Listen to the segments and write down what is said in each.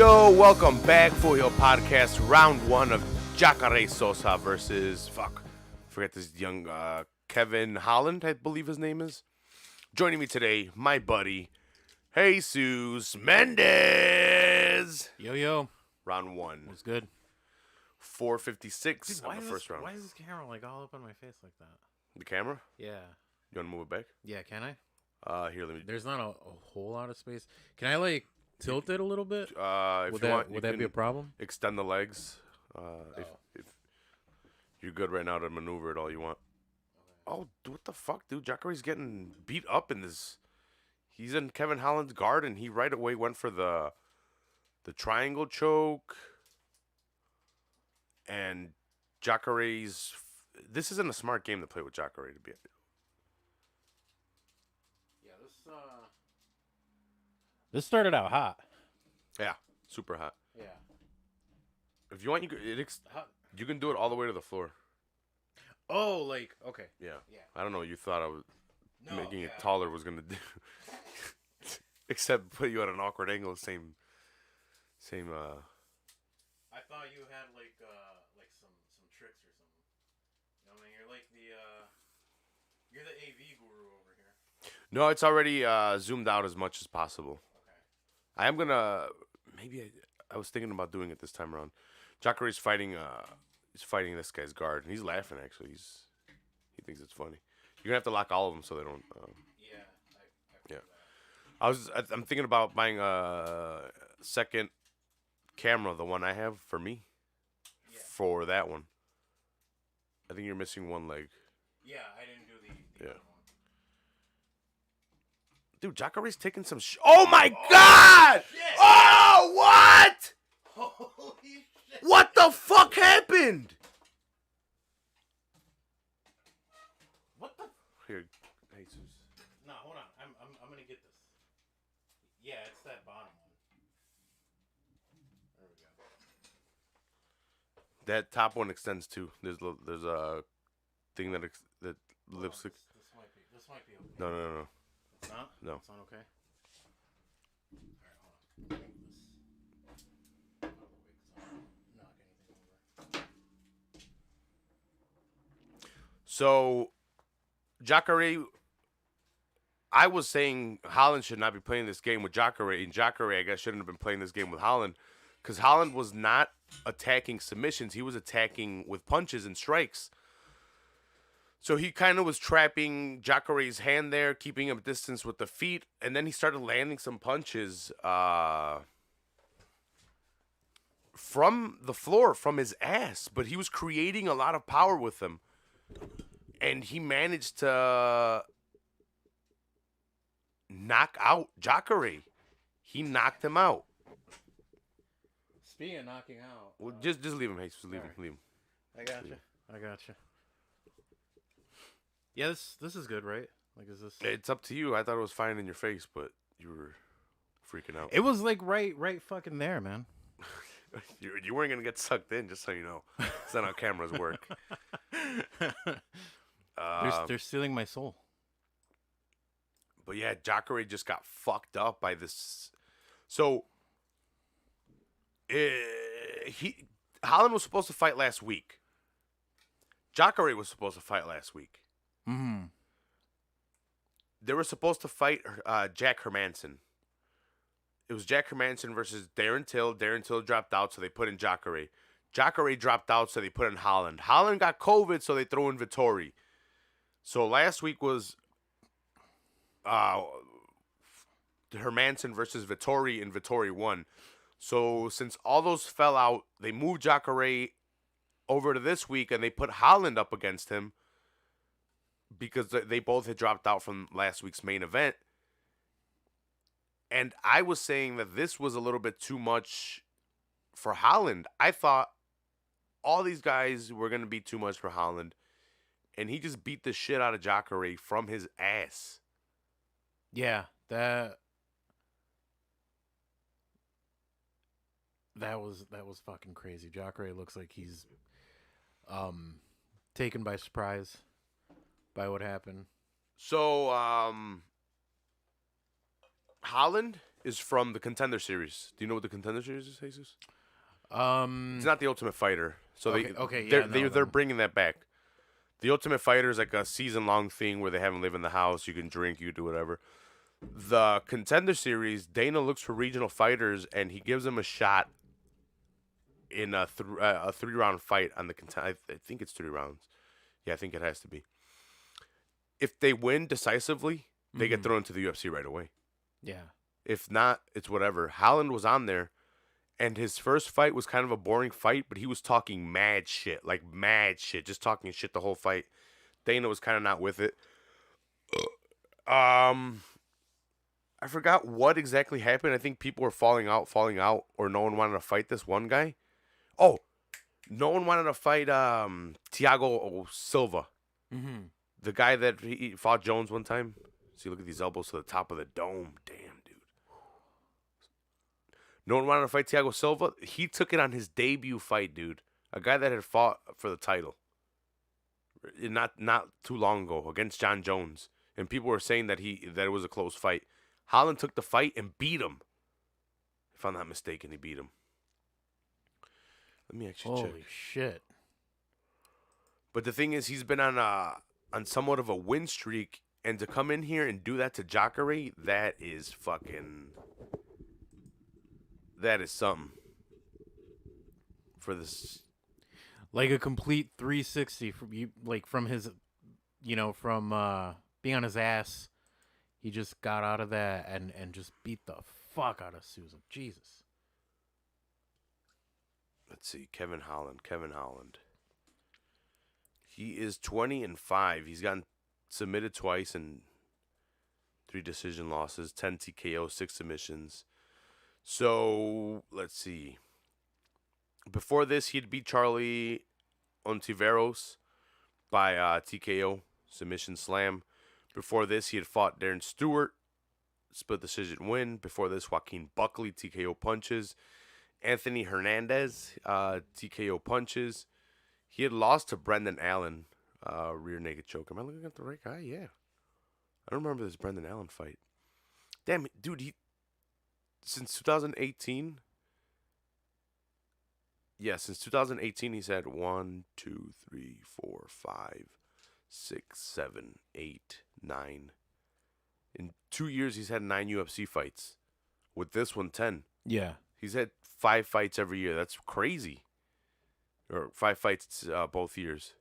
Yo, welcome back. Full Heel Podcast, round one of Jacare Sosa versus, forget this young Kevin Holland, I believe his name is. Joining me today, my buddy, Jesus Mendez. Yo. Round one. What's good? 456 Dude, on the first round. Why is this camera like all up on my face like that? The camera? Yeah. You want to move it back? Yeah, can I? Here, let me. There's not a whole lot of space. Can I like tilt it a little bit? If Would you want, would that be a problem? extend the legs. If you're good right now to maneuver it all you want. Oh, dude, what the fuck, dude? Jacare's getting beat up in this. He's in Kevin Holland's guard, and he right away went for the triangle choke. And Jacare's... This isn't a smart game to play with Jacare, to be honest. Yeah, this started out hot. Yeah, super hot. Yeah. If you want, you can do it all the way to the floor. Oh, like okay. Yeah. Yeah. I don't know what you thought I was making it yeah. taller was gonna do. Except put you at an awkward angle, same. I thought you had like some tricks or something. You know what I mean? You're the AV guru over here. No, it's already zoomed out as much as possible. Okay. I am gonna I was thinking about doing it this time around. Jacare's fighting this guy's guard, and he's laughing actually. He thinks it's funny. You're gonna have to lock all of them so they don't. Yeah. I'm thinking about buying a second camera, the one I have for me, for that one. I think you're missing one leg. Yeah, I didn't do the Yeah. other one. Dude, Jacare's taking some Oh my God! Shit. Oh, what? Holy shit! What the fuck happened? What the? Here, Jesus. No, hold on. I'm gonna get this. Yeah, it's that bottom one. There we go. That top one extends too. There's a thing that lipstick. This might be okay. No. It's not? No. It's not okay? Alright, hold on. Let me move this out of the way because I don't knock anything over. So, Jacare, I was saying Holland should not be playing this game with Jacare, and Jacare, I guess, shouldn't have been playing this game with Holland, because Holland was not attacking submissions. He was attacking with punches and strikes. So he kind of was trapping Jacare's hand there, keeping him distance with the feet, and then he started landing some punches from the floor, from his ass. But he was creating a lot of power with them. And he managed to knock out Jacare. He knocked him out. Speaking of knocking out. Well, just leave him, Jesus. Leave him. I got you. Yeah, this is good, right? Like, is this? It's up to you. I thought it was fine in your face, but you were freaking out. It was like right fucking there, man. You weren't gonna get sucked in, just so you know. That's not how cameras work. They're stealing my soul. But yeah, Jacare just got fucked up by this. So Holland was supposed to fight last week. Jacare was supposed to fight last week. Mm-hmm. They were supposed to fight Jack Hermanson. It was Jack Hermanson versus Darren Till. Darren Till dropped out, so they put in Jacare. Jacare dropped out, so they put in Holland. Holland got COVID, so they threw in Vettori. So last week was Hermanson versus Vettori, and Vettori won. So since all those fell out, they moved Jacare over to this week, and they put Holland up against him because they both had dropped out from last week's main event. And I was saying that this was a little bit too much for Holland. I thought all these guys were going to be too much for Holland, and he just beat the shit out of Jacare from his ass. Yeah, that was fucking crazy. Jacare looks like he's taken by surprise by what happened. So Holland is from the Contender Series. Do you know what the Contender Series is, Jesus? It's Um. not the Ultimate Fighter. So Okay. Okay. they're Yeah. No. they're Then. bringing that back. The Ultimate Fighter is like a season-long thing where they have them live in the house. You can drink, you do whatever. The Contender Series, Dana looks for regional fighters and he gives them a shot in a 3-round fight on the contender. I think it's 3 rounds. Yeah, I think it has to be. If they win decisively, they get thrown into the UFC right away. Yeah. If not, it's whatever. Holland was on there, and his first fight was kind of a boring fight, but he was talking mad shit, just talking shit the whole fight. Dana was kind of not with it. I forgot what exactly happened. I think people were falling out, or no one wanted to fight this one guy. Oh, no one wanted to fight Thiago Silva, the guy that he fought Jones one time. See, look at these elbows to the top of the dome. Damn, dude. No one wanted to fight Thiago Silva. He took it on his debut fight, dude. A guy that had fought for the title not too long ago against John Jones, and people were saying that it was a close fight. Holland took the fight and beat him. If I'm not mistaken, he beat him. Let me actually check. Holy shit. But the thing is, he's been on somewhat of a win streak, and to come in here and do that to Jacare, that is something for this. Like a complete 360 from you, like from his, from being on his ass. He just got out of that and just beat the fuck out of Souza. Jesus. Let's see, Kevin Holland. He is 20-5. He's gotten submitted twice and 3 decision losses, 10 TKO, 6 submissions. So let's see. Before this, he'd beat Charlie Ontiveros by TKO submission slam. Before this, he had fought Darren Stewart, split decision win. Before this, Joaquin Buckley, TKO punches. Anthony Hernandez, TKO punches. He had lost to Brendan Allen, rear naked choke. Am I looking at the right guy? Yeah. I don't remember this Brendan Allen fight. Damn, dude, since 2018. Yeah, since 2018, he's had 1, 2, 3, 4, 5, 6, 7, 8, 9. In 2 years, he's had 9 UFC fights. With this one, 10. Yeah. He's had 5 fights every year. That's crazy. Or 5 fights both years.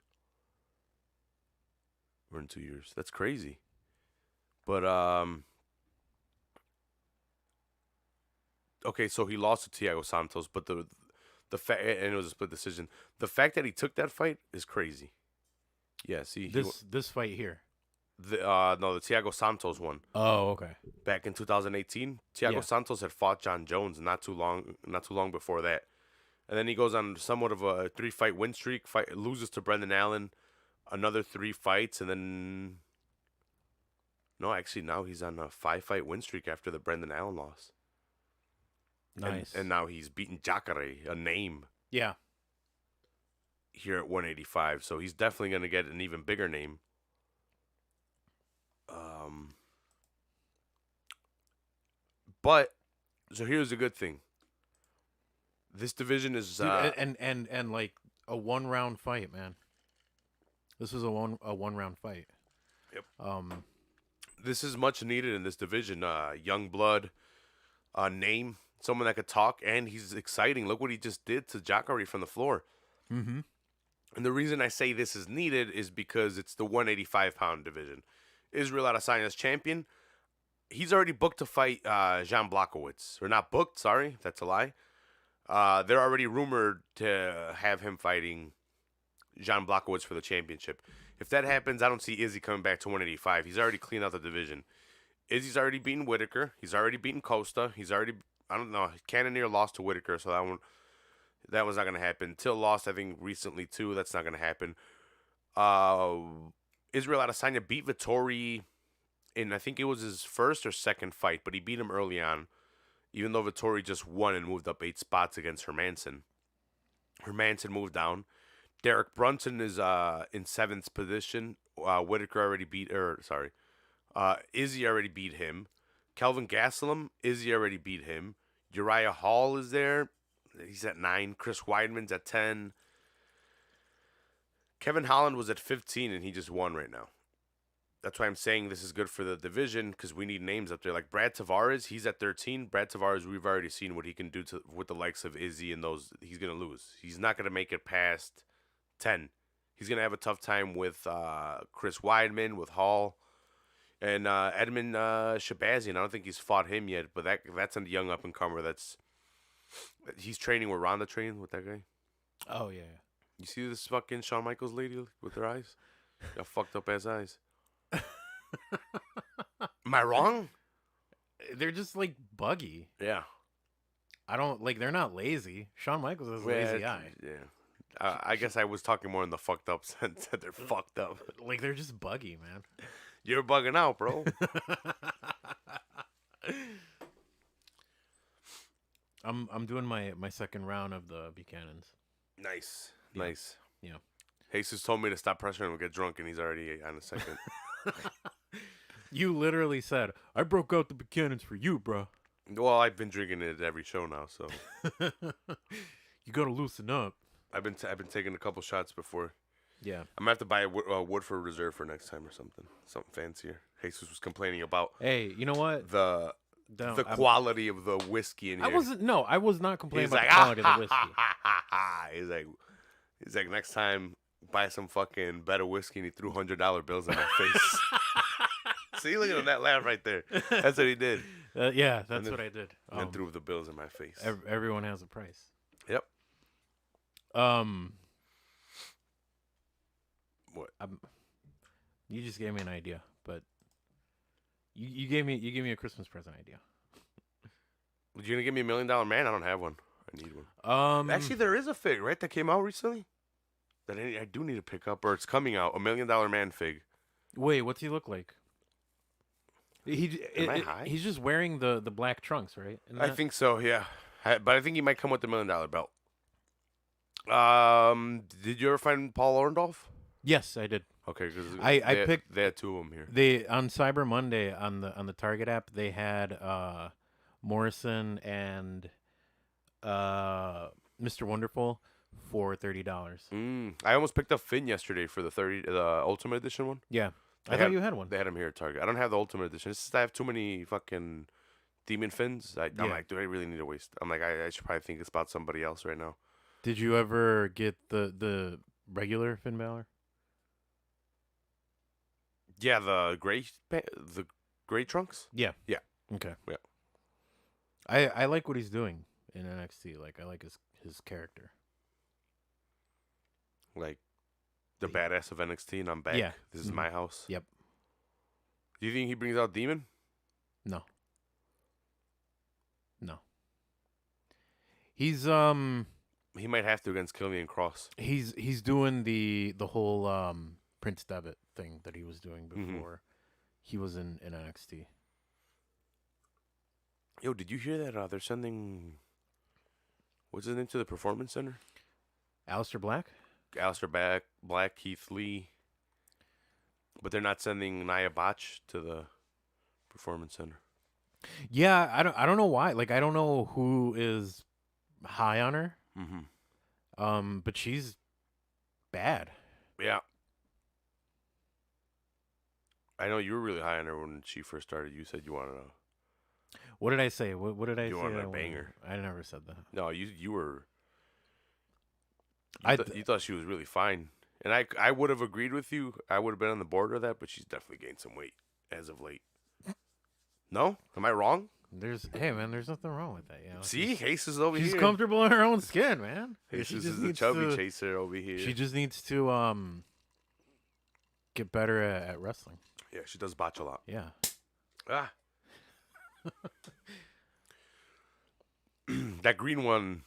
Or in 2 years. That's crazy. But, okay, so he lost to Thiago Santos, but the fact, and it was a split decision. The fact that he took that fight is crazy. Yeah, see, this fight here. The Thiago Santos one. Oh, okay. Back in 2018, Thiago Santos had fought John Jones not too long before that. And then he goes on somewhat of a 3-fight win streak, loses to Brendan Allen, another 3 fights, and then no, actually now he's on a 5-fight win streak after the Brendan Allen loss. Nice. And now he's beaten Jacare, a name. Yeah. Here at 185, so he's definitely going to get an even bigger name. But so here's a good thing. This division is Dude, and like a 1-round fight, man. This was a one round fight. Yep. This is much needed in this division. Young blood, name, someone that could talk, and he's exciting. Look what he just did to Jacare from the floor. Mm-hmm. And the reason I say this is needed is because it's the 185-pound division. Israel Adesanya's champion. He's already booked to fight Jan Blachowicz. Or not booked, sorry. That's a lie. They're already rumored to have him fighting Jan Blachowicz for the championship. If that happens, I don't see Izzy coming back to 185. He's already cleaned out the division. Izzy's already beaten Whitaker. He's already beaten Costa. I don't know. Cannonier lost to Whitaker, so that was not going to happen. Till lost, I think, recently, too. That's not going to happen. Israel Adesanya beat Vettori in, I think it was his first or second fight, but he beat him early on, even though Vettori just won and moved up 8 spots against Hermanson. Hermanson moved down. Derek Brunson is in 7th position. Whitaker already beat, Izzy already beat him. Kelvin Gastelum, Izzy already beat him. Uriah Hall is there. He's at 9. Chris Weidman's at 10. Kevin Holland was at 15, and he just won right now. That's why I'm saying this is good for the division because we need names up there. Like Brad Tavares, he's at 13. Brad Tavares, we've already seen what he can do with the likes of Izzy and those. He's going to lose. He's not going to make it past 10. He's going to have a tough time with Chris Weidman, with Hall, and Edmund Shabazian. I don't think he's fought him yet, but that's a young up-and-comer. He's training where Ronda trained with that guy. Oh, yeah. You see this fucking Shawn Michaels lady with her eyes? Got fucked up ass eyes. Am I wrong? They're just like buggy. Yeah. I don't like. They're not lazy. Shawn Michaels has a lazy eye. Yeah. I guess I was talking more in the fucked up sense that they're fucked up. Like they're just buggy, man. You're bugging out, bro. I'm doing my second round of the Buchanans. Nice. Yeah. Nice. Yeah. Jesus told me to stop pressuring him to get drunk, and he's already on the second. You literally said, I broke out the Buchanans for you, bro. Well, I've been drinking it at every show now, so. You gotta loosen up. I've been taking a couple shots before. Yeah. I'm gonna have to buy a Woodford Reserve for next time or something fancier. Jesus was complaining about. Hey, you know what? The quality of the whiskey in here. I was not complaining about like, the quality of the whiskey. He's like, next time, buy some fucking better whiskey, and he threw $100 bills in my face. See, look at that laugh right there. That's what he did. Yeah, that's what I did. And threw the bills in my face. Everyone has a price. Yep. What? You just gave me an idea, but you gave me a Christmas present idea. You gonna give me $1 Million Man? I don't have one. I need one. Actually, there is a fig, right, that came out recently that I do need to pick up, or it's coming out. $1 Million Man fig. Wait, what's he look like? Am I high? He's just wearing the black trunks, right? I think so, yeah. But I think he might come with the $1 Million belt. Did you ever find Paul Orndorff? Yes, I did. Okay, because I picked. They had 2 of them here. They on Cyber Monday on the Target app. They had Morrison and Mr. Wonderful for $30. I almost picked up Finn yesterday for the Ultimate Edition one. Yeah, I thought you had one. They had them here at Target. I don't have the Ultimate Edition. It's just I have too many fucking Demon Fins. I'm like, do I really need to waste? I'm like, I should probably think it's about somebody else right now. Did you ever get the regular Finn Balor? Yeah, the gray trunks. Yeah. Yeah. Okay. Yeah. I like what he's doing in NXT. Like I like his character. Like the badass of NXT, and I'm back. Yeah. This is my house. Yep. Do you think he brings out Demon? No. He's He might have to against Killian Cross. He's doing the whole Prince Devitt thing that he was doing before he was in NXT. Yo, did you hear that? They're sending what's his name to the Performance Center? Aleister Black? Aleister Black, Keith Lee. But they're not sending Nia Botch to the Performance Center. Yeah, I don't know why. Like I don't know who is high on her. But she's bad. Yeah. I know you were really high on her when she first started. You said you wanted to. What did I say? What did I say? You wanted a banger. I never said that. No, you were. You you thought she was really fine, and I would have agreed with you. I would have been on the border of that, but she's definitely gained some weight as of late. No, am I wrong? There's nothing wrong with that. You know? See, Hayes is over here. She's comfortable in her own skin, man. Hayes is the chubby chaser over here. She just needs to get better at wrestling. Yeah, she does botch a lot. Yeah. Ah. That green one,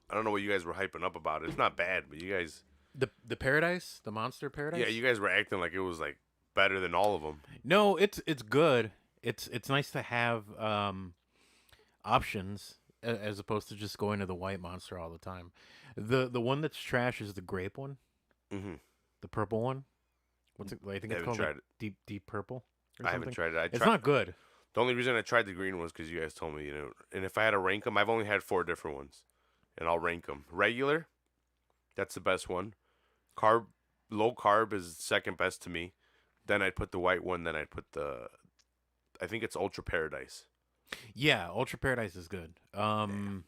I don't know what you guys were hyping up about. It's not bad, but you guys... The Paradise? The Monster Paradise? Yeah, you guys were acting like it was like better than all of them. No, it's good. It's nice to have options as opposed to just going to the white monster all the time. The one that's trash is the grape one. Mm-hmm. The purple one. What's it? I think it's called like deep purple. or I haven't something. tried it. It's not good. The only reason I tried the green was because you guys told me, and if I had to rank them, I've only had 4 different ones, and I'll rank them. Regular, that's the best one. Low carb is second best to me. Then I'd put the white one. Then I'd put I think it's Ultra Paradise. Yeah, Ultra Paradise is good. The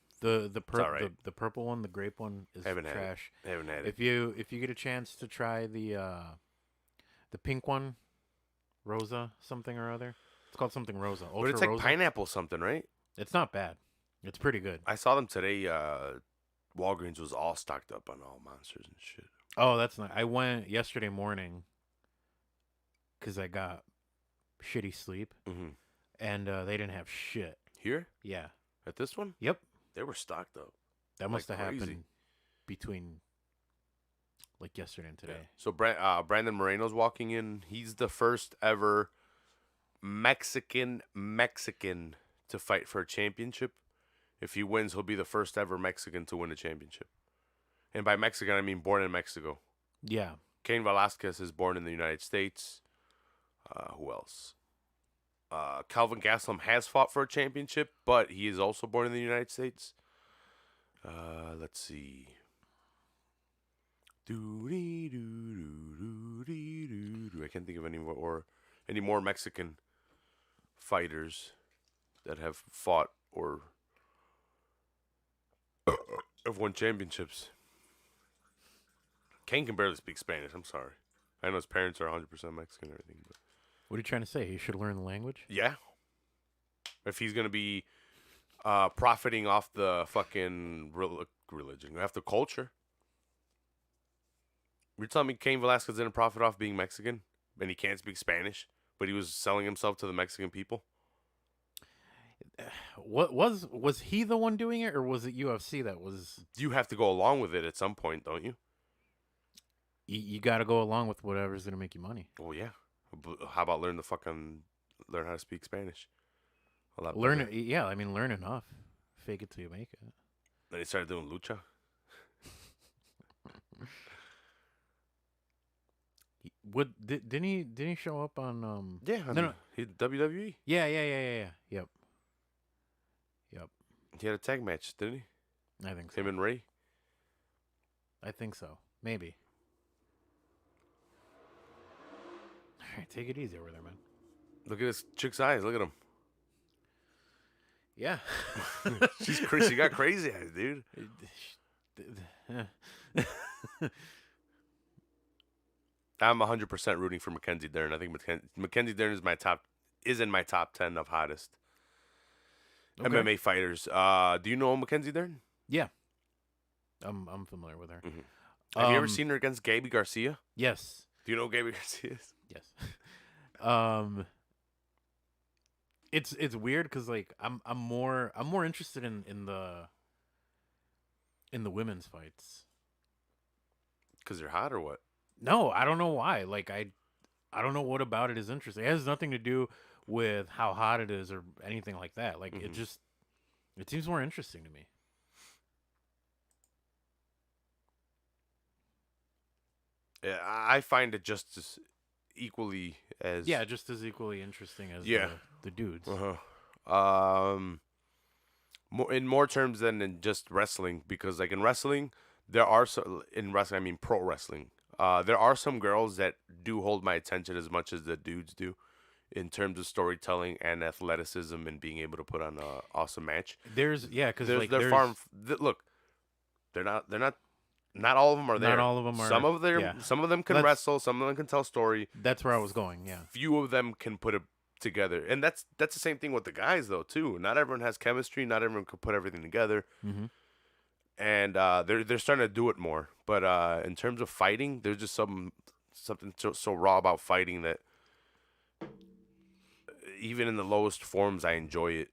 purple one, the grape one is trash. Haven't had If you get a chance to try the pink one, Rosa something or other. It's called something Rosa. Ultra but it's like Rosa. pineapple something, right? It's not bad. It's pretty good. I saw them today. Walgreens was all stocked up on all monsters and shit. Oh, that's nice. I went yesterday morning because I got shitty sleep, and they didn't have shit. Here? Yeah. At this one? Yep. They were stocked up. That must have happened between like yesterday and today. Yeah. So Brandon Moreno's walking in. He's the first ever Mexican to fight for a championship. If he wins, he'll be the first ever Mexican to win a championship. And by Mexican, I mean born in Mexico. Yeah. Cain Velasquez is born in the United States. Who else? Calvin Gastelum has fought for a championship, but he is also born in the United States. Let's see. I can't think of any more Mexican fighters that have fought or have won championships. Cain can barely speak Spanish. I'm sorry. I know his parents are 100% Mexican and everything, but what are you trying to say? He should learn the language? yeah. If he's gonna be profiting off the fucking religion, off the culture. You're telling me Cain Velasquez didn't profit off being Mexican, and he can't speak Spanish, but he was selling himself to the Mexican people? What was he the one doing it, or was it UFC that was? You have to go along with it at some point, don't you? You got to go along with whatever's gonna make you money. Oh yeah. How about learn how to speak Spanish? Learn it. Yeah, I mean, learn enough. Fake it till you make it. Then he started doing lucha. Didn't he show up on Yeah, no, he WWE. Yeah. Yep. He had a tag match, didn't he? I think so. Him and Ray. I think so. Maybe. All right, take it easy over there, man. Look at this chick's eyes. Look at him. Yeah. She's crazy. She got crazy eyes, dude. I'm 100% rooting for Mackenzie Dern. I think Mackenzie Dern is in my top 10 of hottest MMA fighters. Do you know Mackenzie Dern? Yeah. I'm familiar with her. Mm-hmm. Have you ever seen her against Gaby Garcia? Yes. Do you know who Gaby Garcia is? Yes. It's weird because like I'm more interested in the women's fights. Because they're hot or what? No, I don't know why. Like I don't know what about it is interesting. It has nothing to do with how hot it is or anything like that. Like it seems more interesting to me. Yeah, I find it just as equally as just as equally interesting as the dudes. More terms than in just wrestling, because like in wrestling, I mean pro wrestling. There are some girls that do hold my attention as much as the dudes do, in terms of storytelling and athleticism and being able to put on an awesome match. Look, they're not. Not all of them are there. Not all of them are. Some of them can wrestle. Some of them can tell story. That's where I was going. Yeah. Few of them can put it together, and that's the same thing with the guys though too. Not everyone has chemistry. Not everyone can put everything together. Mm-hmm. And they're starting to do it more. But in terms of fighting, there's just something so raw about fighting that even in the lowest forms, I enjoy it.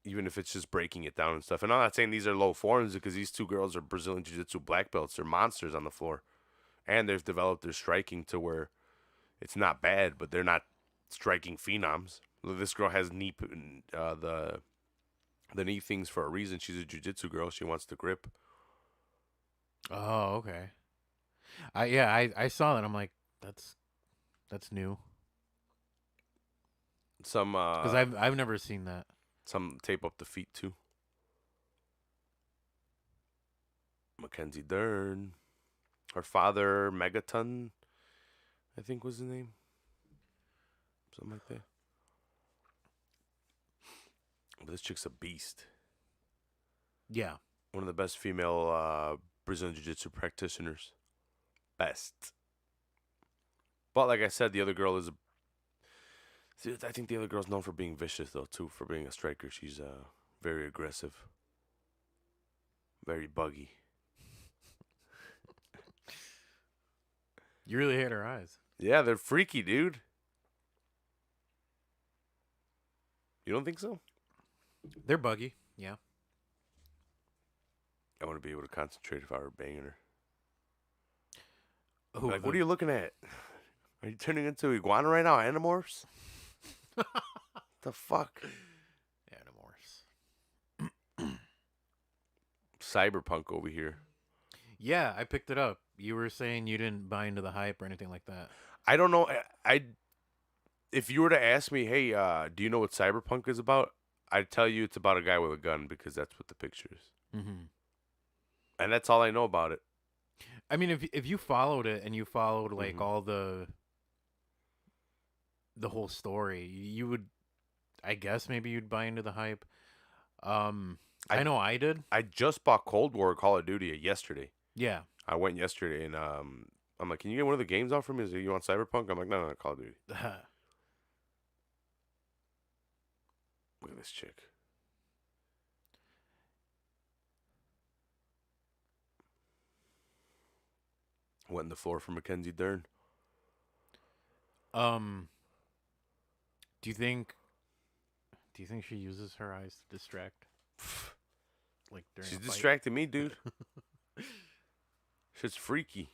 Even if it's just breaking it down and stuff. And I'm not saying these are low forms, because these two girls are Brazilian Jiu-Jitsu black belts. They're monsters on the floor. And they've developed their striking to where it's not bad, but they're not striking phenoms. This girl has the knee things for a reason. She's a Jiu-Jitsu girl. She wants to grip. Oh, okay. I saw that. I'm like, that's new. Some Because I've never seen that. some tape up the feet too. Mackenzie Dern. Her father, Megaton, I think was his name. Something like that. But this chick's a beast. Yeah. One of the best female Brazilian Jiu-Jitsu practitioners. Best. But like I said, the other girl is I think the other girl's known for being vicious, though, too, for being a striker. She's very aggressive. Very buggy. You really hate her eyes. Yeah, they're freaky, dude. You don't think so? They're buggy. Yeah. I want to be able to concentrate if I were banging her. Who, Like, what are you looking at? Are you turning into iguana right now? Animorphs? The fuck? Animorphs. Cyberpunk over here. Yeah, I picked it up. You were saying you didn't buy into the hype or anything like that. I don't know. If you were to ask me, hey, do you know what Cyberpunk is about? I'd tell you it's about a guy with a gun because that's what the picture is. Mm-hmm. And that's all I know about it. I mean, if you followed it and you followed like all the whole story, you would, I guess maybe you'd buy into the hype. I know I did. I just bought Cold War Call of Duty yesterday. Yeah. I went yesterday and I'm like, can you get one of the games off for me? Is it you want Cyberpunk? I'm like, no, Call of Duty. Look at this chick. Went in the floor for Mackenzie Dern. Do you think she uses her eyes to distract? Like during She's a fight? distracting me, dude. Shit's freaky.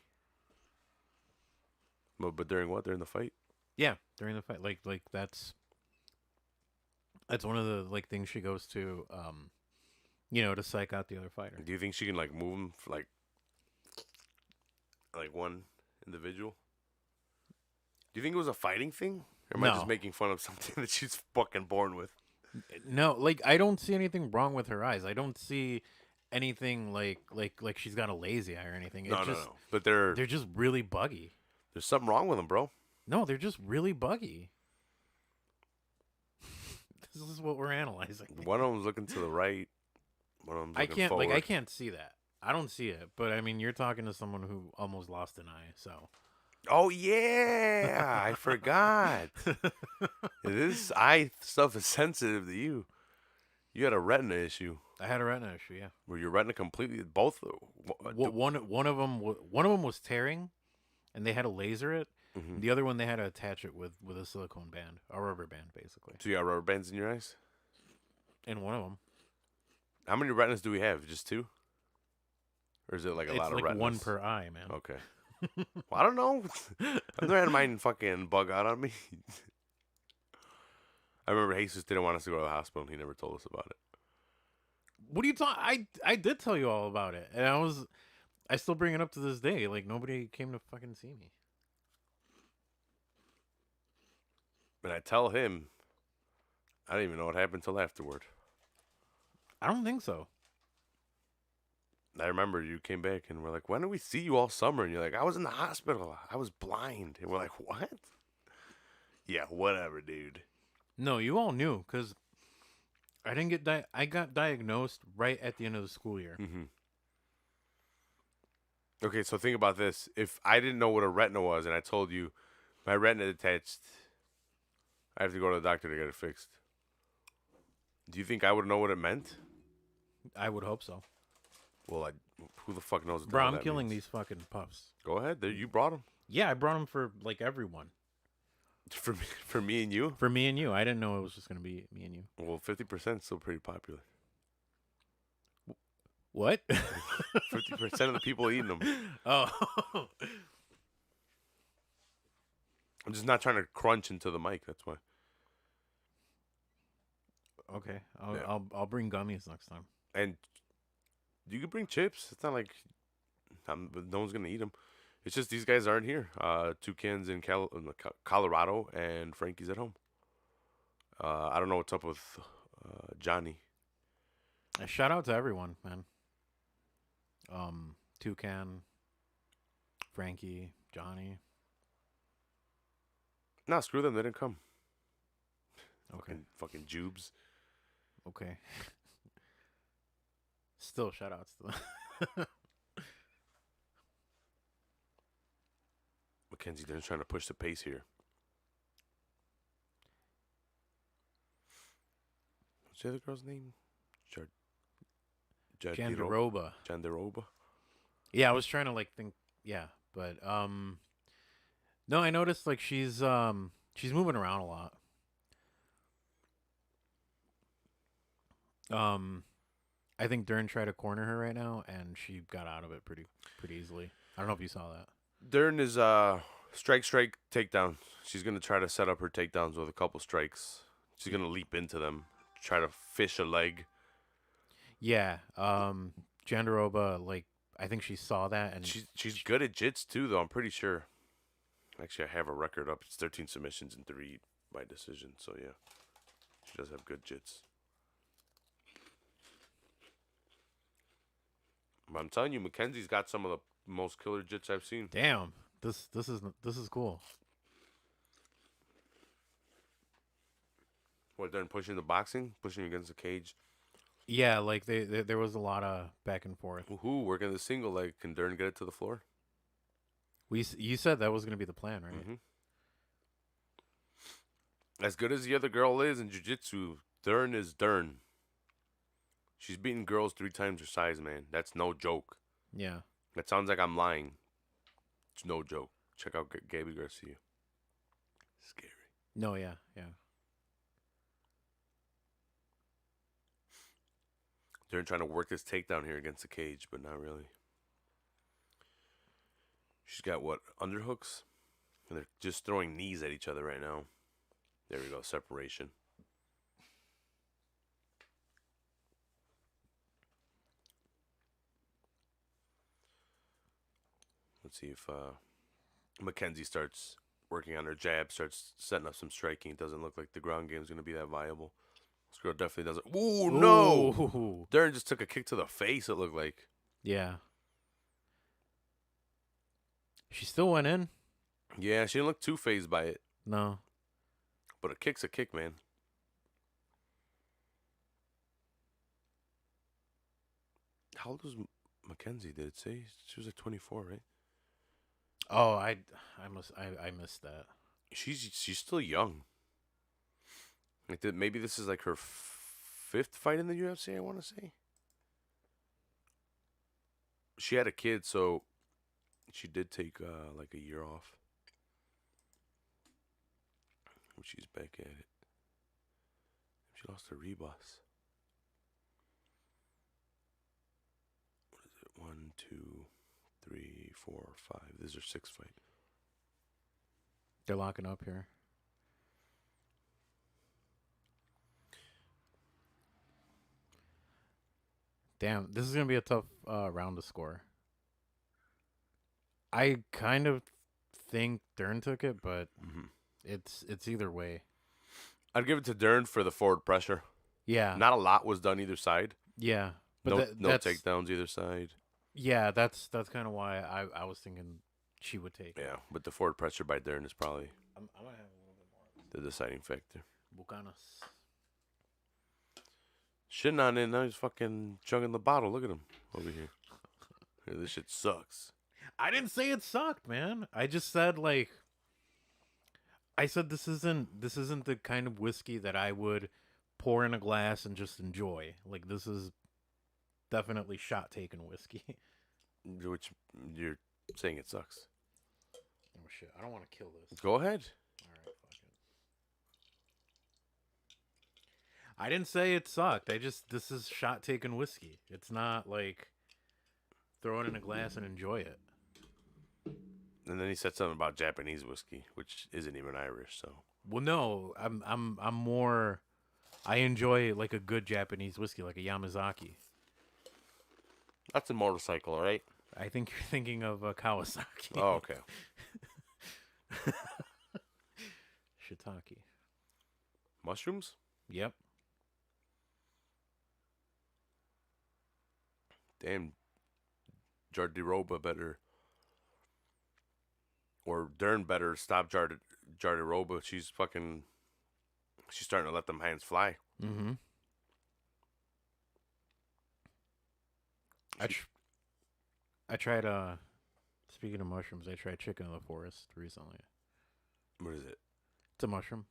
But during what? During the fight? Yeah, during the fight. Like that's one of the like things she goes to, to psych out the other fighter. Do you think she can like move him for, like one individual? Do you think it was a fighting thing? Or am I just making fun of something that she's fucking born with? No, like I don't see anything wrong with her eyes. I don't see anything like she's got a lazy eye or anything. No. But they're just really buggy. There's something wrong with them, bro. No, they're just really buggy. This is what we're analyzing. One of them's looking to the right. One of them's looking forward. I can't see that. I don't see it. But I mean, you're talking to someone who almost lost an eye, so. Oh yeah, I forgot. This eye stuff is sensitive to you. You had a retina issue. I had a retina issue, yeah. Were your retina completely both? One of them was tearing, and they had to laser it. Mm-hmm. The other one they had to attach it with a silicone band, a rubber band, basically. So you got rubber bands in your eyes? In one of them. How many retinas do we have? Just two? Or is it like a lot of retinas? It's like one per eye, man. Okay. Well, I don't know. I've never had mine fucking bug out on me. I remember Jesus didn't want us to go to the hospital, and he never told us about it. What are you talking? I did tell you all about it, and I still bring it up to this day. Like nobody came to fucking see me. And I tell him, I don't even know what happened till afterward. I don't think so. I remember you came back and we're like, when did we see you all summer? And you're like, I was in the hospital. I was blind. And we're like, what? Yeah, whatever, dude. No, you all knew because I didn't get I got diagnosed right at the end of the school year. Mm-hmm. Okay, so think about this. If I didn't know what a retina was and I told you my retina detached, I have to go to the doctor to get it fixed. Do you think I would know what it meant? I would hope so. Well, who the fuck knows what Bro, I'm that killing means? these fucking puffs. Go ahead. You brought them. Yeah, I brought them for, like, everyone. For me and you? For me and you. I didn't know it was just going to be me and you. Well, 50% is still pretty popular. What? 50% of the people eating them. Oh. I'm just not trying to crunch into the mic. That's why. Okay. I'll bring gummies next time. And you can bring chips. It's not like no one's going to eat them. It's just these guys aren't here. Toucans in Colorado and Frankie's at home. I don't know what's up with Johnny. Shout out to everyone, man. Toucan, Frankie, Johnny. Nah, screw them. They didn't come. Okay. Fucking Jubes. Okay. Still shout outs to them. Mackenzie, they're trying to push the pace here. What's the other girl's name? Jandaroba. Jandaroba. Yeah, I was trying to think. Yeah, but no, I noticed she's moving around a lot. I think Dern tried to corner her right now, and she got out of it pretty easily. I don't know if you saw that. Dern is strike takedown. She's gonna try to set up her takedowns with a couple strikes. She's gonna leap into them, try to fish a leg. Yeah, Jandaroba, I think she saw that, and she's good at jits too, though. I'm pretty sure. Actually, I have a record up. It's 13 submissions and 3 by decision. So yeah, she does have good jits. But I'm telling you, Mackenzie's got some of the most killer jits I've seen. Damn, this is cool. What, they're pushing the boxing, pushing against the cage. Yeah, there was a lot of back and forth. Woohoo, working the single leg. Can Dern get it to the floor? You said that was going to be the plan, right? Mm-hmm. As good as the other girl is in jiu-jitsu, Dern is Dern. She's beaten girls 3 times her size, man. That's no joke. Yeah. That sounds like I'm lying. It's no joke. Check out Gabby Garcia. Scary. No, yeah. They're trying to work this takedown here against the cage, but not really. She's got, underhooks? And they're just throwing knees at each other right now. There we go, separation. Let's see if Mackenzie starts working on her jab, starts setting up some striking. It doesn't look like the ground game is going to be that viable. This girl definitely doesn't. Ooh, no! Ooh. Dern just took a kick to the face, it looked like. Yeah. She still went in? Yeah, she didn't look too phased by it. No. But a kick's a kick, man. How old was Mackenzie, did it say? She was 24, right? Oh, I missed that. She's still young. Maybe this is her 5th fight in the UFC, I want to say. She had a kid, so she did take a year off. She's back at it. She lost her Rebus. What is it? 1, 2, 3, 4, 5. This is her 6th fight. They're locking up here. Damn, this is gonna be a tough round to score. I kind of think Dern took it, but it's either way. I'd give it to Dern for the forward pressure. Yeah. Not a lot was done either side. Yeah. But no takedowns either side. Yeah, that's kind of why I was thinking she would take it. Yeah, but the forward pressure by Dern is probably I'm gonna have a little bit more. The deciding factor. Bucanas. Shitting on it, now he's fucking chugging the bottle. Look at him over here. This shit sucks. I didn't say it sucked, man. I just said I said this isn't the kind of whiskey that I would pour in a glass and just enjoy. This is definitely shot taken whiskey. Which you're saying it sucks. Oh shit! I don't want to kill this. Go ahead. All right, fuck it. I didn't say it sucked. This is shot taken whiskey. It's not throw it in a glass and enjoy it. And then he said something about Japanese whiskey, which isn't even Irish. So. Well, no, I'm more. I enjoy a good Japanese whiskey, like a Yamazaki. That's a motorcycle, right? I think you're thinking of Kawasaki. Oh, okay. Shiitake. Mushrooms? Yep. Damn, Jardiroba better, or Dern better stop Jardiroba. She's starting to let them hands fly. Mm-hmm. I She, tr- I tried speaking of mushrooms, I tried chicken in the forest recently. what is it? It's a mushroom.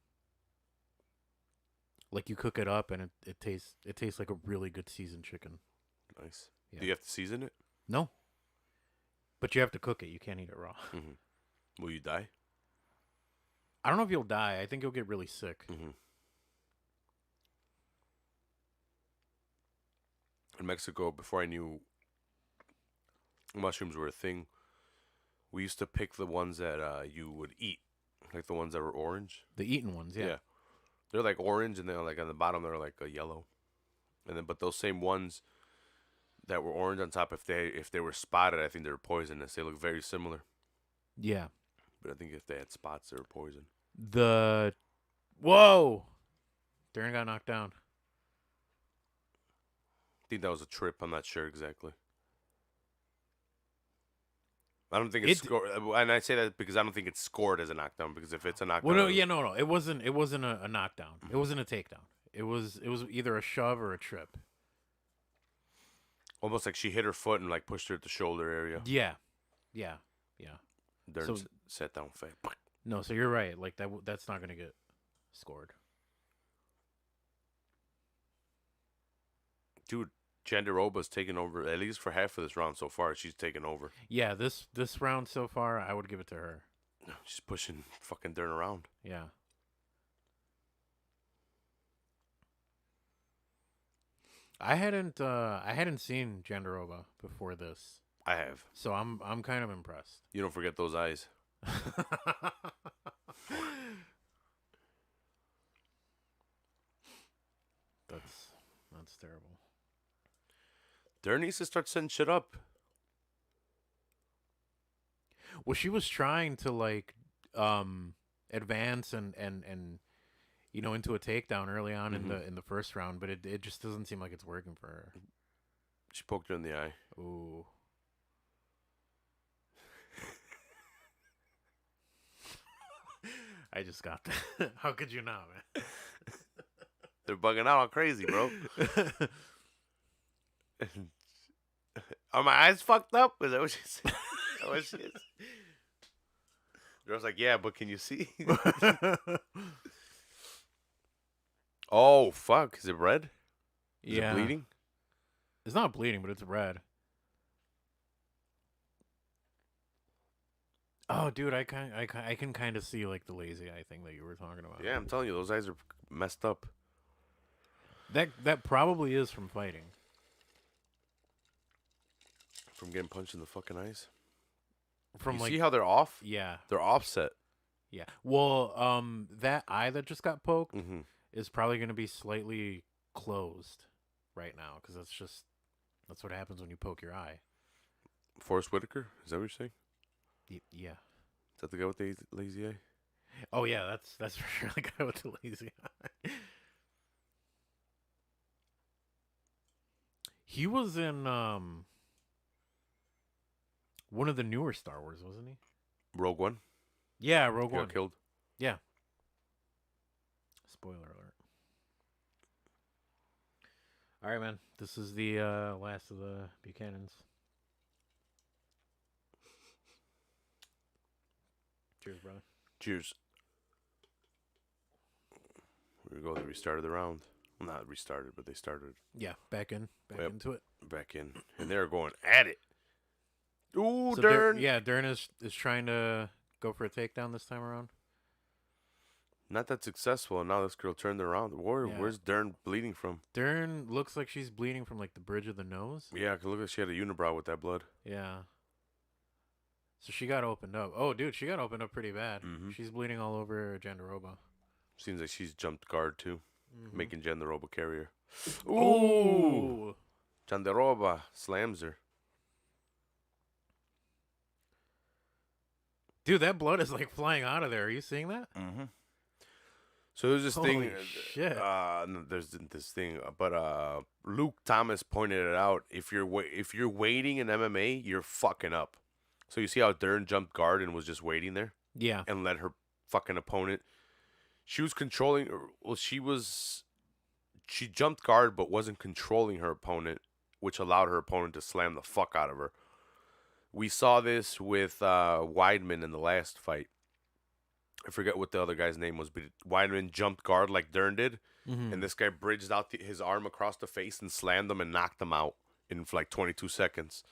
Like you cook it up and it tastes like a really good seasoned chicken. Nice. Yeah. Do you have to season it? No. But you have to cook it. You can't eat it raw. Mm-hmm. Will you die? I don't know if you'll die. I think you'll get really sick. Mm-hmm. In Mexico, before I knew mushrooms were a thing, we used to pick the ones that you would eat, like the ones that were orange. The eaten ones, yeah. They're like orange, and they're like on the bottom they're like a yellow, and then but those same ones that were orange on top, if they were spotted, I think they were poisonous. They look very similar, Yeah. but I think if they had spots, they were poison. The Whoa! Darren got knocked down. I think that was a trip. I'm not sure exactly. I don't think it's It scored, and I say that because I don't think it's scored as a knockdown. Because if it's a knockdown, Well, no, yeah, no. It wasn't a knockdown. It wasn't a takedown. It was either a shove or a trip. almost like she hit her foot and like pushed her at the shoulder area. Yeah. Yeah. Yeah. Dern So- sat down fast. No, so you're right. Like that's not going to get scored. Dude, Jandiroba's taken over at least for half of this round so far. She's taken over. Yeah, this round so far, I would give it to her. She's pushing fucking Dern around. Yeah. I hadn't seen Jandarova before this, I have. so I'm kind of impressed. You don't forget those eyes. That's terrible. Dern needs to start setting shit up. Well, she was trying to like advance and into a takedown early on in the first round, but it just doesn't seem like it's working for her. She poked her in the eye. Ooh. I just got that. How could you not, man? They're bugging out all crazy, bro. Are my eyes fucked up? Is that what she said? Is that what she is? Girl's like, yeah, but can you see? Oh, fuck. Is it red? Is it bleeding? It's not bleeding, but it's red. Oh, dude, I can kind of see like the lazy eye thing that you were talking about. Yeah, I'm telling you, those eyes are messed up. That probably is from fighting. From getting punched in the fucking eyes. From you like see how they're off? Yeah. They're offset. Yeah. Well, that eye that just got poked Mm-hmm. is probably going to be slightly closed right now because that's what happens when you poke your eye. Forrest Whitaker? Is that what you're saying? Yeah. Is that the guy with the lazy eye? Oh yeah, that's for sure the guy with the lazy eye. He was in one of the newer Star Wars, wasn't he? Rogue One? Yeah, Rogue He One. got killed. Yeah. Spoiler alert. All right, man. This is the last of the Buchanans. Cheers, brother. Cheers. Here we go. They restarted the round. Well, not restarted, but they started Yeah, back into it. back in. And they're going at it. Ooh, So Dern. Dern is trying to go for a takedown this time around. Not that successful. And now this girl turned around. Yeah. Where's Dern bleeding from? Dern looks like she's bleeding from like the bridge of the nose. Yeah, 'cause look like she had a unibrow with that blood. Yeah. So she got opened up. Oh, dude, she got opened up pretty bad. Mhm. She's bleeding all over Jandaroba. Seems like she's jumped guard too, making Jandaroba carry her. Ooh. Jandaroba slams her. Dude, that blood is like flying out of there. Are you seeing that? Mm-hmm. So there's this Holy thing. shit. No, there's this thing, but Luke Thomas pointed it out. If you're waiting in MMA, you're fucking up. So you see how Dern jumped guard and was just waiting there Yeah. and let her fucking opponent. She was controlling. Well, she jumped guard but wasn't controlling her opponent, which allowed her opponent to slam the fuck out of her. We saw this with Weidman in the last fight. I forget what the other guy's name was, but Weidman jumped guard like Dern did, and this guy bridged out his arm across the face and slammed him and knocked him out in like 22 seconds.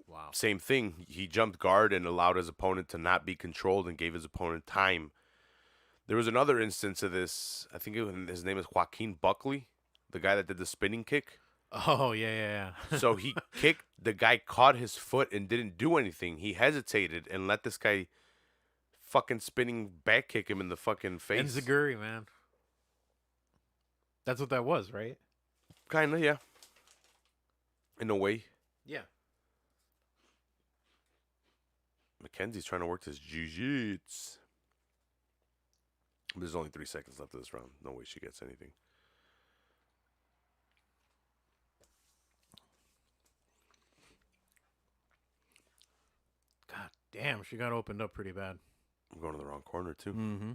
Wow. Same thing. He jumped guard and allowed his opponent to not be controlled and gave his opponent time. There was another instance of this. I think his name is Joaquin Buckley, the guy that did the spinning kick. Oh, yeah. So he kicked, the guy caught his foot and didn't do anything. He hesitated and let this guy fucking spinning back kick him in the fucking face. Enziguri, man. That's what that was, right? Kinda, yeah. In a way. Yeah. Mackenzie's trying to work this jiu-jitsu. There's only 3 seconds left of this round. No way she gets anything. God damn, she got opened up pretty bad. I'm going to the wrong corner, too. Mm-hmm.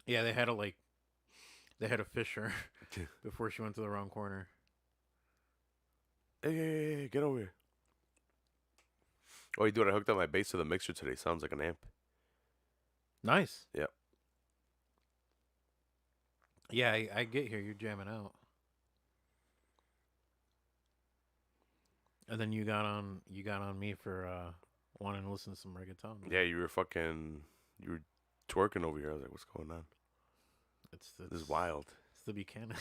Yeah, they had a fisher before she went to the wrong corner. Hey, get over here. Oh, dude, I hooked up my bass to the mixer today. Sounds like an amp. Nice. Yep. Yeah, I get here. You're jamming out. And then you got on me for wanting to listen to some reggaeton. Yeah, you were twerking over here. I was like, what's going on? This is wild. It's the Buchanan.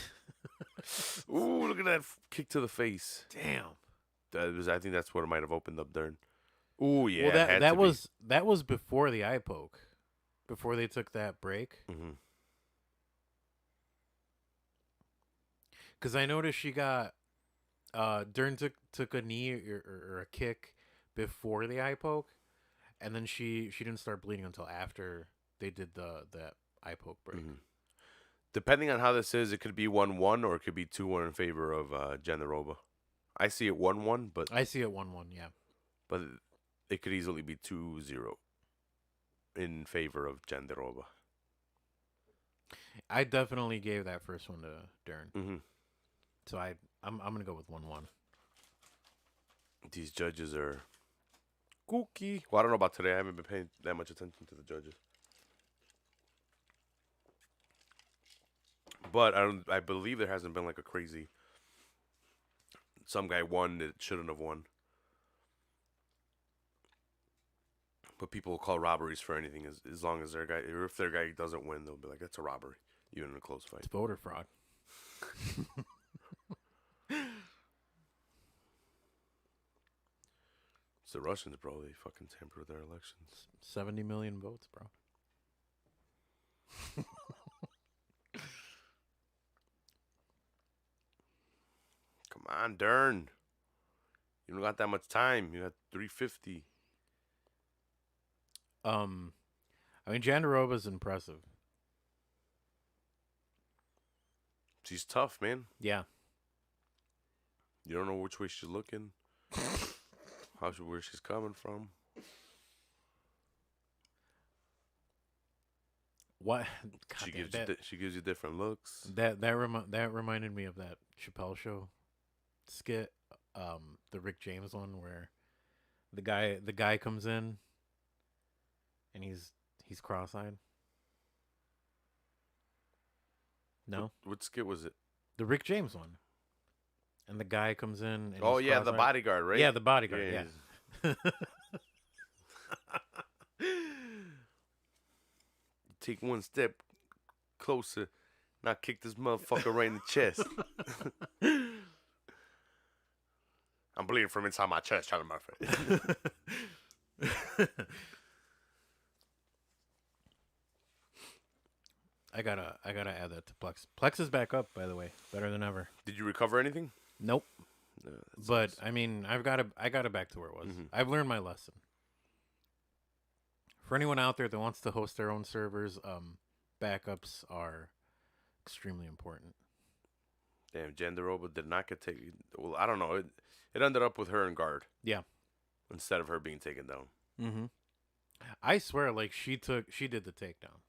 Ooh, look at that kick to the face. Damn. I think that's what might have opened up Dern. Ooh, yeah. Well, that was before the eye poke. Before they took that break. Mm-hmm. Because I noticed she got Dern took a knee or a kick before the eye poke, and then she didn't start bleeding until after they did that eye poke break. Mm-hmm. Depending on how this is, it could be 1-1 or it could be 2-1 in favor of Jandaroba. I see it 1-1, but I see it 1-1, yeah. But it could easily be 2-0 in favor of Jandaroba. I definitely gave that first one to Dern. Mm-hmm. So I'm gonna go with 1-1. These judges are kooky. Well, I don't know about today. I haven't been paying that much attention to the judges. But I believe there hasn't been like a crazy. Some guy won that shouldn't have won. But people will call robberies for anything as long as their guy, or if their guy doesn't win, they'll be like, that's a robbery, even in a close fight. It's voter fraud. It's the Russians, bro. They fucking tamper with their elections. 70 million votes, bro. Come on, Dern. You don't got that much time. You got 350. I mean, Jandaroba's impressive. She's tough, man. Yeah. You don't know which way she's looking. Where she's coming from. What? She gives you different looks. That reminded me of that Chappelle Show skit, the Rick James one where the guy comes in and he's cross-eyed. No? What skit was it? The Rick James one. And the guy comes in and oh he's yeah, the cross-eyed. bodyguard, right? Yeah, the bodyguard, yeah. Take one step closer, not kick this motherfucker right in the chest. I'm bleeding from inside my chest, Charlie Murphy. I gotta add that to Plex. Plex is back up, by the way, better than ever. Did you recover anything? Nope. No, But I mean, I got it back to where it was. Mm-hmm. I've learned my lesson. For anyone out there that wants to host their own servers, backups are extremely important. Damn, Jandaroba did not get taken. Well, I don't know. It ended up with her in guard. Yeah. Instead of her being taken down. Mm-hmm. I swear, like she did the takedown.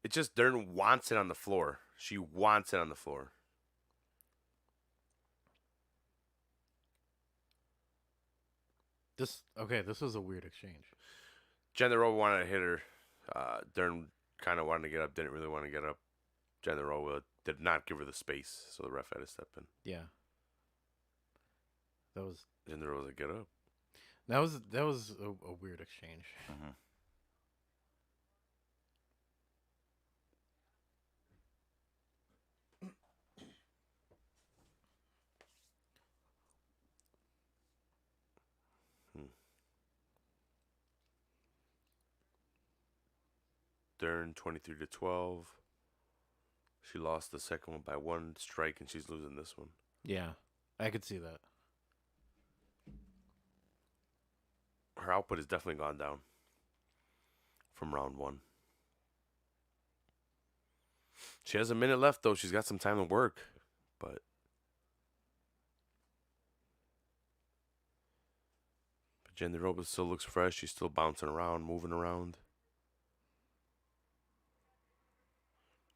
It just Dern wants it on the floor. She wants it on the floor. This was a weird exchange. Jandaroba wanted to hit her. Dern kind of wanted to get up, didn't really want to get up. Jandaroba did not give her the space, so the ref had to step in. Yeah. Jandaroba like, get up. That was a weird exchange. Mm-hmm. Dern 23-12. She lost the second one by 1 strike, and she's losing this one. Yeah, I could see that. Her output has definitely gone down from round 1. She has a minute left, though. She's got some time to work, but Jandaroba still looks fresh. She's still bouncing around, moving around.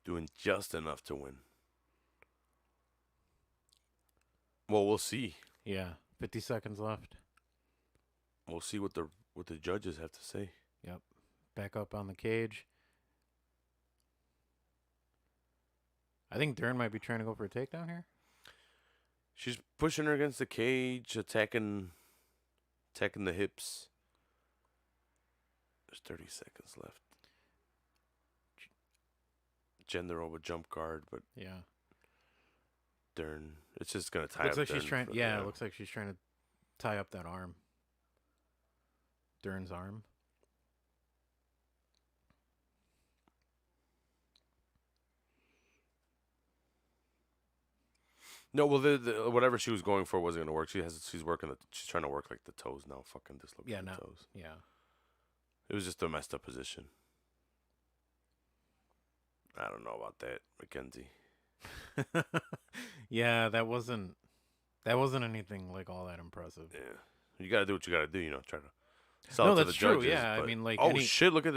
Doing just enough to win. Well, we'll see. Yeah, 50 seconds left. We'll see what the judges have to say. Yep. Back up on the cage. I think Dern might be trying to go for a takedown here. She's pushing her against the cage, attacking the hips. There's 30 seconds left. Jandaroba jump guard, but yeah, Dern, it's just gonna tie. Looks up like she's Dern trying. It looks like she's trying to tie up that arm. Dern's arm. No, well, the whatever she was going for wasn't gonna work. She's working. She's trying to work like the toes now. Fucking dislocated toes. Yeah. It was just a messed up position. I don't know about that, Mackenzie. Yeah, that wasn't anything like all that impressive. Yeah, you gotta do what you gotta do. Try to No, sell it to that's the true. judges. Yeah, I but- mean, like, oh shit! Look at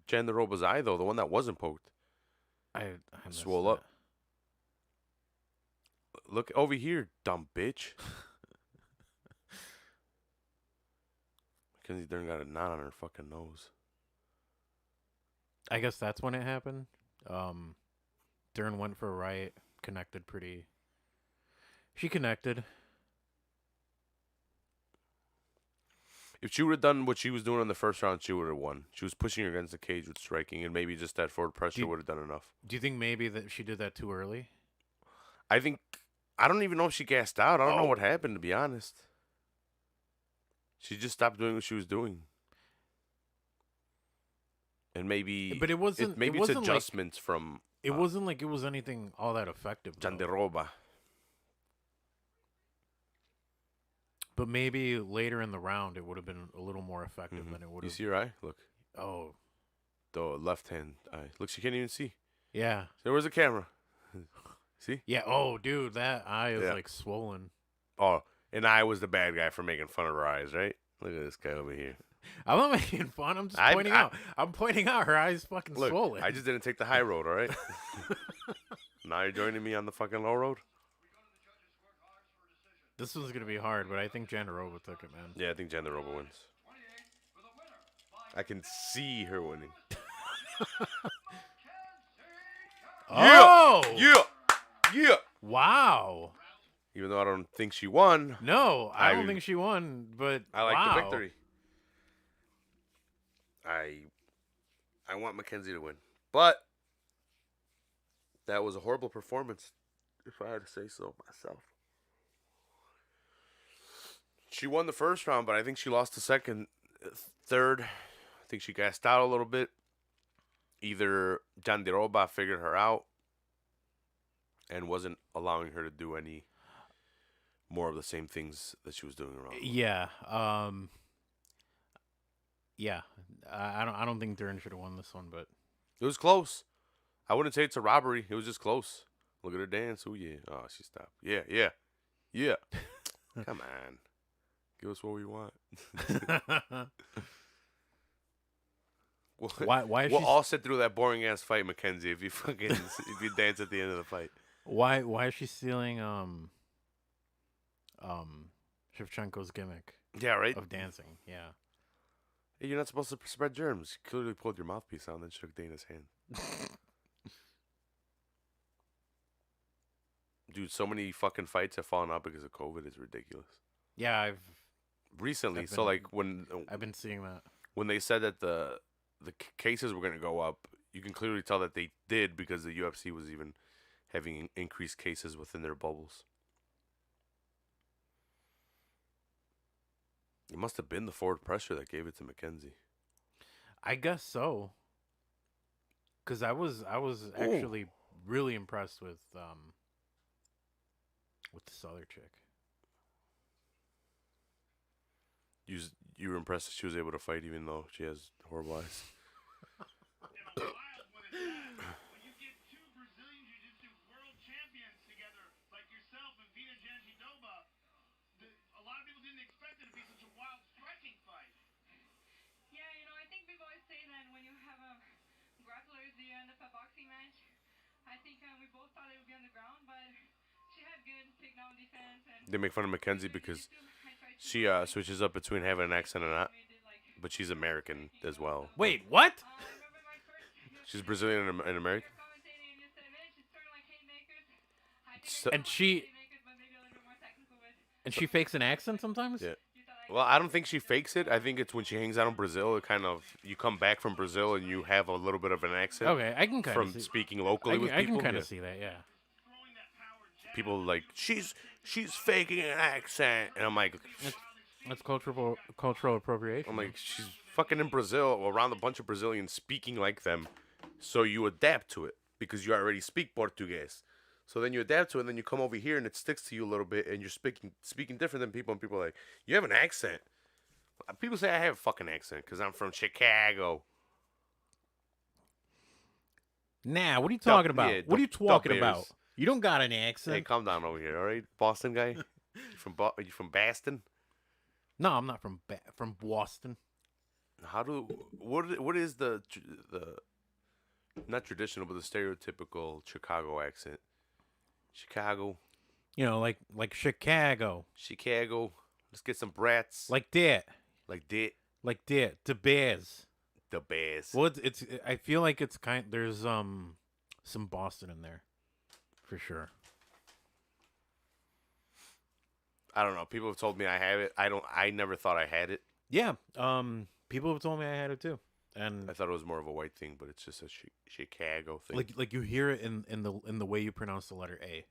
Jandaroba's eye though, the one that wasn't poked. I missed Swole that. up. Look over here, dumb bitch. Mackenzie Dern got a knot on her fucking nose. I guess that's when it happened. Dern went for a right, connected pretty. She connected. If she would have done what she was doing in the first round, she would have won. She was pushing her against the cage with striking, and maybe just that forward pressure would have done enough. Do you think maybe that she did that too early? I don't even know if she gassed out. I don't know what happened, to be honest. She just stopped doing what she was doing. And maybe, But it wasn't. Maybe it it's wasn't adjustments from It wasn't like it was anything all that effective. though. Jandaroba. But maybe later in the round it would have been a little more effective than it would You have. see her eye? Look. Oh, The left hand eye. Look, she can't even see. yeah. So where's the camera? See? Yeah. Oh, dude, that eye is Yeah. like swollen. Oh, and I was the bad guy for making fun of her eyes, right? Look at this guy over here. I'm not making fun. I'm just pointing out. I'm pointing out her eyes fucking Look, swollen. I just didn't take the high road, all right? Now you're joining me on the fucking low road? This one's gonna be hard, but I think Jandaroba took it, man. Yeah, I think Jandaroba wins. I can see her winning. Oh! Yeah! Wow. Even though I don't think she won, No, I don't think she won, but I like wow. the victory. I want Mackenzie to win. But that was a horrible performance, if I had to say so myself. She won the first round, but I think she lost the second. Third, I think she gassed out a little bit. Either Jandaroba figured her out and wasn't allowing her to do any more of the same things that she was doing wrong. Yeah. Yeah, I don't think Dern should have won this one, but It was close. I wouldn't say it's a robbery. It was just close. Look at her dance. Oh yeah. Oh, she stopped. Yeah, yeah, yeah. Come on. Give us what we want. why is We'll she all sit through that boring ass fight, Mackenzie. If you fucking if you dance at the end of the fight. why is she stealing Shevchenko's gimmick Yeah, right. of dancing? Yeah. Hey, you're not supposed to spread germs. You clearly pulled your mouthpiece out and then shook Dana's hand. Dude, so many fucking fights have fallen out because of COVID. It's ridiculous. Yeah, I've Recently, I've so been- like I've been seeing that. when they said that the cases were gonna go up, you can clearly tell that they did because the UFC was even having increased cases within their bubbles. It must have been the forward pressure that gave it to Mackenzie. I guess so. Cause I was actually really impressed with this other chick. You were impressed that she was able to fight even though she has horrible eyes. When you get two Brazilian Jiu-Jitsu world champions together, like yourself and Vina Jandiroba, a lot of people didn't expect it to be such a wild striking fight. Yeah, I think people always say that when you have grapplers, you end up a boxing match. I think we both thought it would be on the ground, but she had good takedown defense. And They make fun of Mackenzie because she switches up between having an accent and not, but she's American as well. Wait, what? I remember my first She's Brazilian and American. commentating, and you said, man, she's throwing like haymakers. I think So- I And throw she- haymakers, but maybe a little bit more technical. But And she fakes an accent sometimes? Yeah. you thought I Well, I don't think she fakes it. I think it's when she hangs out in Brazil. It kind of you come back from Brazil and you have a little bit of an accent Okay, I can kind from of see. speaking locally with I people. can kind Yeah. of see that, yeah. Throwing that power jab. People like she's faking an accent, and I'm like, That's cultural appropriation. I'm like she's fucking in Brazil around a bunch of Brazilians speaking like them, so you adapt to it because you already speak Portuguese. So then you adapt to it, and then you come over here and it sticks to you a little bit, and you're speaking different than people, and people are like, you have an accent. People say I have a fucking accent because I'm from Chicago. Nah, what are you talking about? yeah, what are you the talking Bears. about? You don't got an Hey, accent. calm down over here, all right, Boston guy. Are you from Boston? No, I'm not from from Boston. What is the not traditional but the stereotypical Chicago accent? Chicago. Like Chicago. Let's get some brats. Like that. Like that. Like that. The Bears. The Bears. Well, it's I feel like it's there's some Boston in there. For sure. I don't know. People have told me I have it. I never thought I had it. Yeah. People have told me I had it too. And I thought it was more of a white thing, but it's just a Chicago thing. like you hear it in the way you pronounce the letter A.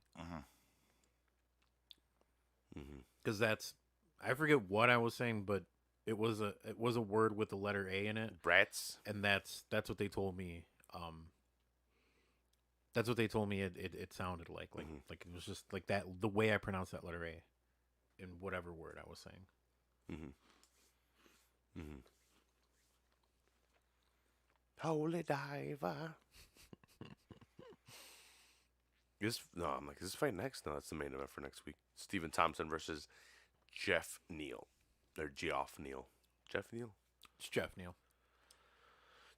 Mhm. Cuz that's I forget what I was saying, but it was a word with the letter A in it. Brats. And that's what they told me. That's what they told me it sounded like. Mhm. Like it was just like that the way I pronounced that letter A in whatever word I was saying. Holy diver. I'm like, is this fight next? No, that's the main event for next week. Stephen Thompson versus Jeff Neal. Or Geoff Neal. Jeff Neal? It's Jeff Neal.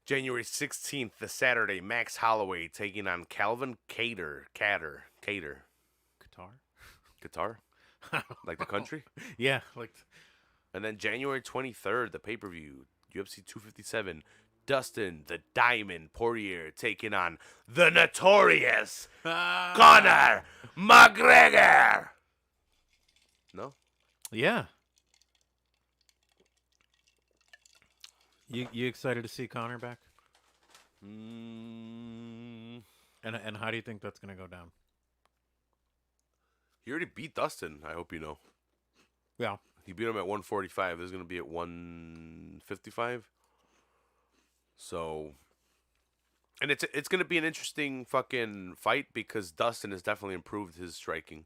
January 16th, the Saturday, Max Holloway taking on Calvin Cater. Qatar? Guitar? Like the country? Yeah, like And then January 23rd, the pay-per-view, UFC 257, Dustin the Diamond Poirier taking on the notorious Conor McGregor. No? yeah. You excited to see Connor back? Mm, And how do you think that's gonna go down? he already beat Dustin, I hope you know. Yeah. He beat him at 145. This is going to be at 155. So, and it's going to be an interesting fucking fight because Dustin has definitely improved his striking.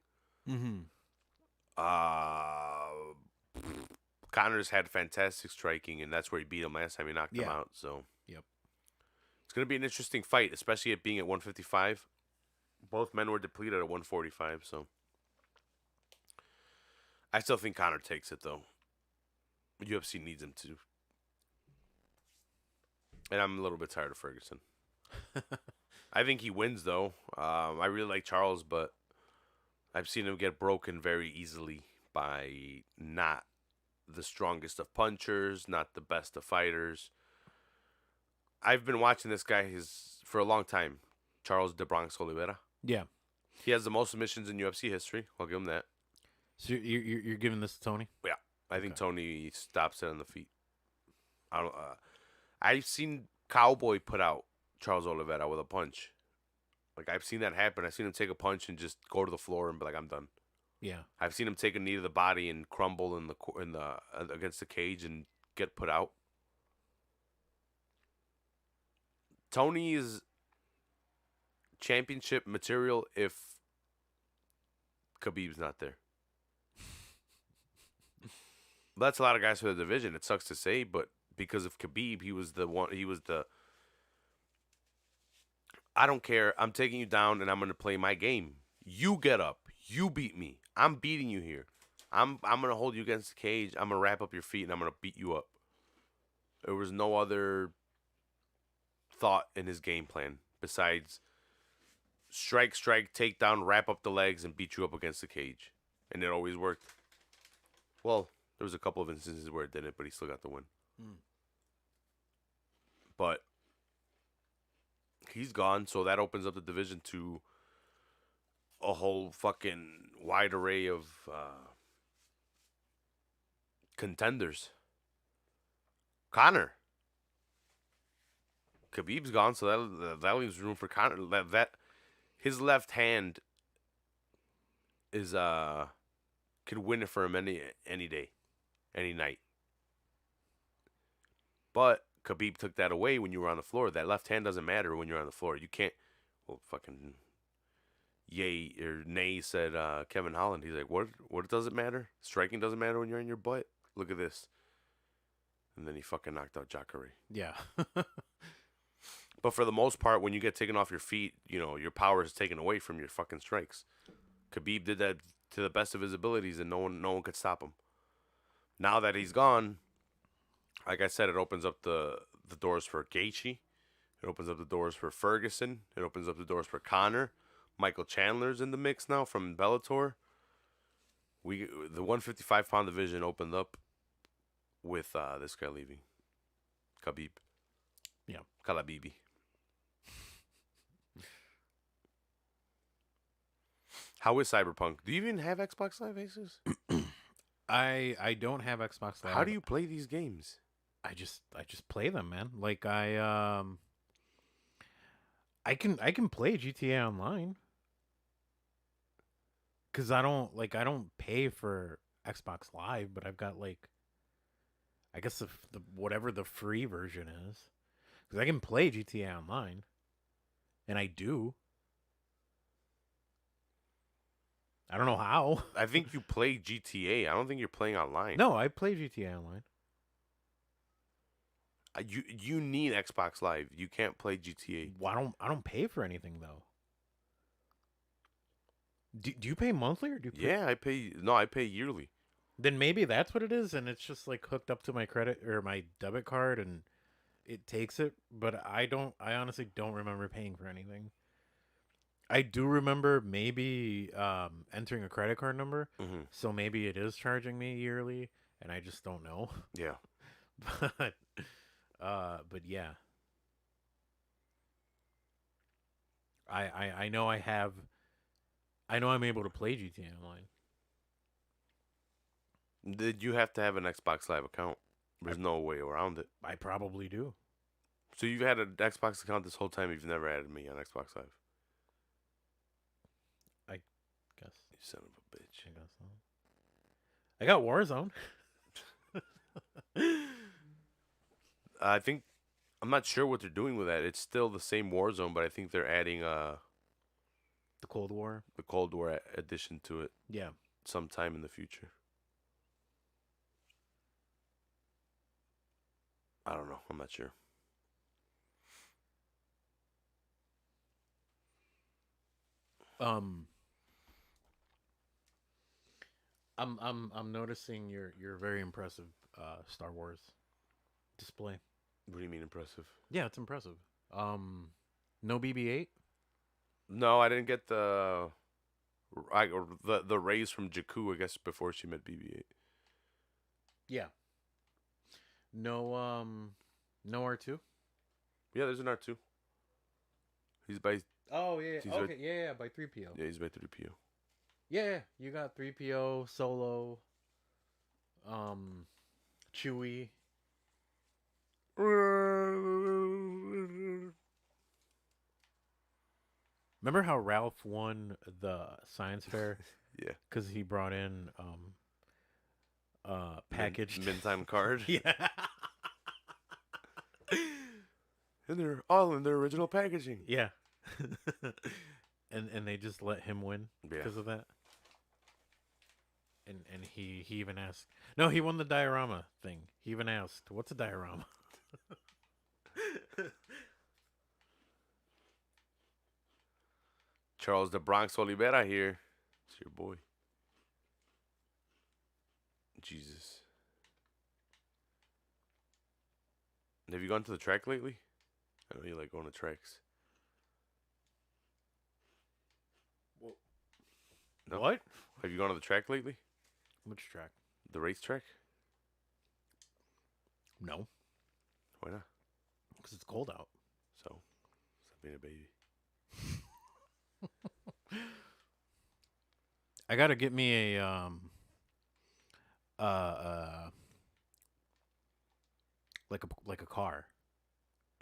Mm-hmm. Connor's had fantastic striking, and that's where he beat him last time he knocked him Yeah. out. So Yep. it's going to be an interesting fight, especially it being at 155. Both men were depleted at 145, so I still think Connor takes it, though. UFC needs him to. And I'm a little bit tired of Ferguson. I think he wins, though. I really like Charles, but I've seen him get broken very easily by not the strongest of punchers, not the best of fighters. I've been watching this guy for a long time, Charles de Bronx Oliveira. Yeah. He has the most submissions in UFC history. I'll give him that. So you're giving this to Tony? Yeah, I think Okay. Tony stops it on the feet. I've seen Cowboy put out Charles Oliveira with a punch. Like I've seen that happen. I've seen him take a punch and just go to the floor and be like, "I'm done." Yeah. I've seen him take a knee to the body and crumble in the against the cage and get put out. Tony is championship material if Khabib's not there. That's a lot of guys for the division. It sucks to say, but because of Khabib, he was the one. He was the. I don't care. I'm taking you down, and I'm going to play my game. You get up. You beat me. I'm beating you here. I'm going to hold you against the cage. I'm going to wrap up your feet, and I'm going to beat you up. There was no other thought in his game plan besides strike, take down, wrap up the legs, and beat you up against the cage. And it always worked. Well, there was a couple of instances where it didn't, but he still got the win. But he's gone, so that opens up the division to a whole fucking wide array of contenders. Connor. Khabib's gone, so that leaves room for Connor. That his left hand is could win it for him any day, any night. But Khabib took that away when you were on the floor. That left hand doesn't matter when you're on the floor. You can't. Well, fucking Yay or Nay said Kevin Holland. He's like, what does it matter? Striking doesn't matter when you're in your butt. Look at this. And then he fucking knocked out Jacare. Yeah. But for the most part, when you get taken off your feet, you know, your power is taken away from your fucking strikes. Khabib did that to the best of his abilities, and no one could stop him. Now that he's gone, like I said, it opens up the doors for Gaethje. It opens up the doors for Ferguson. It opens up the doors for Conor. Michael Chandler's in the mix now from Bellator. The 155-pound division opened up with this guy leaving. Khabib. Yeah. Kalabibi. How is Cyberpunk? Do you even have Xbox Live, Jesus? I don't have Xbox Live. How do you play these games? I just play them, man. Like I can play GTA Online. Cause I don't pay for Xbox Live, but I've got like, I guess the whatever the free version is, because I can play GTA Online, and I do. I don't know how. I think you play GTA. I don't think you're playing online. No, I play GTA Online. You need Xbox Live. You can't play GTA. Well, I don't pay for anything though. Do you pay monthly or do you pay? Yeah, I pay. No, I pay yearly. Then maybe that's what it is, and it's just like hooked up to my credit or my debit card, and it takes it. But I honestly don't remember paying for anything. I do remember maybe entering a credit card number, so maybe it is charging me yearly, and I just don't know. Yeah. But yeah, I know I know I'm able to play GTA Online. Did you have to have an Xbox Live account? There's no way around it. I probably do. So you've had an Xbox account this whole time. You've never added me on Xbox Live. I guess. You son of a bitch. I guess so. I got Warzone. I think I'm not sure what they're doing with that. It's still the same Warzone, but I think they're adding The Cold War. the Cold War addition to it Yeah. sometime in the future. I don't know. I'm not sure. I'm noticing your very impressive Star Wars display. What do you mean impressive? Yeah, it's impressive. No BB-8. No, I didn't get or the rays from Jakku. I guess before she met BB-8. Yeah. No no R2. Yeah, there's an R2. He's by Oh yeah. He's Okay. right- Yeah. By 3PO. yeah, he's by 3PO. Yeah. You got 3PO, Solo, Chewie. Remember how Ralph won the science fair Yeah, because he brought in packaged Min-time card. yeah. And they're all in their original packaging. Yeah. and they just let him win Yeah. because of that. And he even asked. No, he won the diorama thing. He even asked, "What's a diorama?" Charles de Bronx Oliveira here. It's your boy. Jesus. Have you gone to the track lately? I know you like going to tracks. No? What? Have you gone to the track lately? Which track? The racetrack? No, Why not? because it's cold out. So, stop being a baby. I gotta get me a like a car,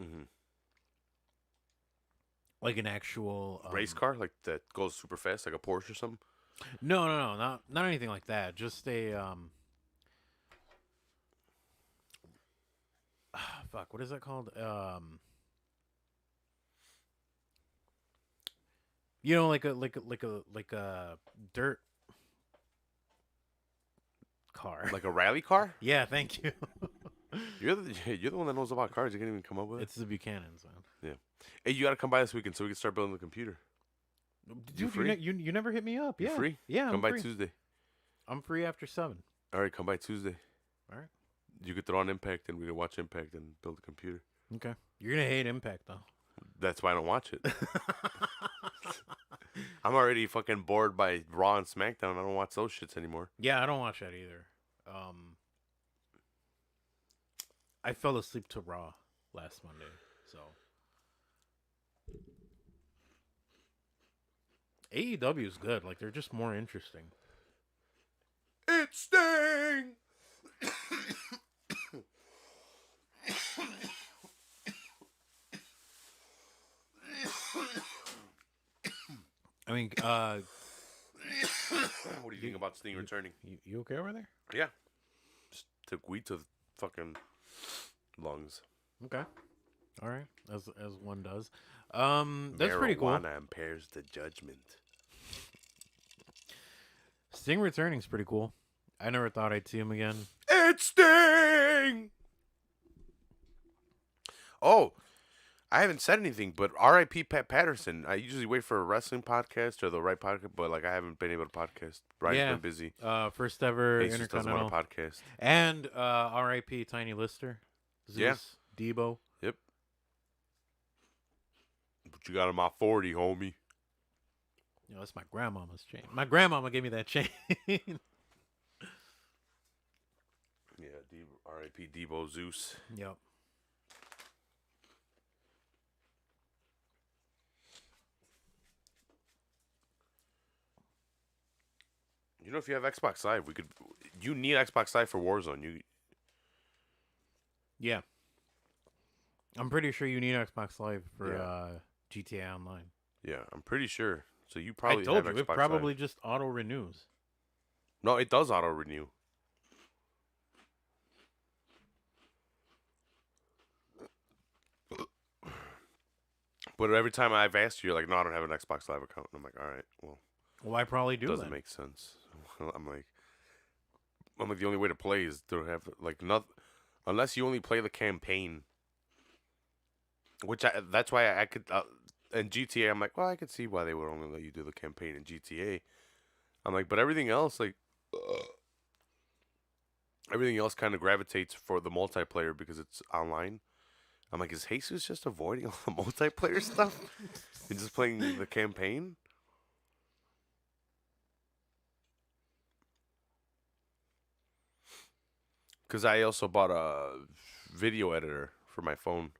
Mm-hmm. like an actual Race car? Like that goes super fast, like a Porsche or something? No, not anything like that. Just a fuck. What is that called? You know, like a dirt car. Like a rally car? Yeah, thank you. You're the one that knows about cars. You can't even come up with it. It's the Buchanan's, man. Hey, you got to come by this weekend so we can start building the computer. Dude, free? you never hit me up. You Yeah, free? Yeah, Come I'm by free. Tuesday. I'm free after 7. All right, come by Tuesday. All right. You could throw on Impact and we can watch Impact and build a computer. Okay. You're gonna hate Impact though. That's why I don't watch it. I'm already fucking bored by Raw and SmackDown. I don't watch those shits anymore. Yeah, I don't watch that either. I fell asleep to Raw last Monday, so AEW is good. Like they're just more interesting. It's Sting! I mean, What do you think about Sting returning? you okay over there? Yeah. Just took weed to the fucking lungs. Okay. All right, as one does. That's pretty cool. Marijuana impairs the judgment. Sting returning's pretty cool. I never thought I'd see him again. It's Sting! Oh, I haven't said anything, but R.I.P. Pat Patterson. I usually wait for a wrestling podcast or the right podcast, but like I haven't been able to podcast. Ryan's Yeah. been busy. First ever He just doesn't want Intercontinental. a podcast. And R.I.P. Tiny Lister. Zeus, Yeah. Debo. Yep. But you got him at 40, homie. You know, that's my grandmama's chain. My grandmama gave me that chain. Yeah, R.I.P. Debo Zeus. Yep. You know, if you have Xbox Live, we could. You need Xbox Live for Warzone. Yeah. I'm pretty sure you need Xbox Live for Yeah. GTA Online. Yeah, I'm pretty sure. So you probably I told have you, Xbox it probably Live. just auto renews. No, it does auto renew. But every time I've asked you, you're like, no, I don't have an Xbox Live account. And I'm like, all right, well, Well, I probably do. doesn't then. make sense. I'm like, the only way to play is to have like not. unless you only play the campaign. That's why I could in GTA I'm like, well, I could see why they would only let you do the campaign in GTA. I'm like, but everything else everything else kind of gravitates for the multiplayer because it's online. I'm like, is Jesus just avoiding all the multiplayer stuff and just playing the campaign? Because I also bought a video editor for my phone,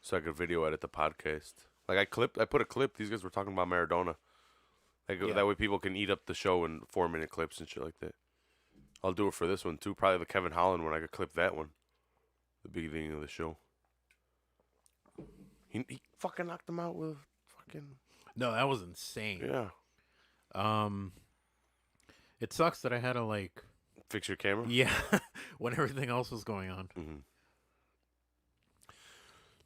so I could video edit the podcast. Like I put a clip. These guys were talking about Maradona. Like Yeah. that way, people can eat up the show in 4-minute clips and shit like that. I'll do it for this one too. Probably the Kevin Holland one. I could clip that one. The beginning of the show. He fucking knocked him out with fucking No, that was insane. yeah. It sucks that I had to like Fix your camera. yeah when everything else was going on. Mm-hmm.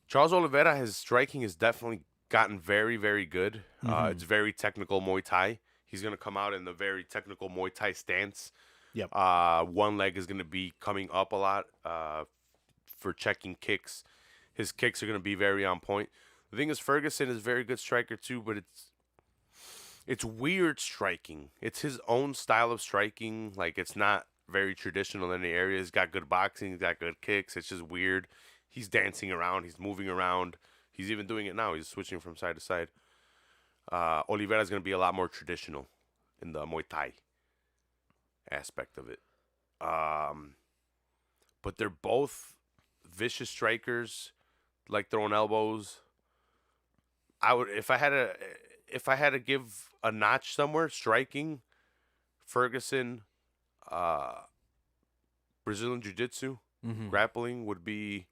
Charles Oliveira, his striking has definitely gotten very, very good. Mhm. It's very technical Muay Thai. He's gonna come out in the very technical Muay Thai stance. Yep. One leg is gonna be coming up a lot for checking kicks. His kicks are gonna be very on point. The thing is, Ferguson is a very good striker too, but it's weird striking. It's his own style of striking. Like it's not very traditional in the area. He's got good boxing. He's got good kicks. It's just weird. He's dancing around. He's moving around. He's even doing it now. He's switching from side to side. Oliveira's going to be a lot more traditional in the Muay Thai aspect of it. But they're both vicious strikers, like throwing elbows. I would if I had to give a notch somewhere, striking, Ferguson, Brazilian Jiu-Jitsu, Mm-hmm. grappling would be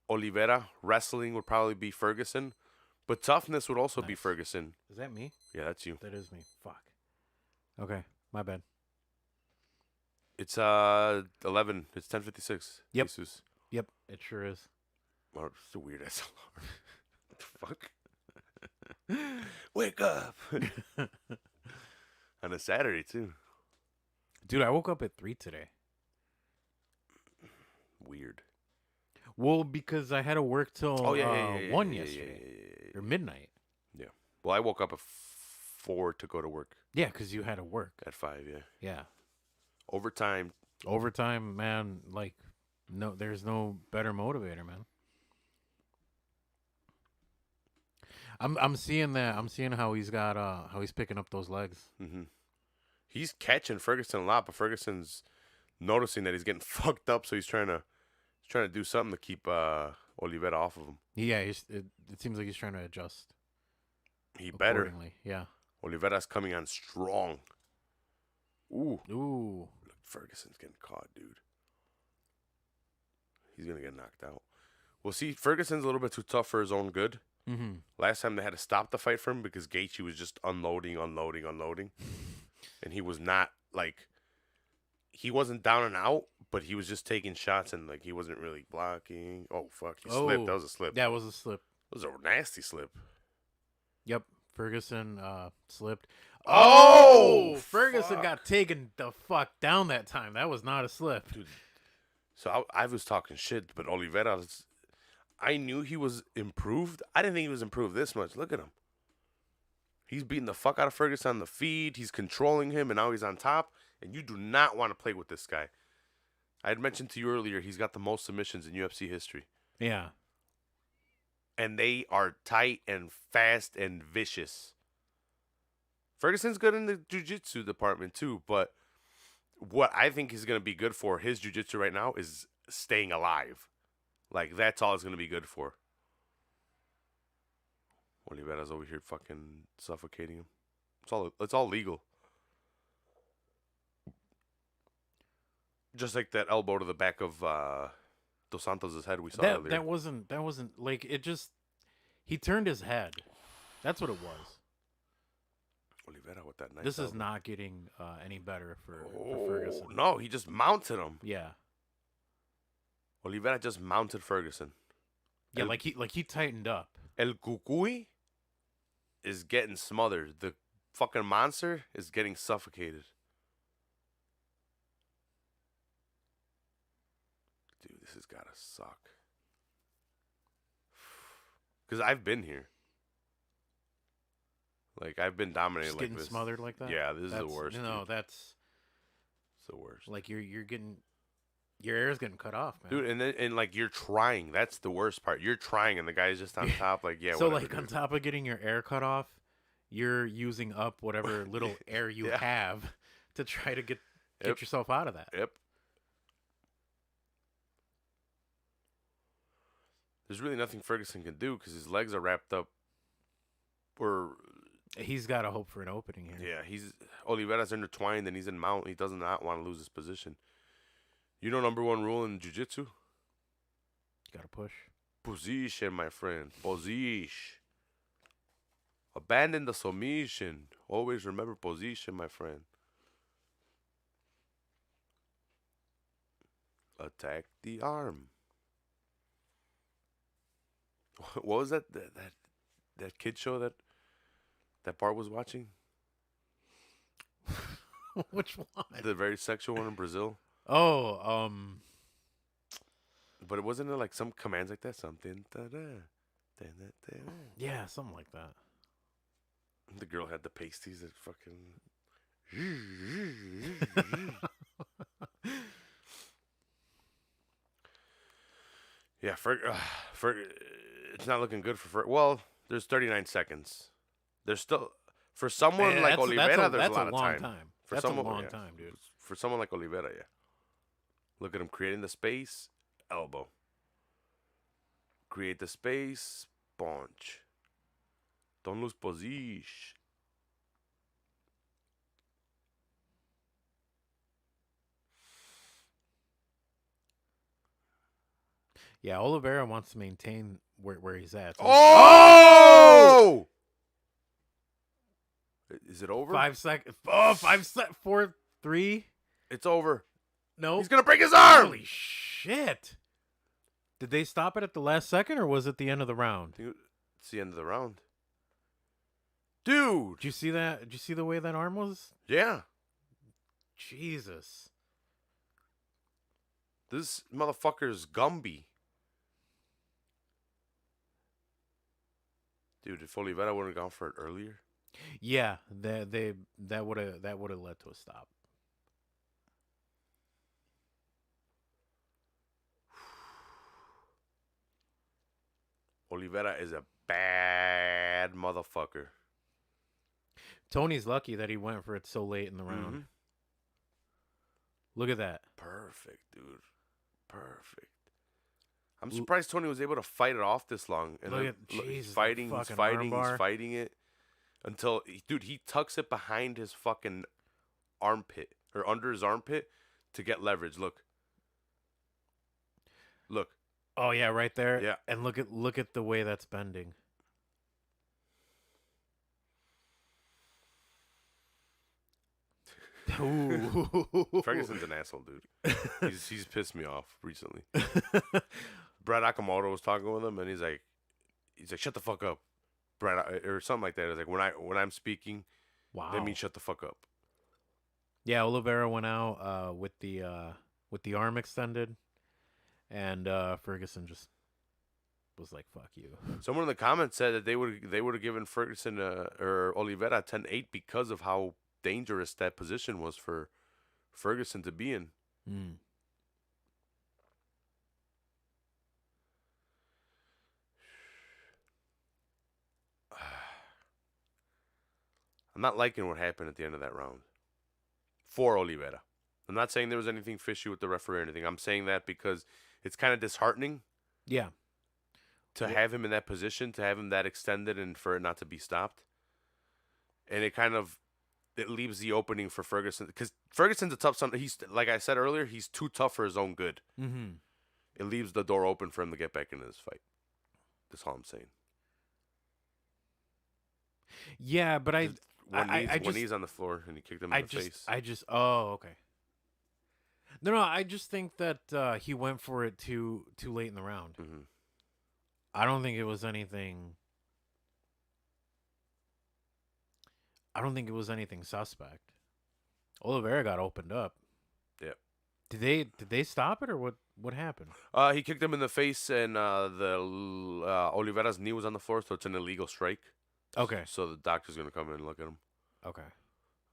Oliveira. Wrestling would probably be Ferguson. But toughness would also be Nice. Ferguson. Is that me? Yeah, that's you. That is me. Fuck. Okay, my bad. It's 11. It's 10:56. Yep. Jesus. Yep, it sure is. Oh, it's a weird ass alarm. What the fuck? Wake up. On a Saturday too. Dude, I woke up at 3 today. Weird. Well, because I had to work till 1 yeah, yesterday. yeah. Or midnight. Well, I woke up at 4 to go to work Yeah, because you had to work. at 5. Yeah. Yeah. Overtime. Overtime, man, like, no, there's no better motivator, man. I'm seeing that. I'm seeing how he's got how he's picking up those legs. Mm-hmm. He's catching Ferguson a lot, but Ferguson's noticing that he's getting fucked up, so he's trying to do something to keep Oliveira off of him. Yeah, it seems like he's trying to adjust. He better. Accordingly. Yeah. Oliveira's coming on strong. Ooh. Ooh. Look, Ferguson's getting caught, dude. He's going to get knocked out. Well, see, Ferguson's a little bit too tough for his own good. Mm-hmm. Last time they had to stop the fight for him because Gaethje was just unloading. And he was not, like, he wasn't down and out, but he was just taking shots and, like, he wasn't really blocking. Oh, fuck. He slipped. That was a slip. That was a slip. That was a nasty slip. Yep. Ferguson slipped. Oh, Ferguson fuck. got taken the fuck down that time. That was not a slip. Dude. So I was talking shit, but Oliveira, I knew he was improved. I didn't think he was improved this much. Look at him. He's beating the fuck out of Ferguson on the feed. He's controlling him, and now he's on top. And you do not want to play with this guy. I had mentioned to you earlier, he's got the most submissions in UFC history. Yeah. And they are tight and fast and vicious. Ferguson's good in the jiu-jitsu department too, but what I think is going to be good for his jiu-jitsu right now is staying alive. Like, that's all it's going to be good for. Oliveira's over here fucking suffocating him. It's all legal. Just like that elbow to the back of Dos Santos' head we saw earlier. That wasn't like it just he turned his head. That's what it was. Oliveira with that nice This is elbow. not getting any better for Ferguson. No, he just mounted him. Yeah. Oliveira just mounted Ferguson. Yeah, like he tightened up. El Cucuy is getting smothered. The fucking monster is getting suffocated. this has gotta suck. Because I've been here. Like, I've been dominated Just like getting this. smothered like that. Yeah, this is the That's- worst. No, dude. that's It's the worst. like you're getting your air's getting cut off, man. Dude, and like you're trying. That's the worst part. You're trying, and the guy's just on top. Like, yeah. so whatever, like on dude. top of getting your air cut off, you're using up whatever little air you Yeah. have to try to get Yep. yourself out of that. Yep. There's really nothing Ferguson can do because his legs are wrapped up. Or He's got to hope for an opening here. yeah, he's Oliveira's intertwined and he's in mount. He does not want to lose his position. You know, number one rule in jiu-jitsu? Got to push. Position, my friend. Position. Abandon the submission. Always remember position, my friend. Attack the arm. What was that kid show that Bart was watching? Which one? The very sexual one in Brazil. Oh, But it wasn't like some commands like that. Something. Da-da. yeah, something like that. The girl had the pasties that fucking. Yeah, it's not looking good for Well, there's 39 seconds. There's still for someone Man, like that's- Oliveira. that's there's a lot long of time. For That's someone, a long yeah. time, dude. For someone like Oliveira, yeah. Look at him creating the space, elbow. Create the space, punch. Don't lose position. Yeah, Oliveira wants to maintain where he's at. So Oh! Is it over? 5 seconds. Oh, 4, 3. It's over. No. He's gonna break his arm. Holy shit. Did they stop it at the last second or was it the end of the round? Dude, it's the end of the round. Dude. Did you see that? Did you see the way that arm was? Yeah. Jesus. This motherfucker's Gumby. Dude, if Oliveira wouldn't have gone for it earlier. Yeah, that would have led to a stop. Oliveira is a bad motherfucker. Tony's lucky that he went for it so late in the round. Mhm. Look at that. Perfect, dude. Perfect. I'm surprised Tony was able to fight it off this long. And Look then, at- Jesus, he's fighting, that he's fucking fighting, armbar. he's fighting it until, dude, he tucks it behind his fucking armpit or under his armpit to get leverage. Look. Look. Oh yeah, right there. Yeah. And look at the way that's bending. Ooh. Ferguson's an asshole, dude. He's pissed me off recently. Brad Akamoto was talking with him, and he's like, shut the fuck up, Brad, or something like that. It's like when I'm speaking, Wow. that means shut the fuck up. Yeah, Oliveira went out with the arm extended, and Ferguson just was like, "Fuck you." Someone in the comments said that they would have given Ferguson or Oliveira 10-8 because of how dangerous that position was for Ferguson to be in. Mm. I'm not liking what happened at the end of that round for Oliveira. I'm not saying there was anything fishy with the referee or anything. I'm saying that because it's kind of disheartening Yeah. to have him in that position, to have him that extended and for it not to be stopped. And it leaves the opening for Ferguson because Ferguson's a tough son. He's, like I said earlier, he's too tough for his own good. Mm-hmm. It leaves the door open for him to get back into this fight. That's all I'm saying. Yeah, but When he's on the floor and he kicked him in the face. Oh, okay. No, I just think that he went for it too late in the round. Mm-hmm. I don't think it was anything. I don't think it was anything suspect. Oliveira got opened up. Yep. Did they stop it or what? What happened? He kicked him in the face, and Oliveira's knee was on the floor, so it's an illegal strike. Okay. So the doctor's gonna come in and look at him. Okay.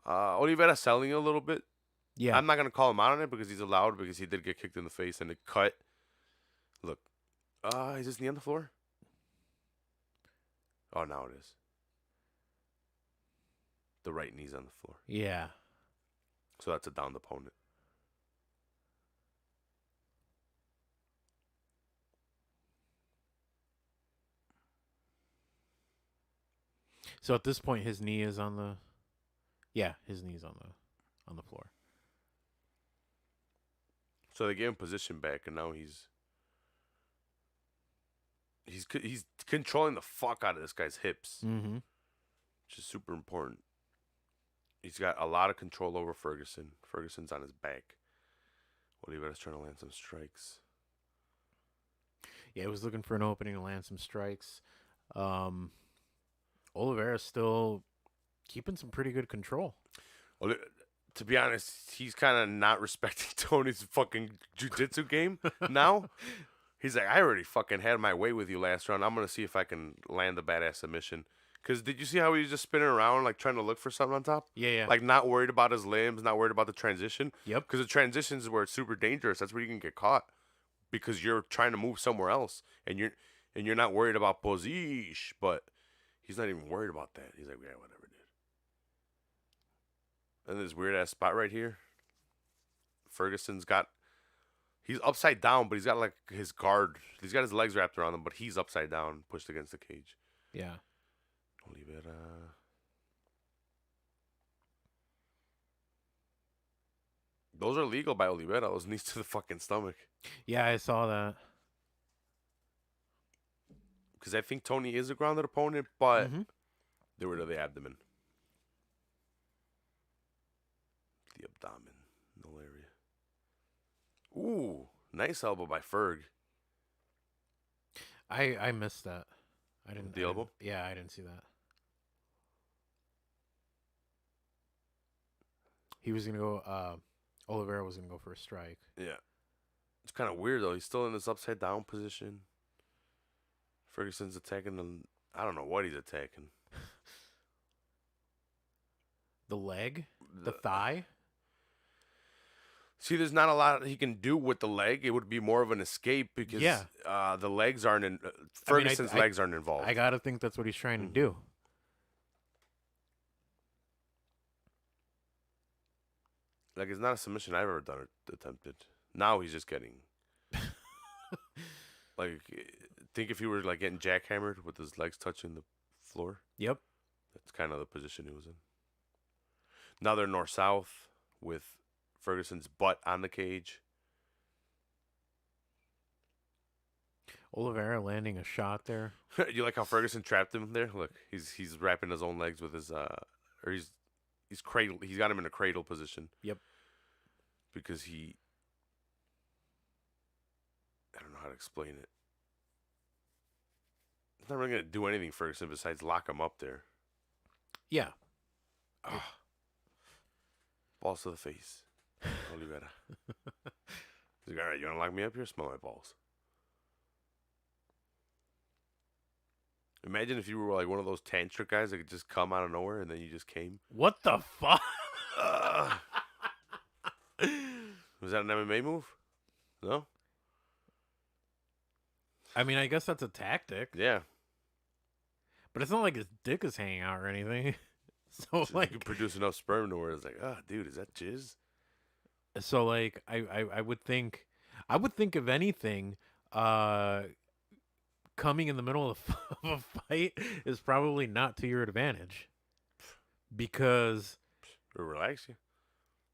Oliveira's selling it a little bit. Yeah. I'm not gonna call him out on it because he's allowed, because he did get kicked in the face and it cut. Look, is his knee on the floor? Oh, now it is. The right knee's on the floor, Yeah. so that's a downed opponent. So at this point, his knee is on the. Yeah, his knee's on the floor. So they gave him position back, and now he's controlling the fuck out of this guy's hips, Mm-hmm. which is super important. He's got a lot of control over Ferguson. Ferguson's on his back. Oliveira's trying to land some strikes. Yeah, he was looking for an opening to land some strikes. Oliveira's still keeping some pretty good control. Well, to be honest, he's kind of not respecting Tony's fucking jiu-jitsu game now. He's like, I already fucking had my way with you last round. I'm going to see if I can land a badass submission. Because did you see how he was just spinning around, like trying to look for something on top? Yeah. Like not worried about his limbs, not worried about the transition. Yep. Because the transitions is where it's super dangerous. That's where you can get caught. Because you're trying to move somewhere else. And you're not worried about position. But he's not even worried about that. He's like, yeah, whatever, dude. And this weird ass spot right here. He's upside down, but he's got like his guard. He's got his legs wrapped around him, but he's upside down, pushed against the cage. Yeah. Oliveira. Those are legal by Oliveira. Those knees to the fucking stomach. Yeah, I saw that. Because I think Tony is a grounded opponent, but Mhm. they were to the abdomen. The abdomen. No area. Ooh, nice elbow by Ferg. I missed that. I didn't. The elbow? Yeah, I didn't see that. He was gonna go. Oliveira was gonna go for a strike. Yeah. It's kind of weird, though. He's still in this upside down position. Ferguson's attacking him. I don't know what he's attacking. The leg, the thigh. See, there's not a lot he can do with the leg. It would be more of an escape because the legs aren't in. Ferguson's legs aren't involved. I gotta think that's what he's trying to Mhm. do. Like, it's not a submission I've ever done or attempted. Now he's just getting. Like, think if he were like getting jackhammered with his legs touching the floor. Yep. That's kind of the position he was in. Now they're north-south with Ferguson's butt on the cage. Oliveira landing a shot there. You like how Ferguson trapped him there? Look, he's wrapping his own legs with his or he's cradle. He's got him in a cradle position. Yep. Because I don't know how to explain it. He's not really gonna do anything, Ferguson, besides lock him up there. Yeah. Balls to the face. Oliveira. He's like, all right, you want to lock me up here? Smell my balls. Imagine if you were like one of those tantric guys that could just come out of nowhere and then you just came. What the fuck? Was that an MMA move? No? I mean, I guess that's a tactic, Yeah. but it's not like his dick is hanging out or anything. So So like, you could produce enough sperm to where it's like, dude, is that jizz? so like, I would think, if anything, coming in the middle of a fight is probably not to your advantage, because Or relax you?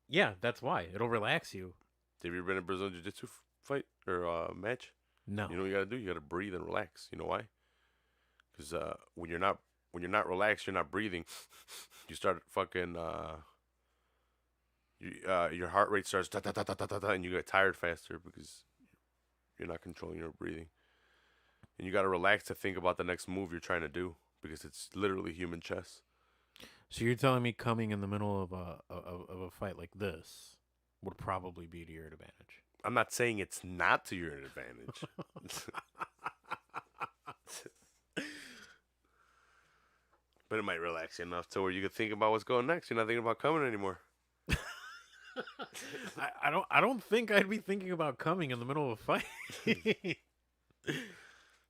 yeah, that's why it'll relax you. Have you ever been in a Brazilian Jiu-Jitsu fight or match? No. You know what you gotta do? You gotta breathe and relax. You know why? Because when you're not relaxed, you're not breathing. You start fucking your heart rate starts ta ta ta ta ta ta, and you get tired faster because you're not controlling your breathing. And you gotta relax to think about the next move you're trying to do because it's literally human chess. So you're telling me coming in the middle of a fight like this would probably be to your advantage? I'm not saying it's not to your advantage. But it might relax you enough to where you can think about what's going next. You're not thinking about coming anymore. I don't think I'd be thinking about coming in the middle of a fight.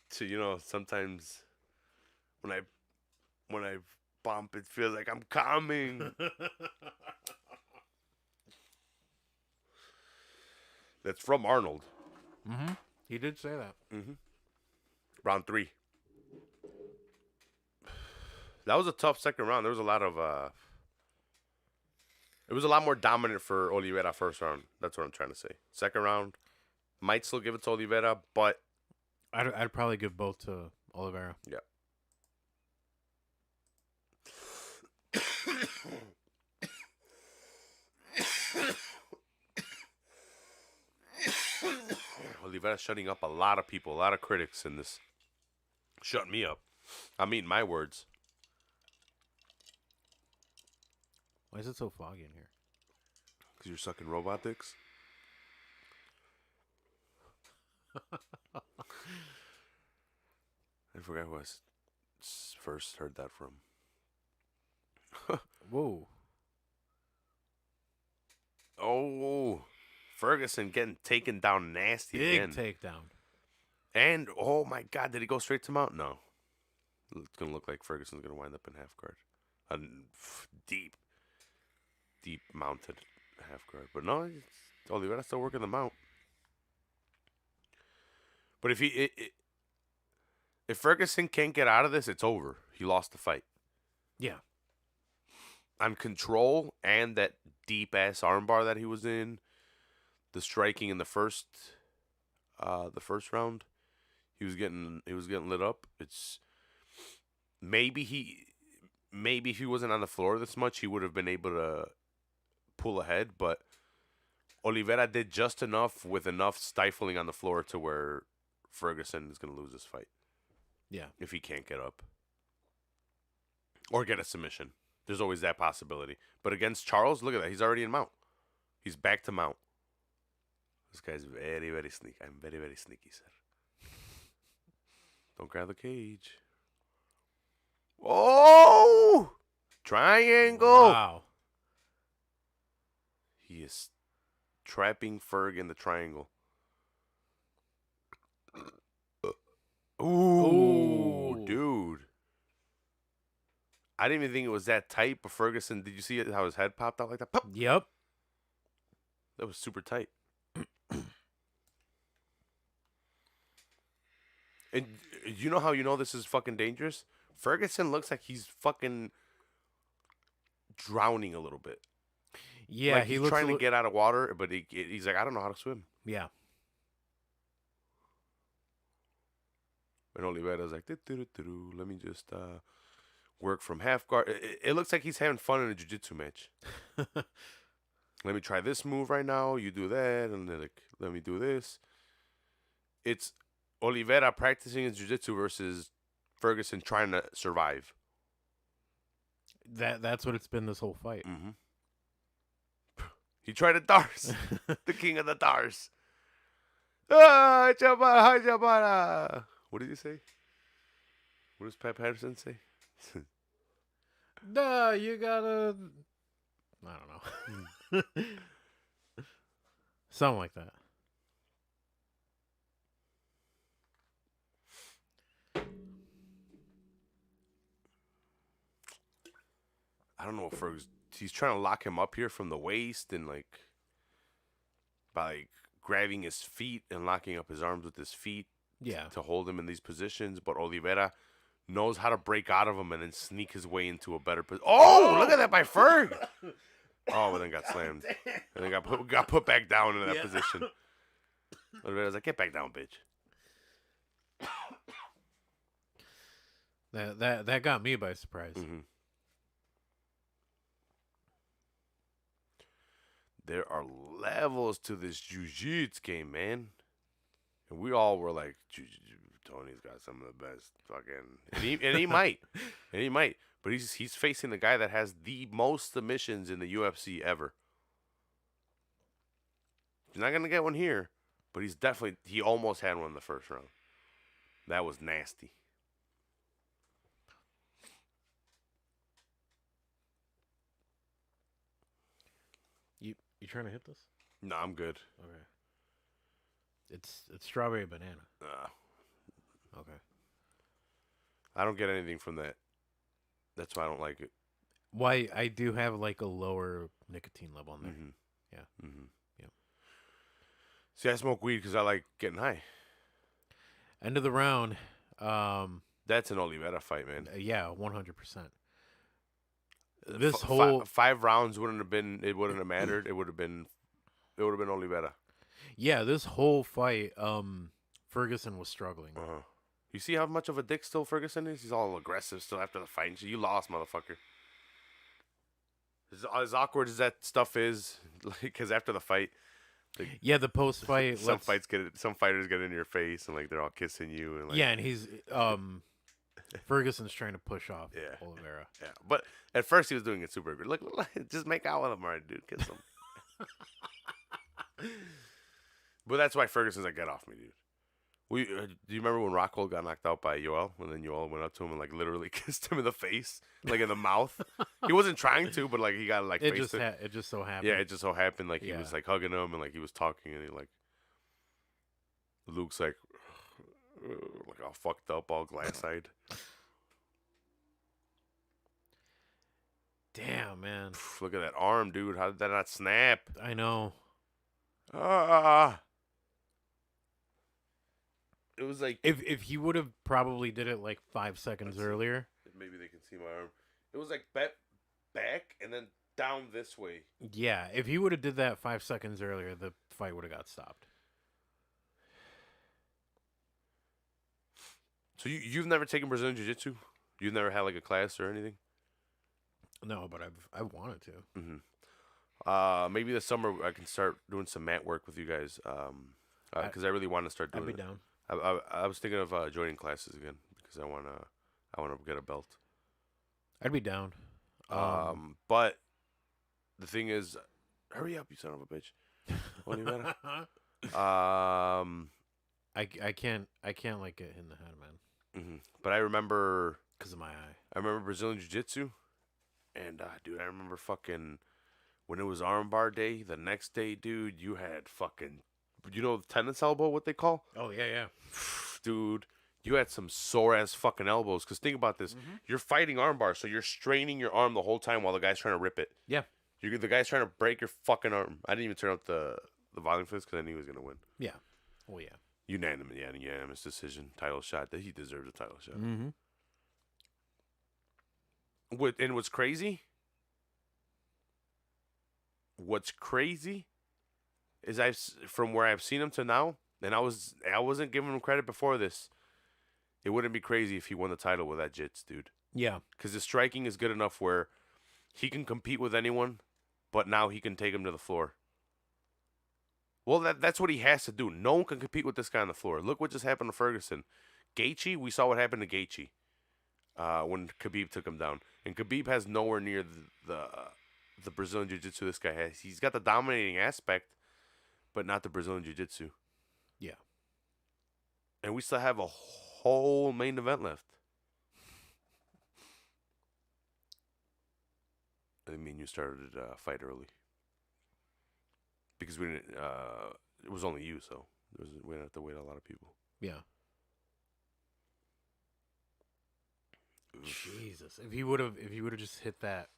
So sometimes when I bump, it feels like I'm coming. That's from Arnold. Mm-hmm. He did say that. Mm-hmm. Round 3. That was a tough second round. There was a lot of it was a lot more dominant for Oliveira first round. That's what I'm trying to say. Second round, might still give it to Oliveira, but I'd probably give both to Oliveira. yeah. Oliveira's shutting up a lot of people, a lot of critics in this. Shut me up. I'm eating my words. Why is it so foggy in here? Because you're sucking robot dicks? I forgot who I first heard that from. Whoa. Oh, Ferguson getting taken down nasty Big again. takedown. And, oh my God, did he go straight to mount? No. It's going to look like Ferguson's going to wind up in half guard. A deep mounted half guard. But no, Oliveira's still working the mount. But if Ferguson can't get out of this, it's over. He lost the fight. Yeah. On control and that deep ass armbar that he was in, the striking in the first round, he was getting lit up. It's maybe if he wasn't on the floor this much, he would have been able to pull ahead. But Oliveira did just enough with enough stifling on the floor to where Ferguson is going to lose this fight. Yeah. If he can't get up or get a submission. There's always that possibility. But against Charles, look at that. He's already in mount. He's back to mount. This guy's very, very sneaky. I'm very, very sneaky, sir. Don't grab the cage. Oh! Triangle! Wow. He is trapping Ferg in the triangle. Ooh, dude. I didn't even think it was that tight, but Ferguson, did you see how his head popped out like that? Pop! Yep. That was super tight. And you know how you know this is fucking dangerous? Ferguson looks like he's fucking drowning a little bit. Yeah, like he he's looks trying to get out of water, but he's like, I don't know how to swim. Yeah. And Oliveira's like, let me just work from half guard. It looks like he's having fun in a jiu-jitsu match. Let me try this move right now. You do that, and then like, let me do this. It's Oliveira practicing his jiu-jitsu versus Ferguson trying to survive. That's what it's been this whole fight. Mm-hmm. He tried to Dars. The king of the Dars. Ah, Jabara, Jabara. What did he say? What does Pat Patterson say? Duh, you gotta... I don't know. Something like that. I don't know if he's trying to lock him up here from the waist and like by like grabbing his feet and locking up his arms with his feet to hold him in these positions. But Oliveira knows how to break out of him and then sneak his way into a better position. Oh, look at that by Ferg. Oh, but then got slammed. And then got put back down in that position. Oliveira's like, get back down, bitch. That got me by surprise. Mm-hmm. There are levels to this jiu-jitsu game, man. And we all were like, Tony's got some of the best fucking... And he might. And he might. But he's facing the guy that has the most submissions in the UFC ever. He's not gonna get one here, but he almost had one in the first round. That was nasty. You trying to hit this? No, I'm good. Okay. It's strawberry banana. Okay. I don't get anything from that. That's why I don't like it. Why I do have like a lower nicotine level in there. Mm-hmm. Yeah. Mm-hmm. Yeah. See, I smoke weed because I like getting high. End of the round. That's an Oliveira fight, man. Yeah, 100%. This whole 5 rounds wouldn't have been. It wouldn't have mattered. It would have been. It would have been Oliveira. yeah, this whole fight, Ferguson was struggling. Uh-huh. You see how much of a dick still Ferguson is? He's all aggressive still after the fight. And shit. You lost, motherfucker. As awkward as that stuff is, because after the fight, Yeah, the post fight. some fighters get in your face and like they're all kissing you and like Yeah, and he's Ferguson's trying to push off Yeah. Oliveira. yeah. But at first he was doing it super good. Look, just make out with him, alright, dude. Kiss him. But that's why Ferguson's like, get off me, dude. Do you remember when Rockhold got knocked out by Yoel? And then Yoel went up to him and like literally kissed him in the face, like in the mouth. He wasn't trying to, but like he got like It faced just it. it just so happened. Yeah, it just so happened like he Yeah. was like hugging him and like he was talking and he like Luke's like all fucked up, all glass eyed. Damn, man. Look at that arm, dude. How did that not snap? I know. Ah. It was like If he would have probably did it like 5 seconds Let's see. earlier. maybe they can see my arm. It was like back and then down this way. Yeah, if he would have did that 5 seconds earlier, the fight would have got stopped. So you've never taken Brazilian Jiu-Jitsu? You've never had like a class or anything? No, but I wanted to. Mm-hmm. Maybe this summer I can start doing some mat work with you guys. Because I really want to start doing I'd be it. down. I was thinking of joining classes again because I wanna get a belt. I'd be down. But the thing is, hurry up, you son of a bitch. Oliveira. I can't like get hit in the head, man, But I remember because of my eye. Brazilian Jiu-Jitsu, and dude, I remember fucking when it was armbar day. The next day, dude, you had fucking, the tennis elbow, what they call, Oh yeah. dude. You had some sore ass fucking elbows. Cause think about this: you're fighting armbar, so you're straining your arm the whole time while the guy's trying to rip it. Yeah. The guy's trying to break your fucking arm. I didn't even turn up the volume for this because I knew he was gonna win. Yeah. Well, yeah. Unanimous decision, title shot. That he deserves a title shot. Mm-hmm. What's crazy? What's crazy is from where I've seen him to now, and I wasn't giving him credit before this. It wouldn't be crazy if he won the title with that jits, dude. Yeah. Because his striking is good enough where he can compete with anyone, but now he can take him to the floor. Well, that's what he has to do. No one can compete with this guy on the floor. Look what just happened to Ferguson. Gaethje, we saw what happened to Gaethje when Khabib took him down. And Khabib has nowhere near the Brazilian Jiu-Jitsu this guy has. He's got the dominating aspect, but not the Brazilian Jiu-Jitsu. Yeah. And we still have a whole main event left. I mean, you started a fight early. Because we didn't, it was only you, so we didn't have to wait a lot of people. Yeah. Oof. Jesus. If he would have just hit that.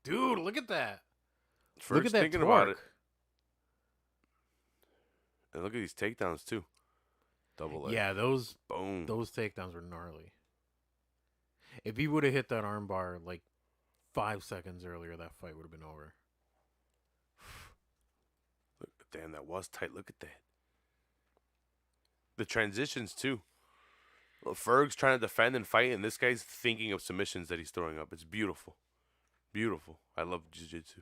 Dude, look at that. First, look at that thinking torque. about it. And look at these takedowns, too. Double leg. Yeah, those Boom. takedowns were gnarly. If he would have hit that armbar like 5 seconds earlier, that fight would have been over. Damn, that was tight. Look at that. The transitions, too. Well, Ferg's trying to defend and fight, and this guy's thinking of submissions that he's throwing up. It's beautiful. Beautiful. I love jiu-jitsu.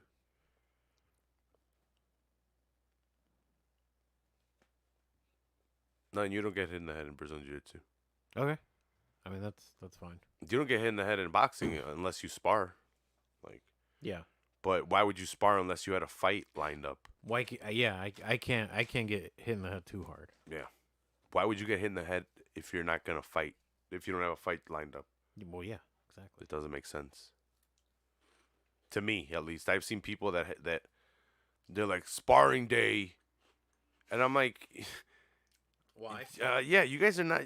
No, and you don't get hit in the head in Brazilian jiu-jitsu. Okay. I mean, that's fine. You don't get hit in the head in boxing unless you spar. Like, Yeah. But why would you spar unless you had a fight lined up? Why? I can't. I can't get hit in the head too hard. Yeah. Why would you get hit in the head if you're not gonna fight? If you don't have a fight lined up, Well, yeah, exactly. it doesn't make sense. To me, at least, I've seen people that they're like sparring day, and I'm like, Why? yeah, you guys are not.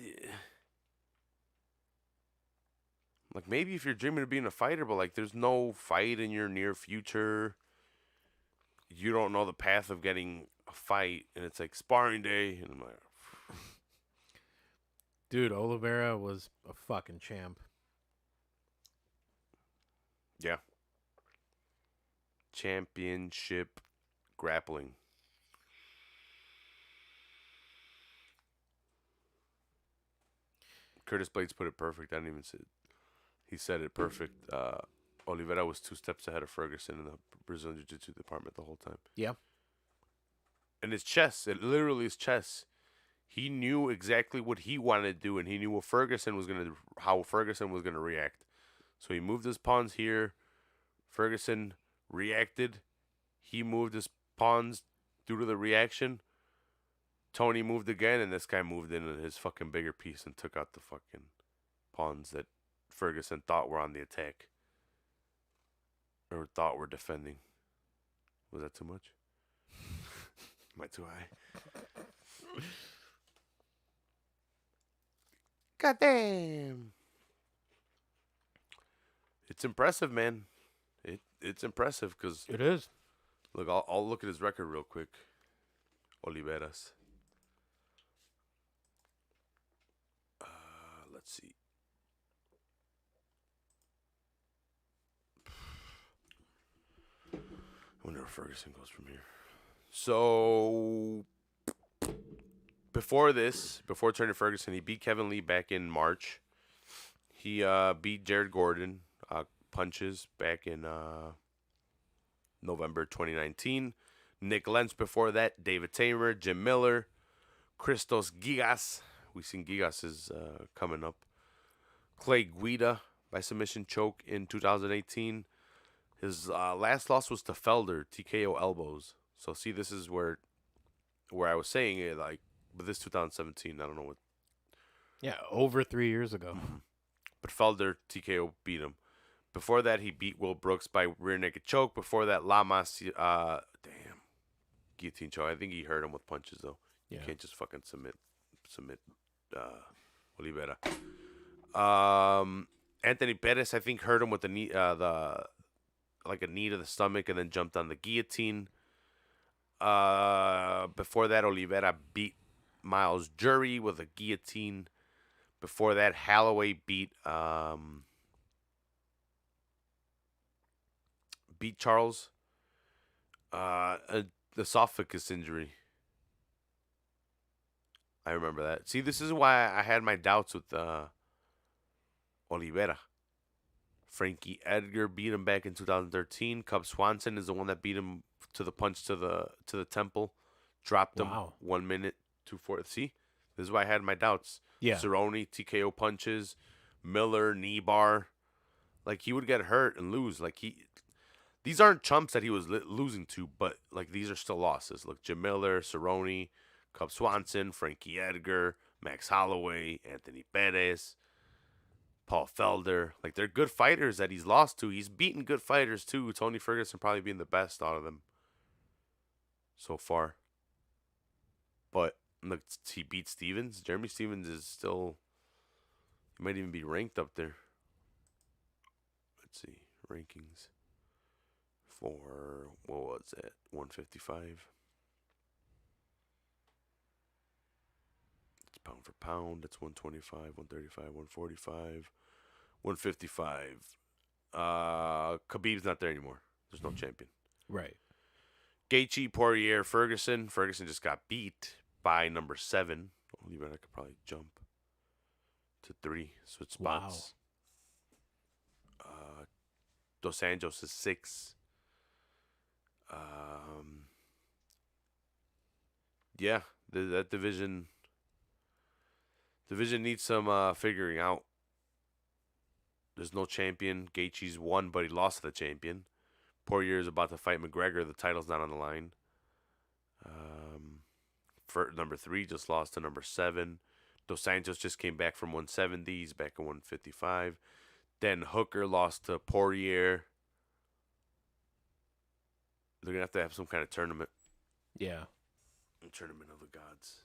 Like maybe if you're dreaming of being a fighter, but like there's no fight in your near future. You don't know the path of getting a fight, and it's like sparring day, and I'm like, Dude, Oliveira was a fucking champ. yeah, championship grappling. Curtis Blades put it perfect. I didn't even say it. He said it perfect. Oliveira was 2 steps ahead of Ferguson in the Brazilian Jiu-Jitsu department the whole time. Yeah. And it's chess. It literally is chess. He knew exactly what he wanted to do, and he knew what Ferguson was gonna, how Ferguson was gonna react. So he moved his pawns here. Ferguson reacted. He moved his pawns due to the reaction. Tony moved again, and this guy moved in his fucking bigger piece and took out the fucking pawns that Ferguson thought were on the attack. Or thought were defending. Was that too much? Am I too high? God damn. It's impressive, man. It's impressive because, It is. look, I'll look at his record real quick. Oliveira's. Let's see. I wonder where Ferguson goes from here. So, before turning Ferguson, he beat Kevin Lee back in March. He beat Jared Gordon punches back in November 2019. Nick Lentz before that. David Tamer, Jim Miller, Christos Gigas. We've seen Gigas is coming up. Clay Guida by submission choke in 2018. His last loss was to Felder, TKO elbows. So see, this is where I was saying it, like, but this 2017, I don't know what. Yeah, over 3 years ago. But Felder, TKO beat him. Before that, he beat Will Brooks by rear naked choke. Before that, Lamas, guillotine choke. I think he hurt him with punches, though. Yeah. You can't just fucking submit Oliveira. Anthony Pettis, I think, hurt him with the knee, like a knee to the stomach, and then jumped on the guillotine. Before that, Oliveira beat Miles Jury with a guillotine. Before that, Holloway beat Charles. The esophagus injury. I remember that. See, this is why I had my doubts with Oliveira. Frankie Edgar beat him back in 2013. Cub Swanson is the one that beat him to the punch to the temple. Dropped him 1 minute, 2-4. See, this is why I had my doubts. Yeah. Cerrone, TKO punches. Miller, knee bar. Like, he would get hurt and lose. Like, these aren't chumps that he was losing to, but, like, these are still losses. Look, Jim Miller, Cerrone, Cub Swanson, Frankie Edgar, Max Holloway, Anthony Pettis, Paul Felder. Like, they're good fighters that he's lost to. He's beaten good fighters, too. Tony Ferguson probably being the best out of them so far. But, look, he beat Stevens. Jeremy Stevens is still, he might even be ranked up there. Let's see, rankings for, what was that, 155. It's pound for pound. That's 125, 135, 145, 155. Khabib's not there anymore. There's no champion. Right. Gaethje, Poirier, Ferguson. Ferguson just got beat by number 7. Oliveira could probably jump to 3. Switch spots. Dos Anjos is 6. Yeah, that division needs some figuring out. There's no champion. Gaethje's won, but he lost to the champion. Poirier is about to fight McGregor. The title's not on the line. For number 3 just lost to number 7. Dos Santos just came back from 170. He's back at 155. Then Hooker lost to Poirier. They're going to have some kind of tournament. Yeah. Tournament of the gods.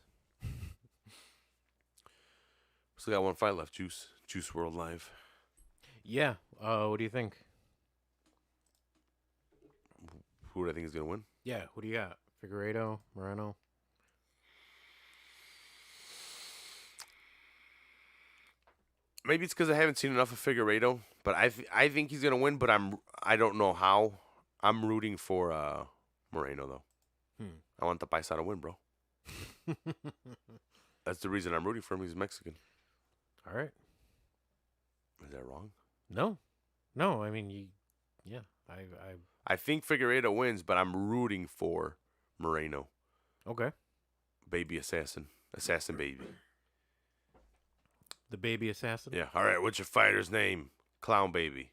Still got one fight left, Juice World Live. Yeah. What do you think? Who do I think is going to win? Yeah. Who do you got? Figueiredo, Moreno. Maybe it's because I haven't seen enough of Figueiredo, but I think he's going to win, but I don't know how. I'm rooting for Moreno, though. I want the Paisa to win, bro. That's the reason I'm rooting for him. He's Mexican. All right. Is that wrong? No. I mean, yeah. I think Figueiredo wins, but I'm rooting for Moreno. Okay. Baby assassin baby. The baby assassin. Yeah. All right. What's your fighter's name? Clown baby.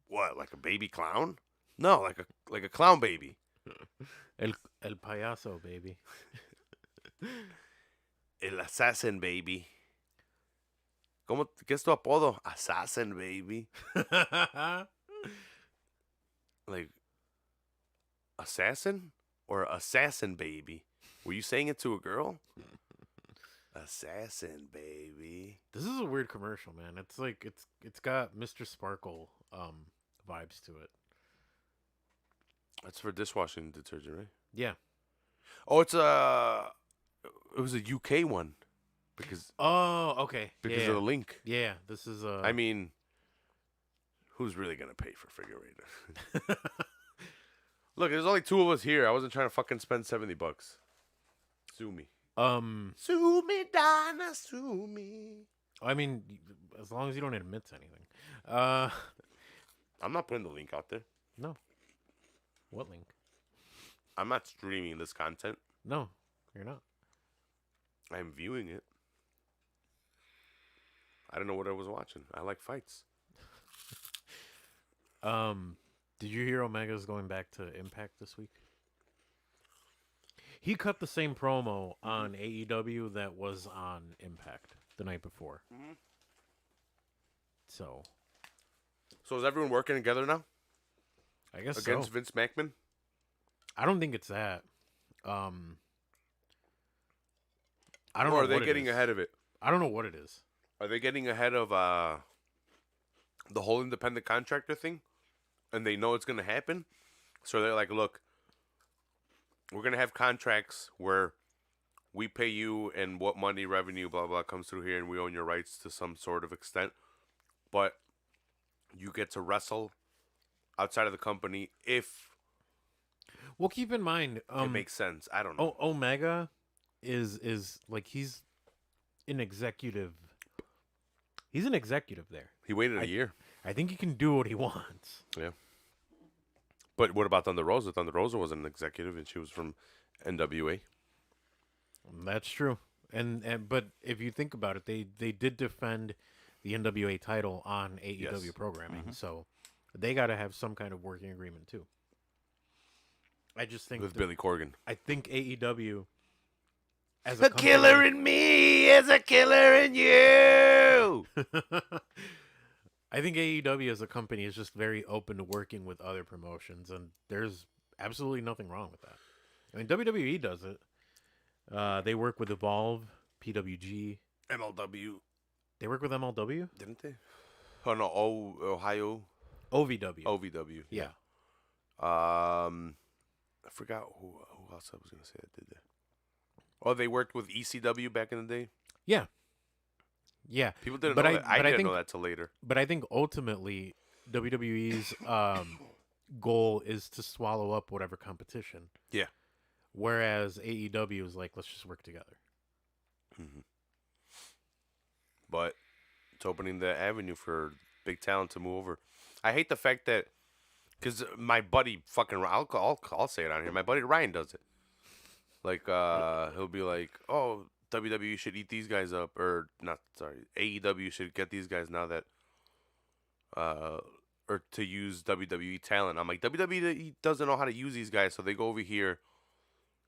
What? Like a baby clown? No, like a clown baby. El payaso, baby. El assassin baby. ¿Qué es tu apodo? Assassin baby. Like assassin or assassin baby? Were you saying it to a girl? Assassin baby. This is a weird commercial, man. It's like it's got Mr. Sparkle vibes to it. That's for dishwashing detergent, right? Yeah. Oh, it was a UK one because Oh, okay. of the link. Yeah, this is I mean, who's really gonna pay for Figueiredo? Look, there's only 2 of us here. I wasn't trying to fucking spend $70. Sue me. Sue me, Donna, sue me. I mean, as long as you don't admit to anything. I'm not putting the link out there. No. What link? I'm not streaming this content. No, you're not. I'm viewing it. I don't know what I was watching. I like fights. Did you hear Omega's going back to Impact this week? He cut the same promo on AEW that was on Impact the night before. Mm-hmm. So is everyone working together now? I guess Against so. Vince McMahon? I don't think it's that. I don't Or know. are they what it getting is. ahead of it? I don't know what it is. Are they getting ahead of the whole independent contractor thing? And they know it's going to happen? So they're like, look, we're going to have contracts where we pay you and what money, revenue, blah, blah, comes through here, and we own your rights to some sort of extent. But you get to wrestle outside of the company if Well, keep in mind, it makes sense. I don't know. Omega is like he's an executive. He's an executive there. He waited a year. I think he can do what he wants. Yeah. But what about Thunder Rosa? Thunder Rosa was an executive, and she was from NWA. That's true. And but if you think about it, they did defend the NWA title on AEW programming, so they got to have some kind of working agreement too. I just think With Billy Corgan. I think AEW as The killer in me is a killer in you. I think AEW as a company is just very open to working with other promotions, and there's absolutely nothing wrong with that. I mean, WWE does it. They work with Evolve, PWG. MLW. They work with MLW? Didn't they? Oh, no. Ohio. OVW. OVW. Yeah. I forgot who else I was going to say that did that. Oh, they worked with ECW back in the day? Yeah. Yeah. People didn't know that. I didn't know that till later. But I think ultimately WWE's goal is to swallow up whatever competition. Yeah. Whereas AEW is like, let's just work together. Mm-hmm. But it's opening the avenue for big talent to move over. I hate the fact that, because my buddy fucking, I'll say it on here. My buddy Ryan does it. Like, he'll be like, oh, WWE should eat these guys up, or not, sorry, AEW should get these guys now that or to use WWE talent. I'm like, WWE doesn't know how to use these guys, so they go over here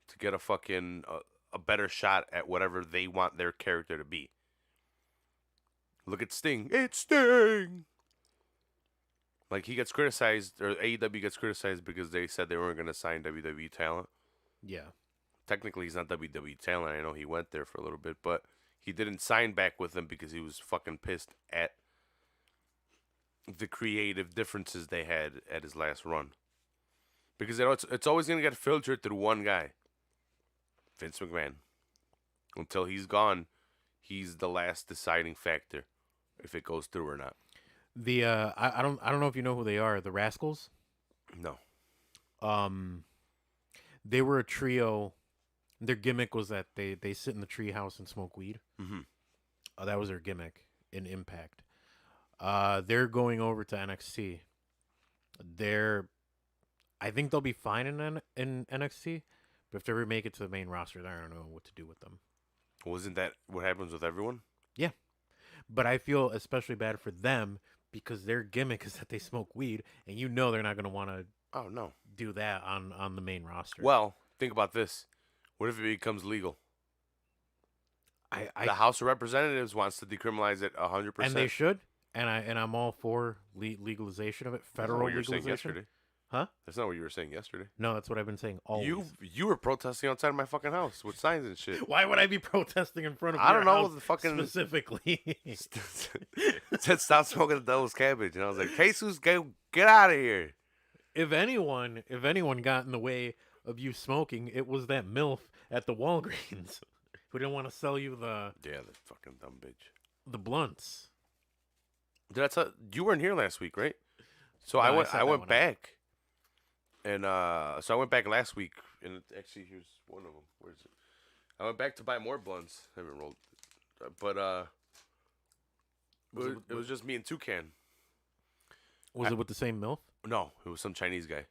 to get a fucking a better shot at whatever they want their character to be. Look at Sting. It's Sting. Like, he gets criticized, or AEW gets criticized because they said they weren't going to sign WWE talent. Yeah. Technically, he's not WWE talent. I know he went there for a little bit, but he didn't sign back with them because he was fucking pissed at the creative differences they had at his last run. Because it's always going to get filtered through one guy, Vince McMahon. Until he's gone, he's the last deciding factor if it goes through or not. The I don't know if you know who they are. The Rascals. No. They were a trio. Their gimmick was that they sit in the treehouse and smoke weed. Mm-hmm. That was their gimmick in Impact. They're going over to NXT. I think they'll be fine in NXT, but if they ever make it to the main roster, I don't know what to do with them. Wasn't that what happens with everyone? Yeah, but I feel especially bad for them because their gimmick is that they smoke weed, and you know they're not going to want to. Oh, no. Do that on the main roster. Well, think about this. What if it becomes legal? The House of Representatives wants to decriminalize it 100%. And they should. And I'm all for legalization of it. Federal That's not what you were saying legalization. yesterday. Huh? That's not what you were saying yesterday. No, that's what I've been saying always. You were protesting outside my fucking house with signs and shit. Why would I be protesting in front of I your don't know house the fucking specifically? said stop smoking the devil's cabbage, and I was like, Jesus, get out of here. If anyone got in the way of you smoking, it was that MILF at the Walgreens who didn't want to sell you the fucking dumb bitch. The blunts. You weren't here last week, right? So No, I went back, and so I went back last week, and actually here's one of them. Where's it? I went back to buy more blunts. I haven't rolled, but it was just me and Toucan. Was it with the same MILF? No, it was some Chinese guy.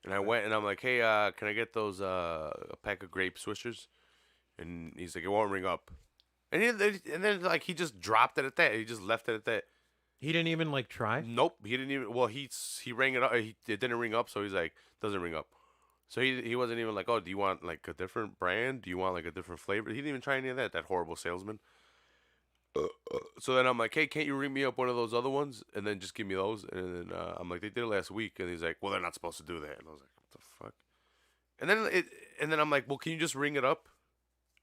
And I went and I'm like, hey, can I get those a pack of grape swishers? And he's like, it won't ring up. And then like he just dropped it at that. He just left it at that. He didn't even like try. Nope, he didn't even. Well, he rang it up. It didn't ring up, so he's like, doesn't ring up. So he wasn't even like, oh, do you want like a different brand? Do you want like a different flavor? He didn't even try any of that. That horrible salesman. So then I'm like, hey, can't you ring me up one of those other ones and then just give me those? And then I'm like, they did it last week, and he's like, well, they're not supposed to do that. And I was like, what the fuck? And then I'm like, well, can you just ring it up,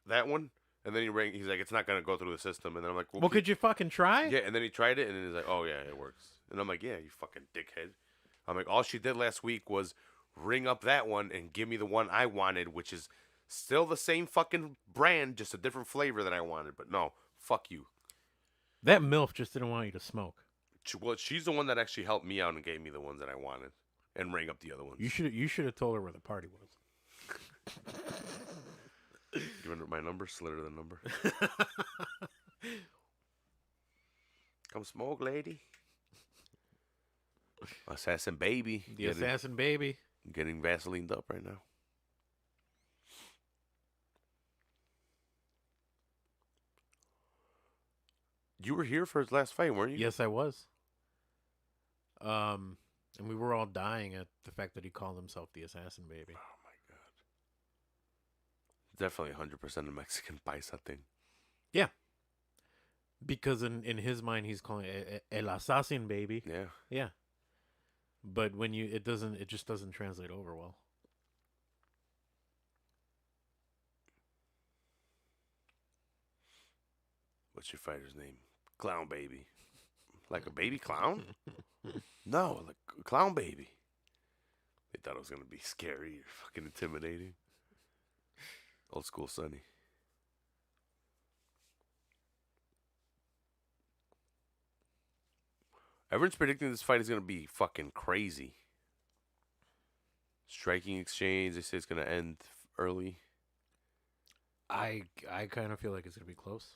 that one? And then he's like, it's not gonna go through the system. And then I'm like, well, could you fucking try? Yeah. And then he tried it, and then he's like, oh yeah, it works. And I'm like, yeah, you fucking dickhead. I'm like, all she did last week was ring up that one and give me the one I wanted, which is still the same fucking brand, just a different flavor that I wanted. But no, fuck you. That MILF just didn't want you to smoke. Well, she's the one that actually helped me out and gave me the ones that I wanted, and rang up the other ones. You should have told her where the party was. Give her my number, slid her the number. Come smoke, lady. Assassin baby. The assassin baby. Getting Vaselined up right now. You were here for his last fight, weren't you? Yes, I was. And we were all dying at the fact that he called himself the assassin baby. Oh my god. Definitely 100% a Mexican paisa thing. Yeah. Because in his mind he's calling it el assassin baby. Yeah. Yeah. But when it just doesn't translate over well. What's your fighter's name? Clown baby. Like a baby clown? No, like a clown baby. They thought it was gonna be scary or fucking intimidating. Old school Sonny. Everyone's predicting this fight is gonna be fucking crazy. Striking exchange. They say it's gonna end early. I kind of feel like it's gonna be close.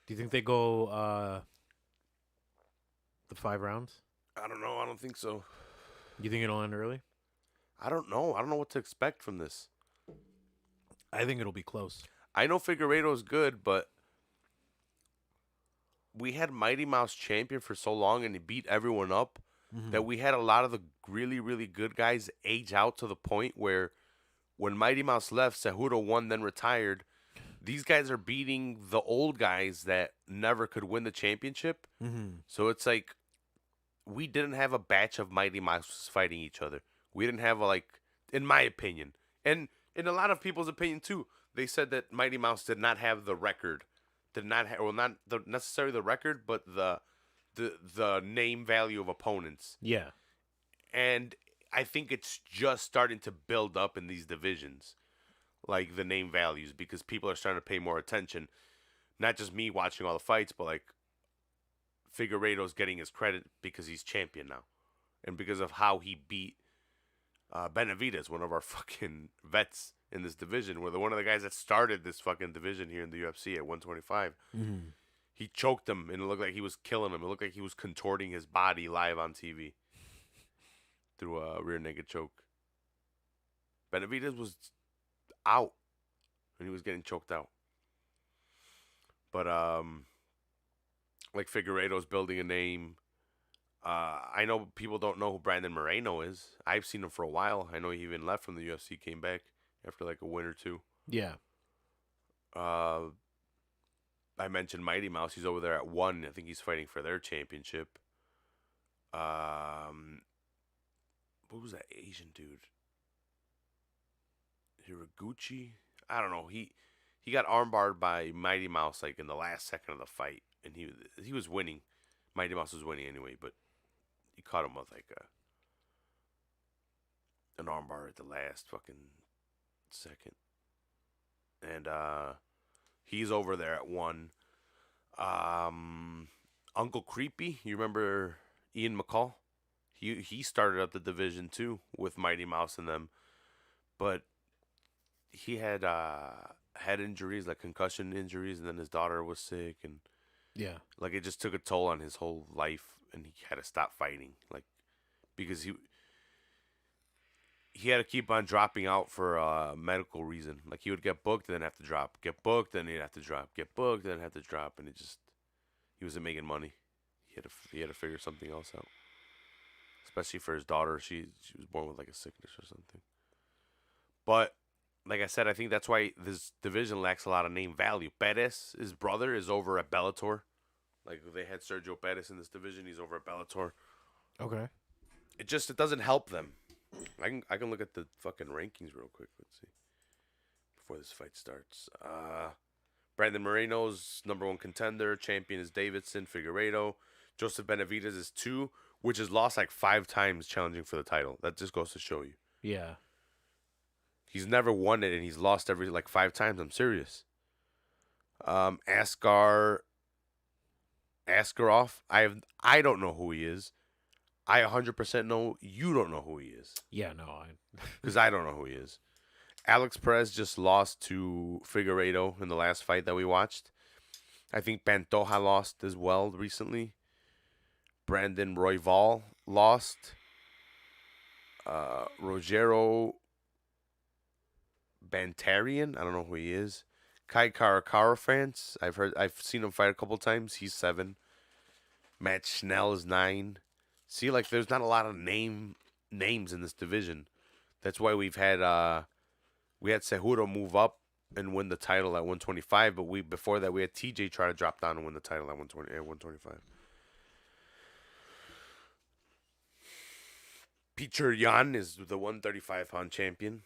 Do you think they go the 5 rounds? I don't know. I don't think so. You think it'll end early? I don't know. I don't know what to expect from this. I think it'll be close. I know Figueiredo is good, but we had Mighty Mouse champion for so long and he beat everyone up Mhm. that we had a lot of the really, really good guys age out to the point where when Mighty Mouse left, Cejudo won, then retired. These guys are beating the old guys that never could win the championship. Mhm. So it's like we didn't have a batch of Mighty Mouses fighting each other. We didn't have in my opinion, and in a lot of people's opinion too, they said that Mighty Mouse did not have the record, did not have, well, not necessarily the record, but the name value of opponents. Yeah. And I think it's just starting to build up in these divisions, like the name values, because people are starting to pay more attention. Not just me watching all the fights, but like Figueiredo's getting his credit because he's champion now, and because of how he beat Benavidez, one of our fucking vets in this division. One of the guys that started this fucking division here in the UFC at 125. Mhm. He choked him, and it looked like he was killing him. It looked like he was contorting his body live on TV through a rear naked choke. Benavidez was out, and he was getting choked out. But like Figueiredo's building a name. I know people don't know who Brandon Moreno is. I've seen him for a while. I know he even left from the UFC, came back after like a win or two. Yeah. I mentioned Mighty Mouse. He's over there at 1. I think he's fighting for their championship. What was that Asian dude? Hiraguchi? I don't know. He got armbarred by Mighty Mouse like in the last second of the fight, and he was winning. Mighty Mouse was winning anyway, but he caught him with like an armbar at the last fucking second, and he's over there at 1. Uncle Creepy, you remember Ian McCall? He started up the division too with Mighty Mouse and them, but he had head injuries, like concussion injuries, and then his daughter was sick, and Yeah. like it just took a toll on his whole life, and he had to stop fighting, like because he had to keep on dropping out for a medical reason. Like he would get booked, then have to drop, get booked, then he'd have to drop, get booked, then have to drop, and he wasn't making money. He had to figure something else out, especially for his daughter. She was born with like a sickness or something. But like I said, I think that's why this division lacks a lot of name value. Perez, his brother, is over at Bellator. Like they had Sergio Perez in this division, he's over at Bellator. Okay. It doesn't help them. I can look at the fucking rankings real quick. Let's see before this fight starts. Brandon Moreno's #1 contender. Champion is Davidson Figueiredo. Joseph Benavidez is 2, which has lost like 5 times challenging for the title. That just goes to show you. Yeah. He's never won it, and he's lost every like 5 times. I'm serious. Askarov. I don't know who he is. I 100% know you don't know who he is, Yeah. No. because I don't know who he is. Alex Perez just lost to Figueiredo in the last fight that we watched. I think Pantoja lost as well recently. Brandon Royval lost. Rogero Bantarian, I don't know who he is. Kai Karakara France, I've seen him fight a couple times. He's 7. Matt Schnell is 9. See, like there's not a lot of names in this division. That's why we had Cejudo move up and win the title at 125, but before that we had TJ try to drop down and win the title at 125. Peter Yan is the 135-pound champion.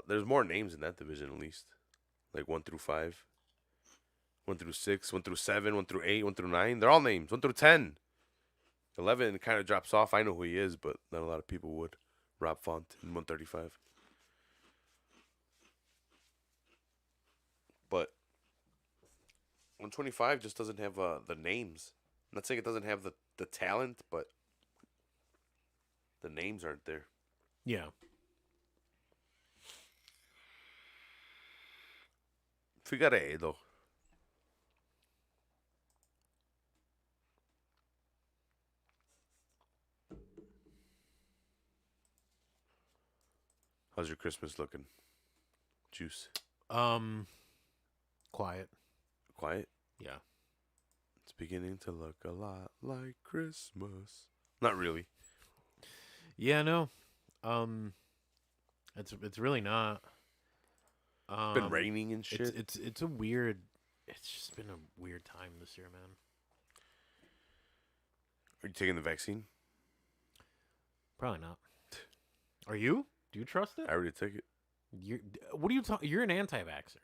There's more names in that division at least, like 1 through 5, 1 through 6, 1 through 7, 1 through 8, 1 through 9. They're all names. 1 through 10. 11 kind of drops off. I know who he is, but not a lot of people would. Rob Font in 135. But 125 just doesn't have the names. I'm not saying it doesn't have the talent, but the names aren't there. Yeah. Figueiredo. How's your Christmas looking? Juice. Quiet. Quiet? Yeah. It's beginning to look a lot like Christmas. Not really. Yeah, no. It's really not. It's been raining and shit. It's a weird. It's just been a weird time this year, man. Are you taking the vaccine? Probably not. Are you? Do you trust it? I already took it. What are you talking? You're an anti-vaxxer.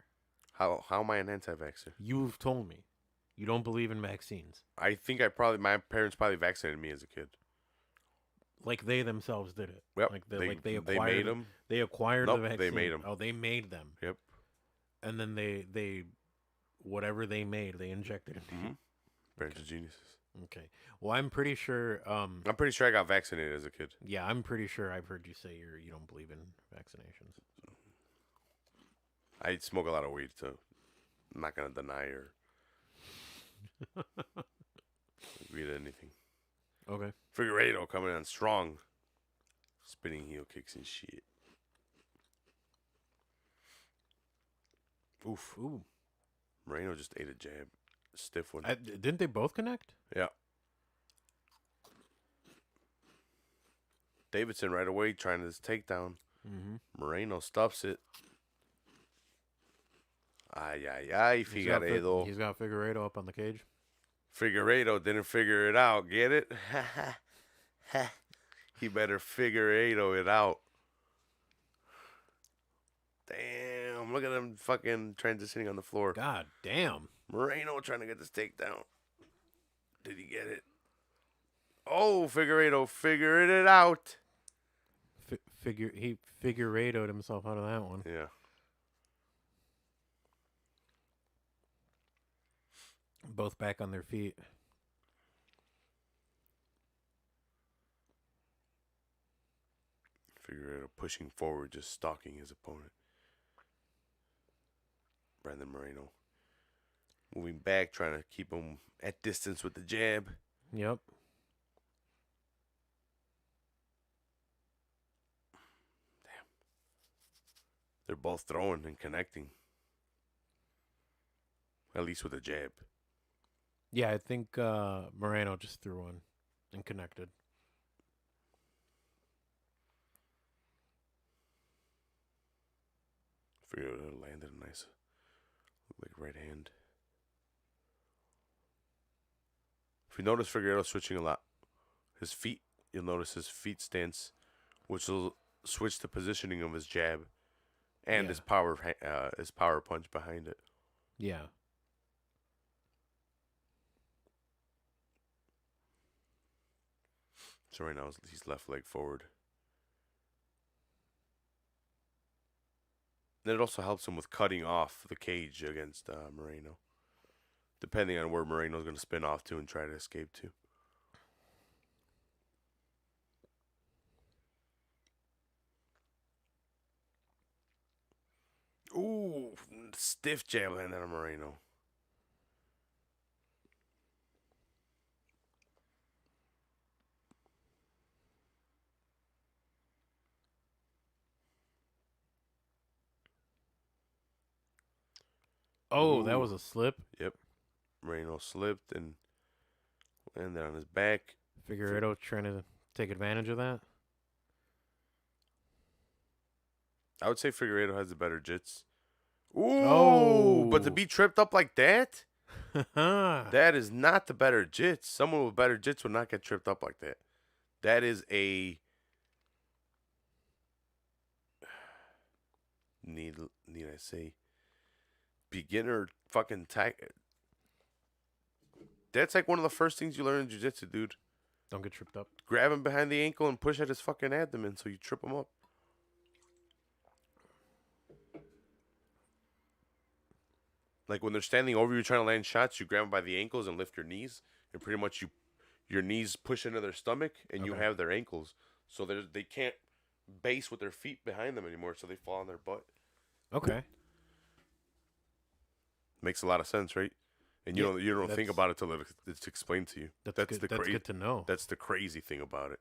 How am I an anti-vaxxer? You've told me you don't believe in vaccines. I think my parents probably vaccinated me as a kid. Like they themselves did it. Yep. Like they acquired made them. They acquired Nope, the they vaccine. made 'em. Oh, they made them. Yep. And then they whatever they made, they injected into you. Parents of geniuses. Okay. Well, I'm pretty sure. I'm pretty sure I got vaccinated as a kid. Yeah, I'm pretty sure I've heard you say you don't believe in vaccinations. I smoke a lot of weed, so I'm not gonna deny or agree to anything. Okay. Figueiredo coming on strong, spinning heel kicks and shit. Oof. Ooh. Moreno just ate a jab, stiff one. Didn't they both connect? Yeah. Davidson right away trying this takedown. Mm-hmm. Moreno stuffs it. Ay, ay, ay, Figueiredo. He's got Figueiredo up on the cage. Figueiredo didn't figure it out. Get it? He better Figueiredo it out. Damn, look at him fucking transitioning on the floor. God damn. Moreno trying to get this takedown. Did he get it? Oh, Figueiredo figured it out. He Figueiredo'd himself out of that one. Yeah. Both back on their feet. Figueiredo pushing forward, just stalking his opponent. Brandon Moreno moving back, trying to keep him at distance with the jab. Yep. Damn. They're both throwing and connecting. At least with a jab. Yeah, I think Moreno just threw one and connected. Figueiredo landed a nice, like right hand. If you notice Figueiredo switching a lot, his feet, you'll notice his feet stance, which will switch the positioning of his jab, and his power punch behind it. Yeah. So right now he's left leg forward. Then it also helps him with cutting off the cage against Moreno, depending on where Moreno's going to spin off to and try to escape to. Ooh, stiff jab landed on Moreno. Oh, Ooh. that was a slip. Yep. Moreno slipped and landed on his back. Figueiredo trying to take advantage of that. I would say Figueiredo has the better jits. Ooh, Oh. but to be tripped up like that, that is not the better jits. Someone with better jits would not get tripped up like that. That is a need I say beginner fucking tag. That's like one of the first things you learn in jiu-jitsu, dude. Don't get tripped up. Grab him behind the ankle and push at his fucking abdomen so you trip him up. Like when they're standing over you trying to land shots, you grab them by the ankles and lift your knees, and pretty much your knees push into their stomach, and you have their ankles, so they can't base with their feet behind them anymore, so they fall on their butt. Okay. Makes a lot of sense, right? And you don't think about it till it's explained to you. That's good to know. That's the crazy thing about it.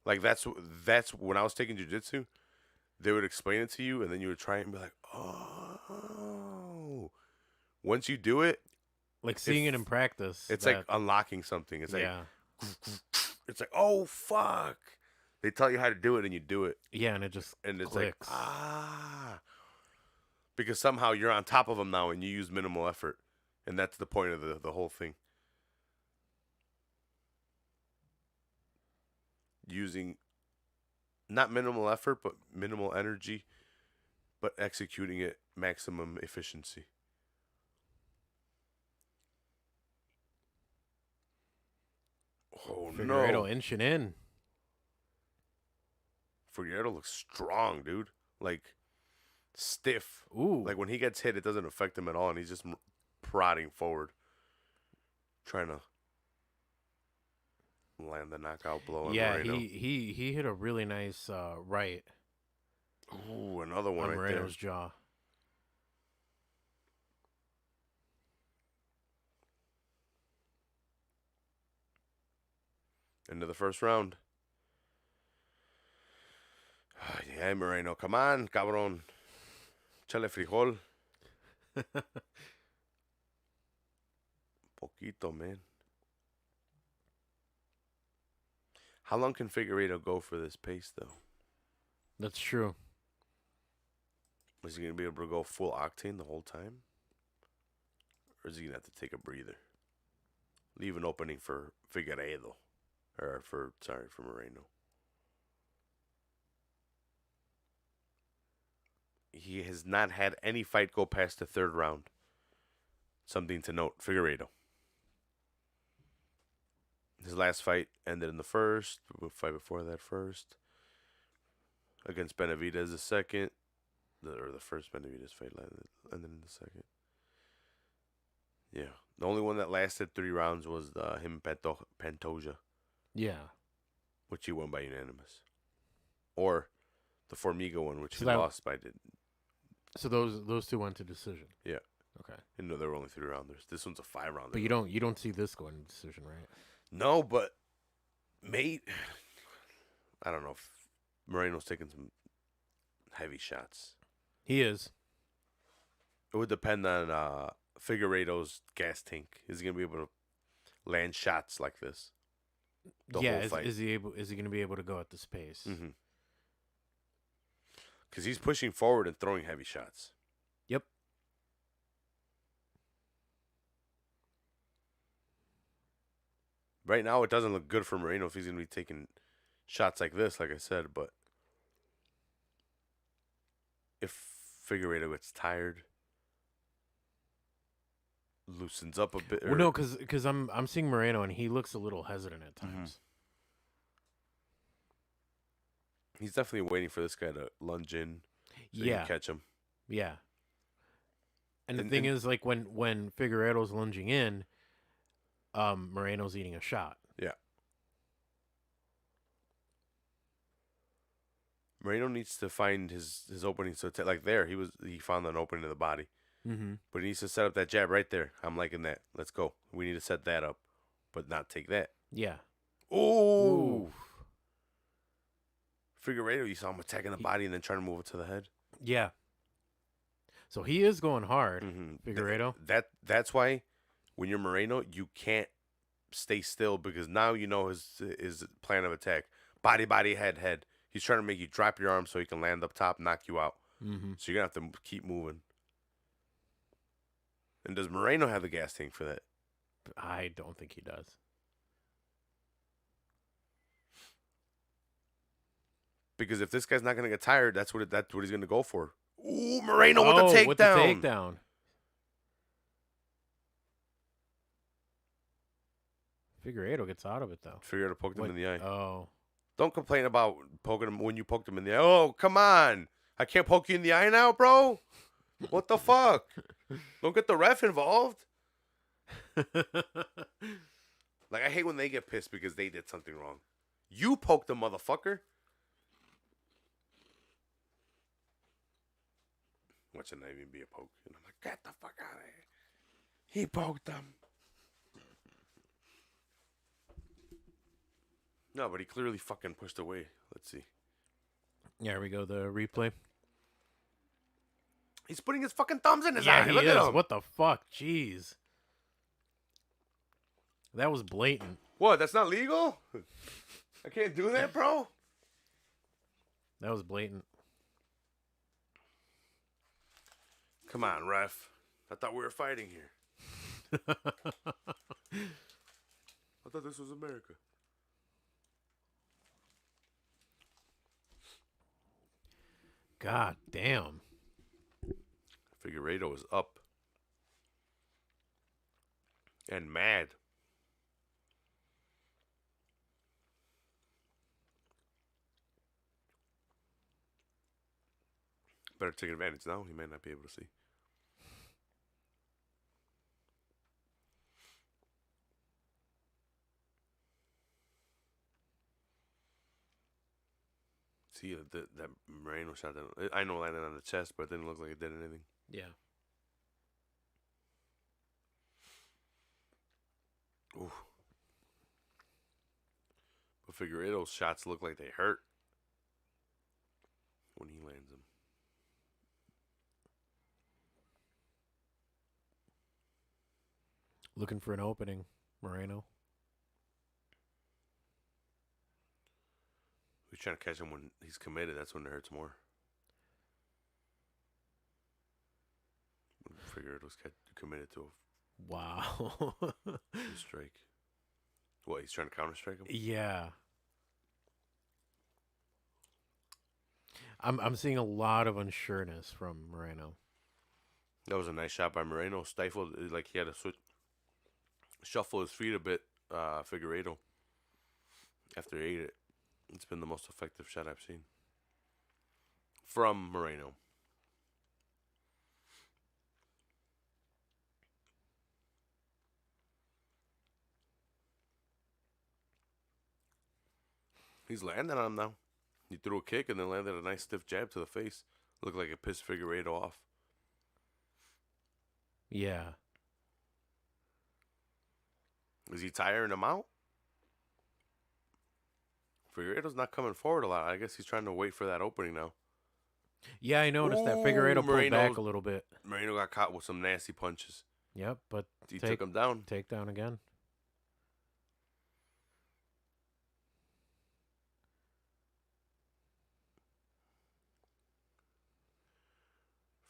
Like that's when I was taking jiu-jitsu, they would explain it to you, and then you would try it and be like, oh. Once you do it, Like seeing it in practice. It's like unlocking something. It's like yeah. it's like, oh fuck. They tell you how to do it and you do it. Yeah, and it just And it's clicks. like because somehow you're on top of them now and you use minimal effort. And that's the point of the whole thing. Using not minimal effort, but minimal energy, but executing it maximum efficiency. Oh Figueiredo no. inching in. Figueiredo looks strong, dude. Like stiff. Ooh. Like when he gets hit, it doesn't affect him at all, and he's just prodding forward, trying to land the knockout blow on yeah, Moreno. he hit a really nice right Ooh, another one on right there. Moreno's jaw. Into the first round. Yeah, Moreno, come on, cabrón. Chale frijol. Poquito, man. How long can Figueiredo go for this pace, though? That's true. Is he going to be able to go full octane the whole time? Or is he going to have to take a breather? Leave an opening for Figueiredo. Or for Moreno. He has not had any fight go past the third round. Something to note, Figueiredo. His last fight ended in the first. Fight before that first. Against Benavidez the second. Or the first Benavidez fight ended in the second. Yeah. The only one that lasted 3 rounds was him Pantoja. Yeah. Which he won by unanimous. Or the Formiga one, which So he that- lost by... So those two went to decision. Yeah. Okay. And no, there were only 3 rounders. This one's a 5-rounder. But you don't see this going to decision, right? No, but mate, I don't know if Moreno's taking some heavy shots. He is. It would depend on Figueiredo's gas tank. Is he gonna be able to land shots like this? The yeah. whole fight. Is he going to be able to go at this pace? Mm-hmm. Because he's pushing forward and throwing heavy shots. Yep. Right now, it doesn't look good for Moreno if he's going to be taking shots like this, like I said. But if Figueiredo gets tired, loosens up a bit. Well, no, because I'm seeing Moreno and he looks a little hesitant at times. He's definitely waiting for this guy to lunge in so he Yeah. can catch him. Yeah. And the And- thing and- is, like when Figueiredo's lunging in, Moreno's eating a shot. Yeah. Moreno needs to find his opening. So like there, he found an opening in the body. Mm-hmm. But he needs to set up that jab right there. I'm liking that. Let's go. We need to set that up, but not take that. Yeah. Ooh. Figueiredo, you saw him attacking the body and then trying to move it to the head. Yeah. So he is going hard, Mm-hmm. Figueiredo. That's why when you're Moreno, you can't stay still because now you know his plan of attack. Body, head. He's trying to make you drop your arm so he can land up top, knock you out. Mm-hmm. So you're going to have to keep moving. And does Moreno have the gas tank for that? I don't think he does. Because if this guy's not going to get tired, that's what he's going to go for. Ooh, Moreno with the takedown. With the takedown. Figueiredo gets out of it though. Figueiredo poked him in the eye. Oh. Don't complain about poking him when you poked him in the eye. Oh, come on. I can't poke you in the eye now, bro? What the fuck? Don't get the ref involved. Like, I hate when they get pissed because they did something wrong. You poked the motherfucker. Watch it not even be a poke. And I'm like, get the fuck out of here. He poked them. No, but he clearly fucking pushed away. Let's see. Yeah, here we go. The replay. He's putting his fucking thumbs in his Yeah, eye. he Look is. at him. What the fuck? Jeez. That was blatant. What? That's not legal? I can't do that, bro? That was blatant. Come on, ref. I thought we were fighting here. I thought this was America. God damn. Figueiredo is up. And mad. Better take advantage now. He might not be able to see. See, that Moreno shot, that I know landed on the chest, but it didn't look like it did anything. Yeah. Ooh. But Figueiredo's shots look like they hurt when he lands them. Looking for an opening, Moreno. He's trying to catch him when he's committed. That's when it hurts more. When Figueiredo's committed to Wow. a strike. What, he's trying to counter strike him? Yeah. I'm seeing a lot of unsureness from Moreno. That was a nice shot by Moreno. Stifled, like he had to shuffle his feet a bit, Figueiredo, after he ate it. It's been the most effective shot I've seen from Moreno. He's landing on him now. He threw a kick and then landed a nice stiff jab to the face. Looked like it pissed Figueiredo off. Yeah. Is he tiring him out? Figueiredo's not coming forward a lot. I guess he's trying to wait for that opening now. Yeah, I noticed that Ooh, Figueiredo pulled Moreno's- back a little bit. Moreno got caught with some nasty punches. Yep, but He took him down. takedown again.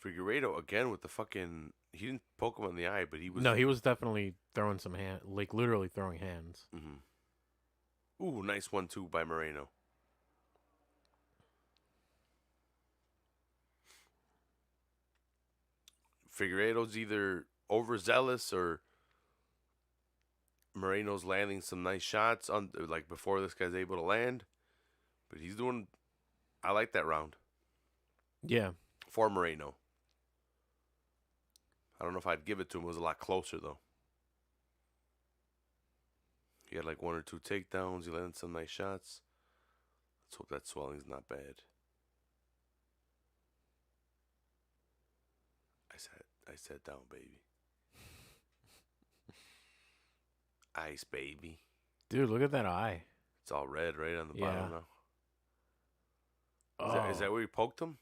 Figueiredo again with the fucking. He didn't poke him in the eye, but he was. No, he was definitely throwing some hand, like literally throwing hands. Mm-hmm. Ooh, nice 1-2 by Moreno. Figueiredo's either overzealous or Moreno's landing some nice shots on like before this guy's able to land. But he's doing. I like that round Yeah. for Moreno. I don't know if I'd give it to him. It was a lot closer though. He had like 1 or 2 takedowns. He landed some nice shots. Let's hope that swelling's not bad. I sat down, baby. Ice, baby. Dude, look at that eye. It's all red right on the Yeah. bottom now. Is that where you poked him?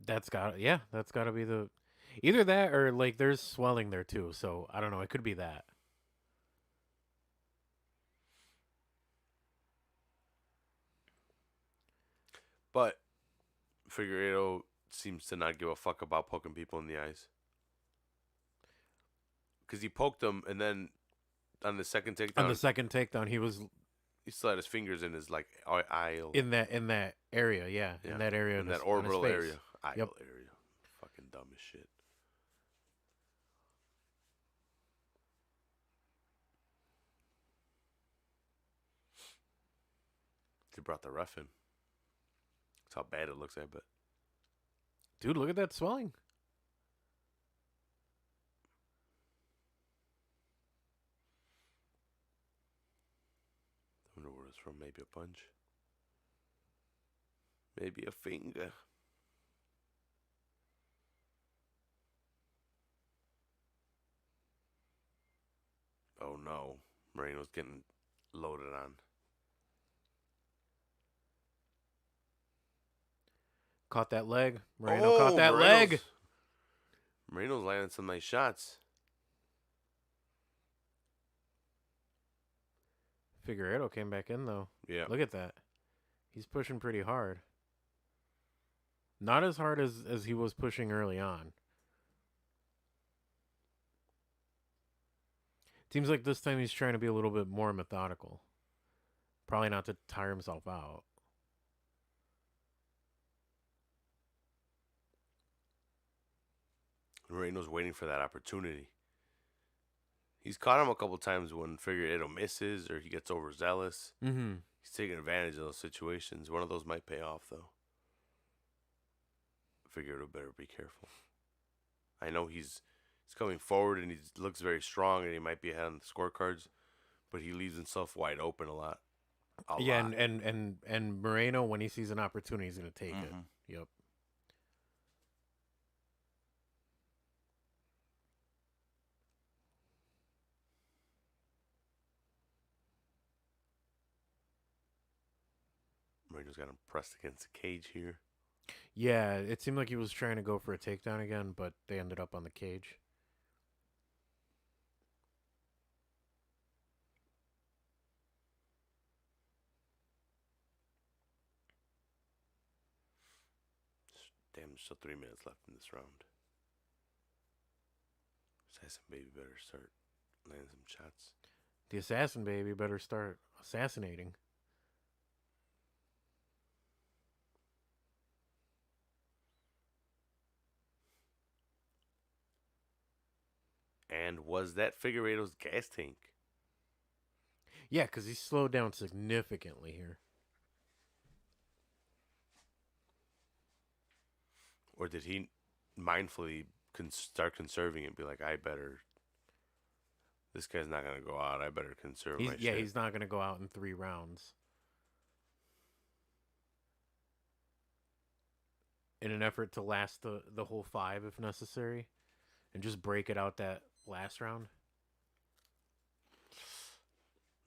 That's got to be the either that or like there's swelling there too. So I don't know. It could be that. But Figueiredo seems to not give a fuck about poking people in the eyes. Because he poked him, and then on the second takedown, On the second takedown, he was he still had his fingers in his like eye, in that area. Yeah, Yeah, in that area, in on his- that on his orbital face. area, eye Yep. area. Fucking dumb as shit. They brought the ref in. That's how bad it looks, I bet. Dude, look at that swelling. I wonder where it's from. Maybe a punch. Maybe a finger. Oh no. Moreno's getting loaded on. Caught that leg. Moreno caught that leg. Moreno's landing some nice shots. Figueiredo came back in, though. Yeah. Look at that. He's pushing pretty hard. Not as hard as he was pushing early on. Seems like this time he's trying to be a little bit more methodical. Probably not to tire himself out. Moreno's waiting for that opportunity. He's caught him a couple times when Figueiredo misses or he gets overzealous. Mm-hmm. He's taking advantage of those situations. One of those might pay off, though. Figueiredo better be careful. I know he's coming forward and he looks very strong and he might be ahead on the scorecards, but he leaves himself wide open a lot. Yeah, and Moreno, when he sees an opportunity, he's going to take it. Yep. Moreno's got him pressed against the cage here. Yeah, it seemed like he was trying to go for a takedown again, but they ended up on the cage. Damn, there's still 3 minutes left in this round. Assassin Baby better start landing some shots. The Assassin Baby better start assassinating. And was that Figueiredo's gas tank? Yeah, because he slowed down significantly here. Or did he mindfully start conserving it and be like, this guy's not going to go out. I better conserve my shit. He's not going to go out in 3 rounds. In an effort to last the whole 5 if necessary. And just break it out that last round.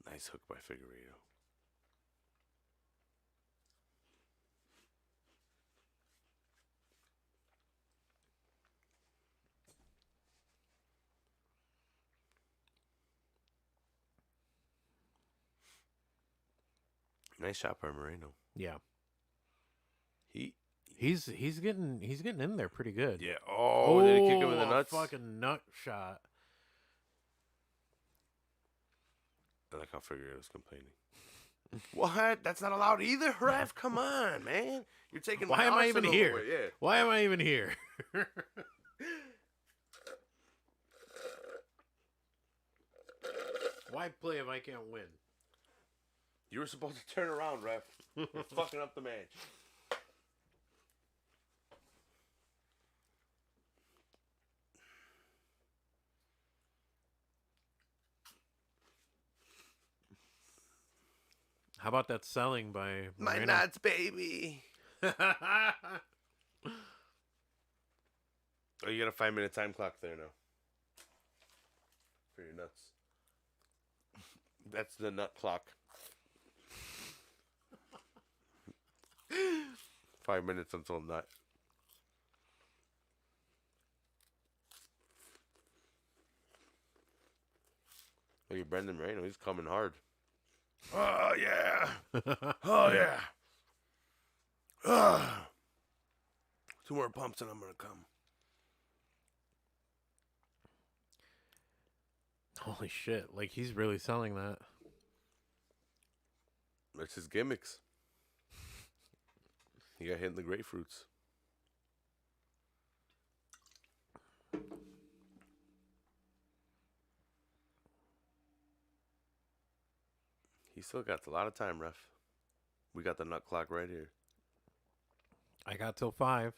Nice hook by Figueiredo. Nice shot by Moreno. Yeah. He's getting in there pretty good. Yeah. Oh, did he kick him in the nuts? Fucking nut shot. I like how Figueiredo's complaining. What? That's not allowed either, ref. Come on, man. You're taking. Why am I even here? Away. Yeah. Why am I even here? Why play if I can't win? You were supposed to turn around, ref. You're fucking up the match. How about that selling by My Moreno? nuts, baby. Oh, you got a 5-minute time clock there now. For your nuts. That's the nut clock. 5 minutes until nut. Look at Brendan Moreno. He's coming hard. Oh, yeah. Oh, yeah. 2 more pumps and I'm going to come. Holy shit. Like, he's really selling that. That's his gimmicks. He got hit in the grapefruits. He still got a lot of time, ref. We got the nut clock right here. I got till 5.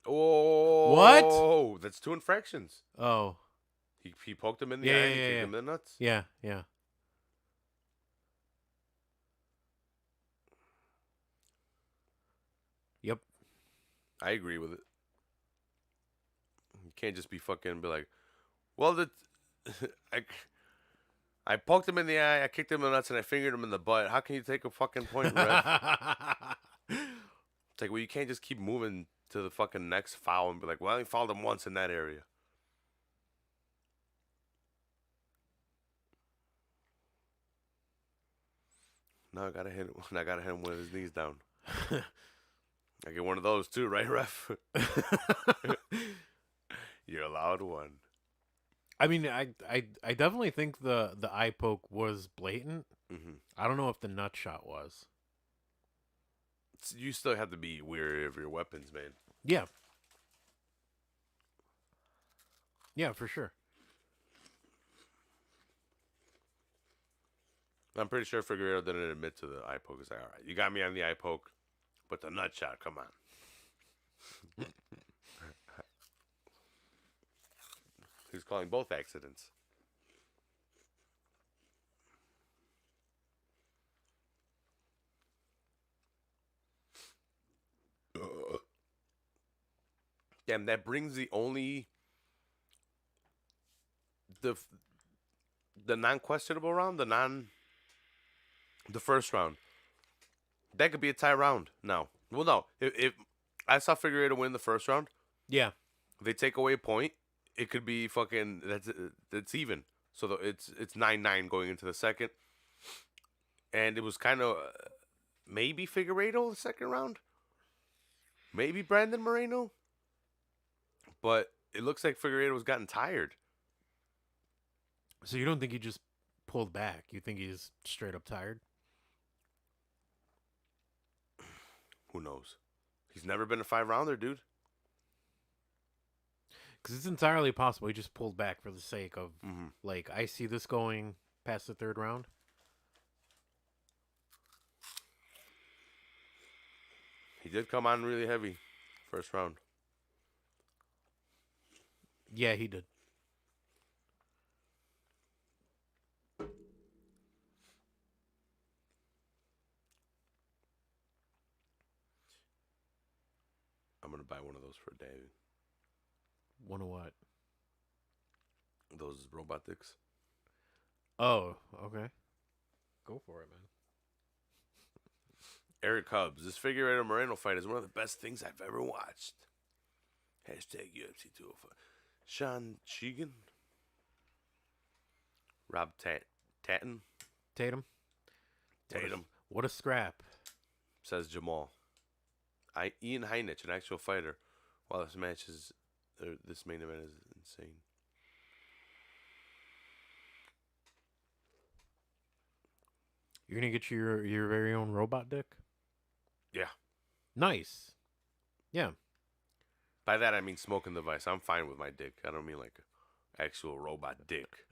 Oh, What? That's 2 infractions. Oh. He poked him in the Yeah, eye yeah, and he yeah, kicked yeah. him in the nuts. Yeah, yeah. Yep. I agree with it. You can't just be fucking be like, well, I poked him in the eye, I kicked him in the nuts, and I fingered him in the butt. How can you take a fucking point, ref? It's like, well, you can't just keep moving to the fucking next foul and be like, well, I only fouled him once in that area. No, I gotta hit him. I gotta hit him with his knees down. I get one of those too, right, ref? You're allowed one. I mean, I definitely think the eye poke was blatant. Mm-hmm. I don't know if the nut shot was. You still have to be wary of your weapons, man. Yeah. Yeah, for sure. I'm pretty sure Figueiredo didn't admit to the eye poke. He's like, all right, you got me on the eye poke, but the nut shot, come on. He's calling both accidents. Damn, that brings the non-questionable round, the first round. That could be a tie round now. Well, no. If I saw Figueiredo win the first round, Yeah. they take away a point, it could be fucking that's even. So it's 9-9 going into the second. And it was kind of maybe Figueiredo the second round. Maybe Brandon Moreno. But it looks like Figueiredo was gotten tired. So you don't think he just pulled back? You think he's straight up tired? Who knows? He's never been a 5-rounder, dude. Because it's entirely possible he just pulled back for the sake of, like, I see this going past the third round. He did come on really heavy first round. Yeah, he did. I'm going to buy one of those for David. One of what? Those robot dicks. Oh, okay. Go for it, man. Eric Cubs. This Figueiredo Moreno fight is one of the best things I've ever watched. Hashtag UFC 205. Sean Sheegan. Rob Tatum. Tatum. What a scrap. Says Jamal. Ian Heinich, an actual fighter. Wow, this main event is insane. You're gonna get your very own robot dick? Yeah. Nice. Yeah. By that I mean smoking device. I'm fine with my dick. I don't mean like actual robot dick.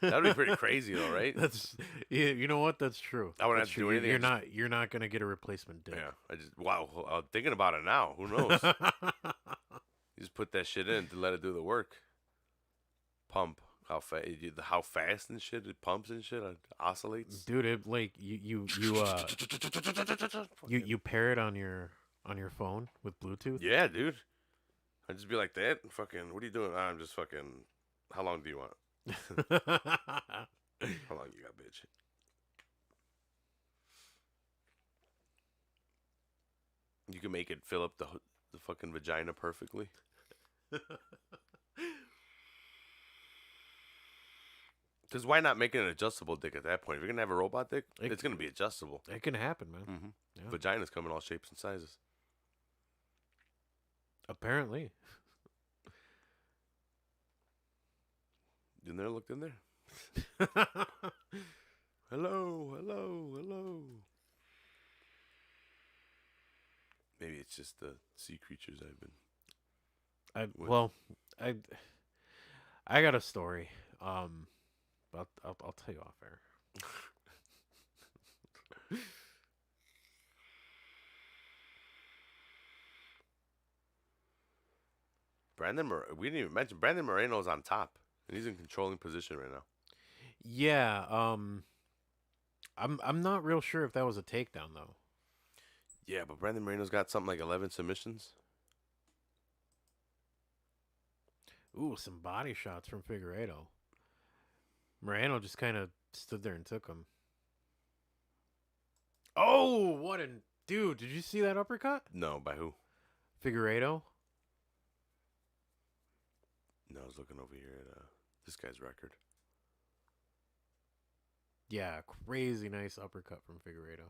That'd be pretty crazy though, right? That's you know what? That's true. I wouldn't That's have to true. do anything. You're not gonna get a replacement dick. Yeah. I'm thinking about it now. Who knows? You just put that shit in to let it do the work. Pump. How fast and shit it pumps and shit, it oscillates. Dude, it like you pair it on your phone with Bluetooth. Yeah, dude. I'd just be like that. Fucking, what are you doing? I'm just fucking. How long do you want? How long you got, bitch? You can make it fill up the fucking vagina perfectly. Because why not make it an adjustable dick at that point? If you're gonna have a robot dick, it's gonna be adjustable. It can happen, man. Mm-hmm. Yeah. Vaginas come in all shapes and sizes. Apparently. You never looked in there? Hello. Maybe it's just the sea creatures I've been. I got a story. But I'll tell you off air. We didn't even mention Brandon Moreno's on top, and he's in controlling position right now. Yeah. I'm not real sure if that was a takedown though. Yeah, but Brandon Moreno's got something like 11 submissions. Ooh, some body shots from Figueiredo. Moreno just kind of stood there and took him. Oh, what an Dude, did you see that uppercut? No, by who? Figueiredo? No, I was looking over here at this guy's record. Yeah, crazy nice uppercut from Figueiredo.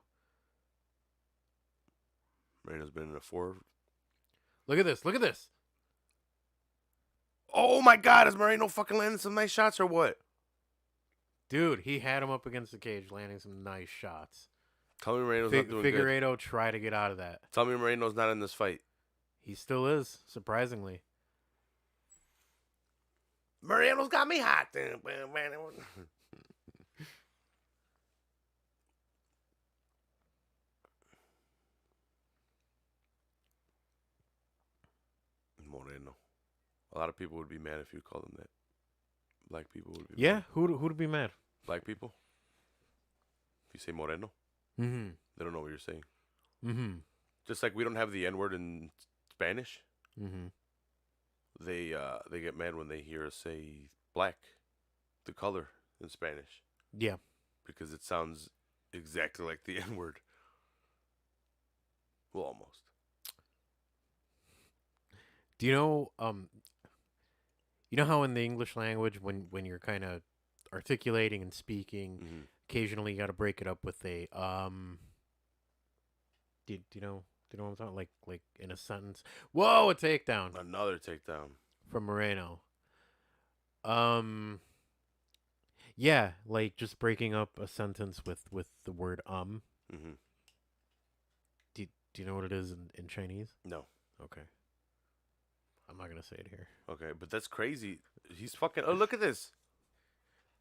Moreno's been in a 4. Look at this. Look at this. Oh my God! Is Moreno fucking landing some nice shots or what? Dude, he had him up against the cage, landing some nice shots. Tell me Moreno's not doing good. Figueiredo tried to get out of that. Tell me Moreno's not in this fight. He still is, surprisingly. Moreno's got me hot. Moreno. A lot of people would be mad if you called him that. Black people would be Yeah, mad. who'd be mad? Black people? If you say Moreno, Mm-hmm. they don't know what you're saying. Mm-hmm. Just like we don't have the N-word in Spanish, Mm-hmm. they get mad when they hear us say black, the color, in Spanish. Yeah. Because it sounds exactly like the N-word. Well, almost. Do you know how in the English language when you're kind of articulating and speaking, Mm-hmm. occasionally you got to break it up with a do you know what I'm talking like in a sentence? Whoa, a takedown Another takedown. from Moreno. Yeah, like just breaking up a sentence with the word Mm-hmm. Do you know what it is in Chinese? No. Okay. I'm not going to say it here. Okay, but that's crazy. He's fucking... Oh, look at this.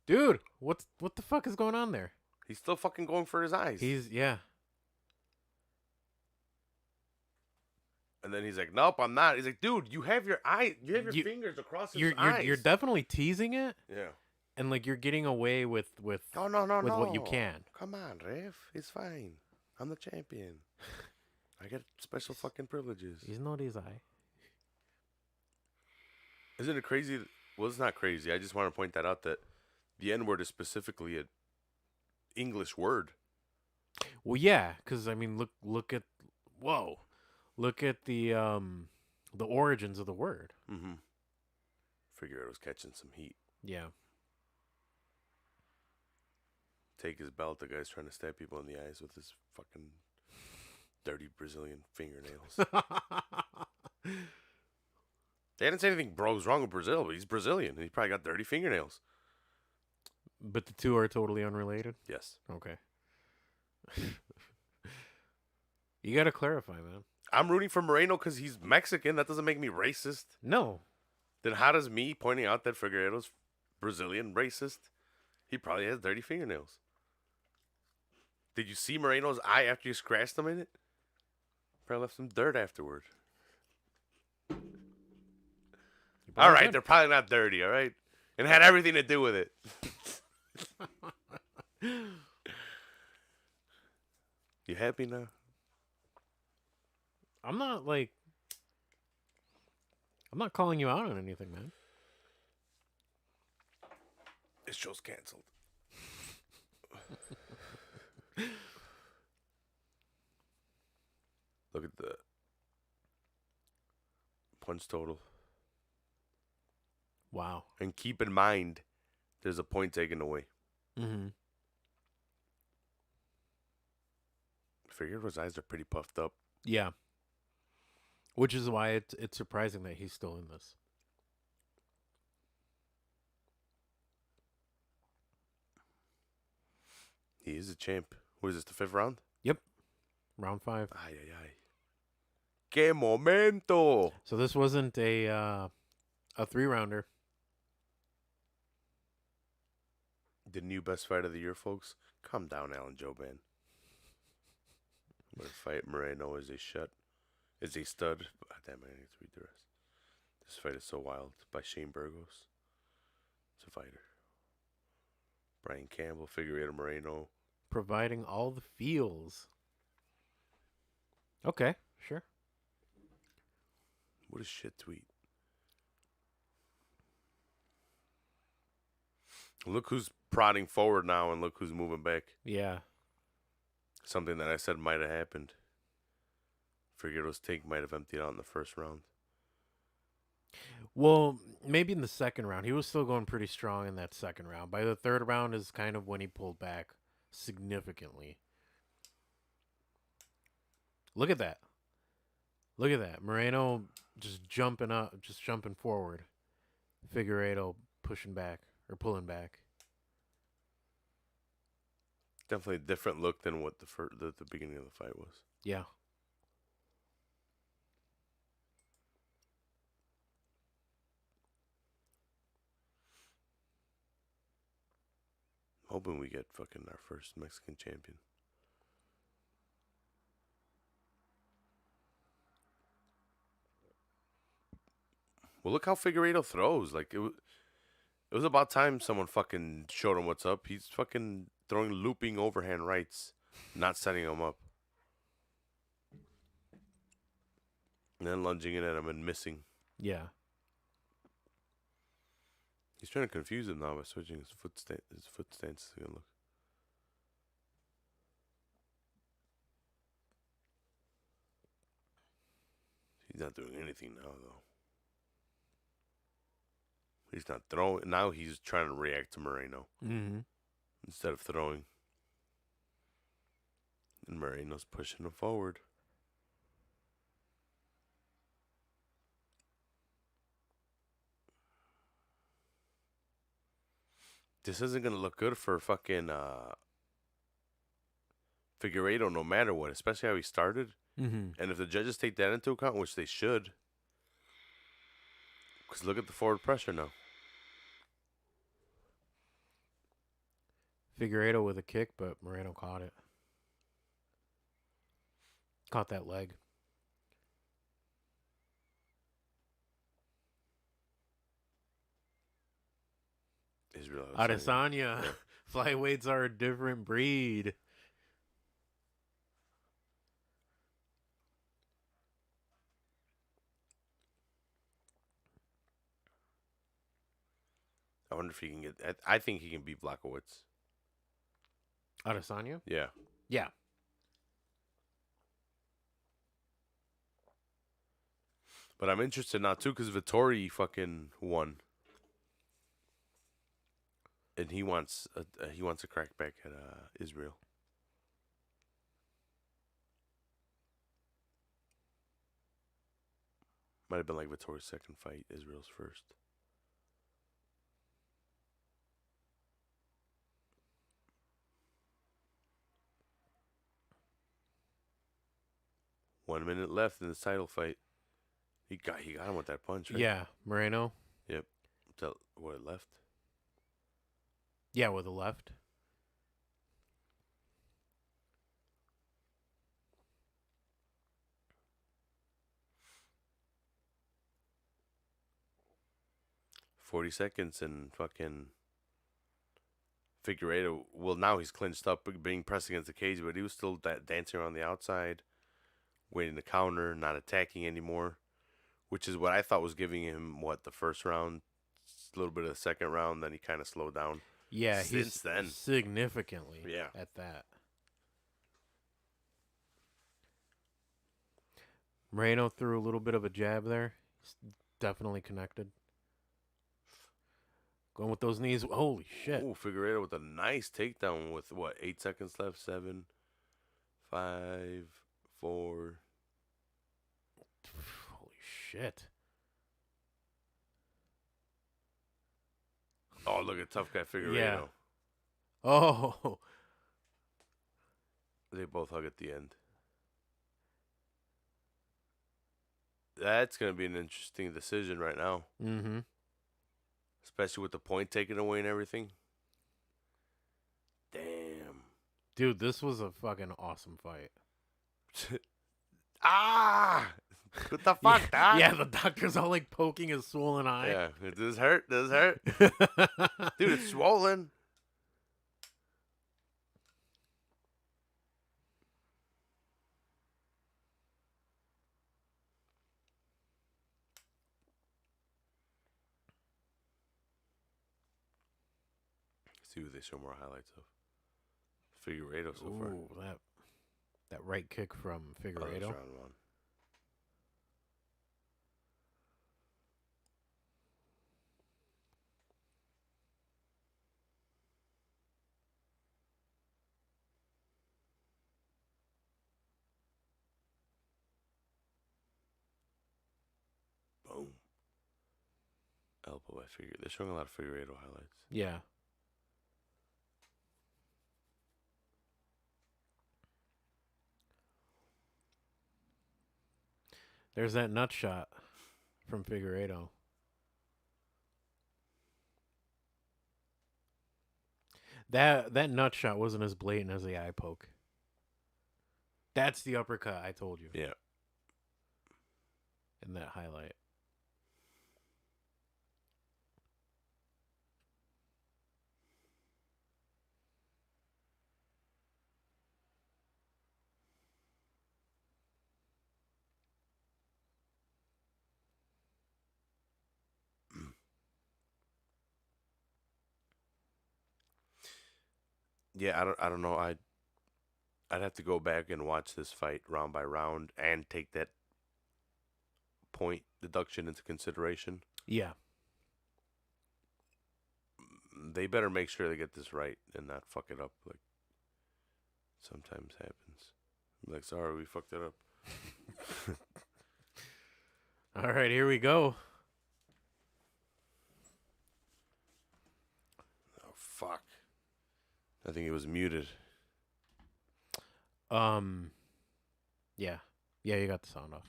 Dude, what the fuck is going on there? He's still fucking going for his eyes. Yeah. And then he's like, nope, I'm not. He's like, dude, you have your eye... You have your You- fingers across his eyes. You're definitely teasing it, Yeah. and like you're getting away with Oh, no, with what you can. Come on, Ref. It's fine. I'm the champion. I get special fucking privileges. He's not his eye. Isn't it crazy? Well, it's not crazy. I just want to point that out that the N-word is specifically an English word. Well, yeah, because I mean, look at the origins of the word. Mm-hmm. Figueiredo's catching some heat. Yeah. Take his belt. The guy's trying to stab people in the eyes with his fucking dirty Brazilian fingernails. They didn't say anything was wrong with Brazil, but he's Brazilian and he probably got dirty fingernails. But the two are totally unrelated. Yes. Okay. You got to clarify, man. I'm rooting for Moreno because he's Mexican. That doesn't make me racist. No. Then how does me pointing out that Figueiredo's Brazilian racist? He probably has dirty fingernails. Did you see Moreno's eye after you scratched him in it? Probably left some dirt afterward. All right, they're probably not dirty, all right? And had everything to do with it. You happy now? I'm not calling you out on anything, man. This show's canceled. Look at the punch total. Wow. And keep in mind, there's a point taken away. Mm-hmm. Figueiredo's eyes are pretty puffed up. Yeah. Which is why it's surprising that he's still in this. He is a champ. What is this, the 5th round? Yep. Round 5. Ay, ay, ay. Que momento! So this wasn't a 3-rounder. The new best fight of the year, folks. Calm down, Alan Joban. I'm going to fight Moreno as a stud. Damn, I need to read the rest. This fight is so wild. By Shane Burgos. It's a fighter. Brian Campbell, Figueiredo, Moreno. Providing all the feels. Okay, sure. What a shit tweet. Look who's prodding forward now and look who's moving back. Yeah. Something that I said might have happened. Figueiredo's tank might have emptied out in the first round. Well, maybe in the second round. He was still going pretty strong in that second round. By the third round is kind of when he pulled back significantly. Look at that. Look at that. Moreno just jumping up, just jumping forward. Figueiredo pushing back or pulling back. Definitely a different look than what the beginning of the fight was. Yeah. Hoping we get fucking our first Mexican champion. Well, look how Figueiredo throws. Like it was about time someone fucking showed him what's up. He's fucking throwing looping overhand rights, not setting him up, and then lunging in at him and missing. Yeah. He's trying to confuse him now by switching his foot stance. Look. He's not doing anything now, though. He's not throwing. Now he's trying to react to Moreno instead of throwing. And Moreno's pushing him forward. This isn't going to look good for fucking Figueiredo no matter what, especially how he started. Mm-hmm. And if the judges take that into account, which they should, because look at the forward pressure now. Figueiredo with a kick, but Moreno caught it. Caught that leg. Israel Adesanya. Flyweights are a different breed. I wonder if he can get. I think he can beat Blachowicz. Adesanya? Yeah. Yeah. But I'm interested now too because Vittori fucking won, and he wants a crack back at Israel. Might have been like Vittori's second fight, Israel's first. One minute left in the title fight. He got him with that punch, right? Yeah. Moreno? Yep. What, left? Yeah, with the left. .40 seconds and fucking Figueiredo. Well, now he's clinched up, being pressed against the cage, but he was still dancing around the outside, waiting to counter, not attacking anymore, which is what I thought was giving him the first round, a little bit of the second round. Then he kind of slowed down. Yeah, Since then. Significantly. Yeah. At that. Moreno threw a little bit of a jab there. He's definitely connected. Going with those knees. Holy shit. Oh, Figueiredo with a nice takedown with 8 seconds left? 7, 5, 4. Holy shit. Oh, look at tough guy Figueiredo. Yeah. Oh. They both hug at the end. That's going to be an interesting decision right now. Mm-hmm. Especially with the point taken away and everything. Damn. Dude, this was a fucking awesome fight. Ah! What the fuck, dog? Yeah, the doctor's all like poking his swollen eye. Yeah. Does this hurt? Does this hurt? Dude, it's swollen. See what they show more highlights of. Figueiredo so far. Ooh, that right kick from Oh, that's Figueiredo. round one. They're showing a lot of Figueiredo highlights. Yeah. There's that nut shot from Figueiredo. That nut shot wasn't as blatant as the eye poke. That's the uppercut I told you Yeah. in that highlight. Yeah, I don't know. I'd have to go back and watch this fight round by round and take that point deduction into consideration. Yeah. They better make sure they get this right and not fuck it up like sometimes happens. I'm like, sorry, we fucked it up. All right, here we go. Oh, fuck. I think it was muted. Yeah. Yeah, you got the sound off.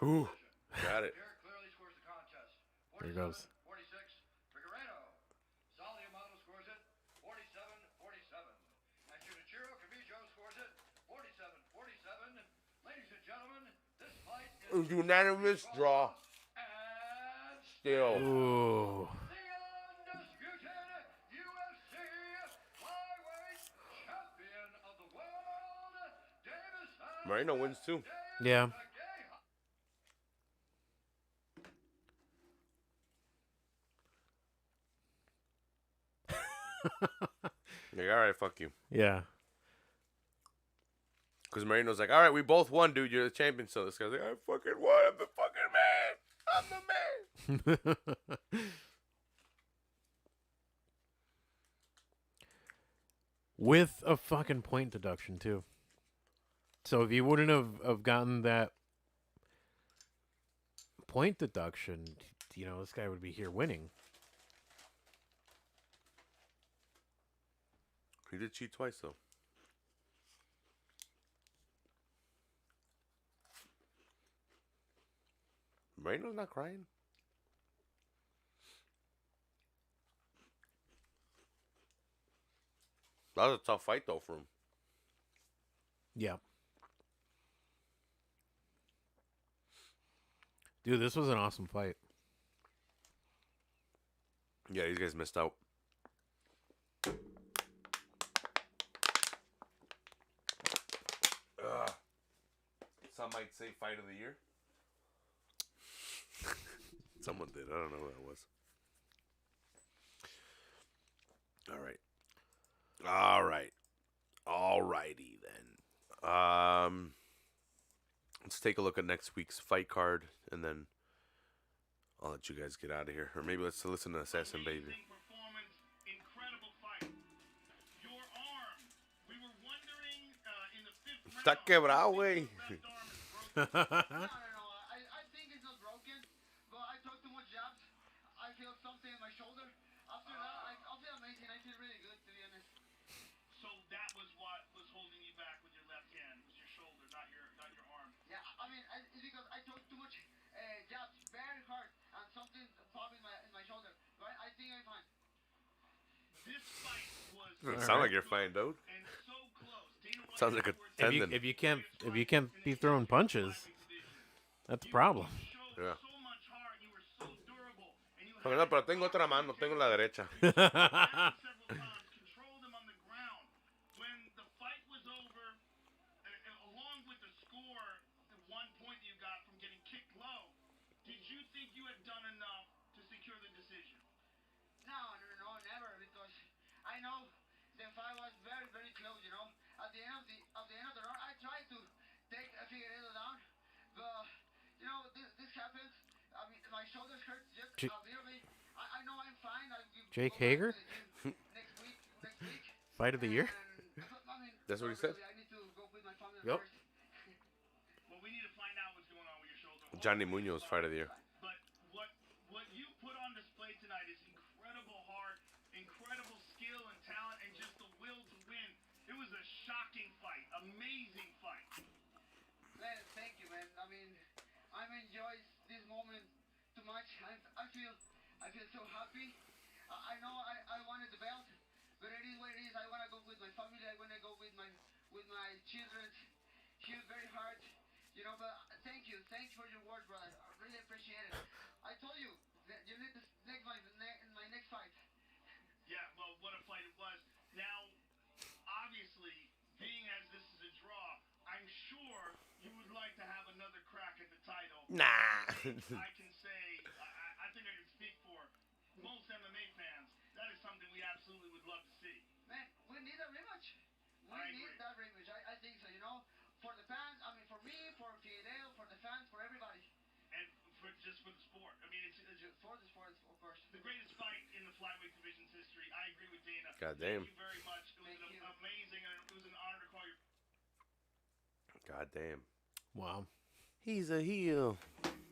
Ooh, got it. Clearly scores the contest. There it goes. 46, Figueiredo. Sally Amato scores it 47-47. And Shinichiro Kamijo scores it 47-47. Ladies and gentlemen, this fight is Unanimous draw. and Still. Ooh. the undisputed UFC flyweight champion of the world, Davison. Moreno wins too. Yeah. Like, all right, fuck you. Yeah. Because Moreno's like, all right, we both won, dude. You're the champion. So this guy's like, I fucking won. I'm the fucking man. I'm the man. With a fucking point deduction, too. So if you wouldn't have gotten that point deduction, you know, this guy would be here winning. He did cheat twice, though. Moreno's not crying. That was a tough fight, though, for him. Yeah. Dude, this was an awesome fight. Yeah, these guys missed out. Some might say fight of the year. Someone did. I don't know who that was. All right. Alrighty then. Let's take a look at next week's fight card, and then I'll let you guys get out of here. Or maybe let's listen to Assassin Baby. Amazing performance, incredible fight. Your arm, we were wondering in the fifth round. Está quebrado, güey. Left arm is broken. No. I think it's not broken, but I took too much jabs. I feel something in my shoulder. After that, I feel amazing. I feel really good, to be honest. So that was what was holding you back with your left hand, was your shoulder, not your arm. Yeah, I mean, it's because I took too much jabs, very hard, and something popped in my shoulder. But I think I'm fine. This fight was Doesn't sound like you're fine, dude. and so close. Dana White Sounds like a tendon. If you can't be throwing punches, that's a problem. Yeah. so much heart, you were so durable, and you No, pero tengo otra mano, tengo la derecha. several times, controlled him on the ground. When the fight was over, along with the score, the 1 point you got from getting kicked low, did you think you had done enough to secure the decision? No, never, because I know the fight was very, very close, you know. At the end of the round, I tried to take Figueiredo down, but you know, this happens. I mean, my shoulders hurt just a little bit. I know I'm fine. Jake Hager? Next week. Fight of the year? I mean, That's what he said. I need to go with my family Yep. first. Well, we we need to find out what's going on with your shoulder. Johnny Munoz, fight of the year. But what you put on display tonight is incredible heart, incredible skill and talent, and just the will to win. It was a shocking fight, amazing fight. Man, thank you, man. I mean, I'm enjoying this moment too much. I feel so happy. I know I wanted the belt, but it is what it is. I want to go with my family. I want to go with my children. She was very hard, you know. But thank you for your words, brother. I really appreciate it. I told you that you need this my next fight. Yeah, well, what a fight it was. Now, obviously, being as this is a draw, I'm sure you would like to have another crack at the title. Nah. I can say, I think I can speak for most MMA fans. That is something we absolutely would love to see. Man, we need a rematch. I We need agree. that rematch. I think so, you know. For the fans, I mean, for me, for Figueiredo, for the fans, for everybody. And just for the sport. I mean, it's For the sport, of course. the greatest fight in the flyweight division's history. I agree with Dana. God damn. Thank you very much. It was Thank you. amazing, and it was an honor to call you. God damn. Wow. He's a heel.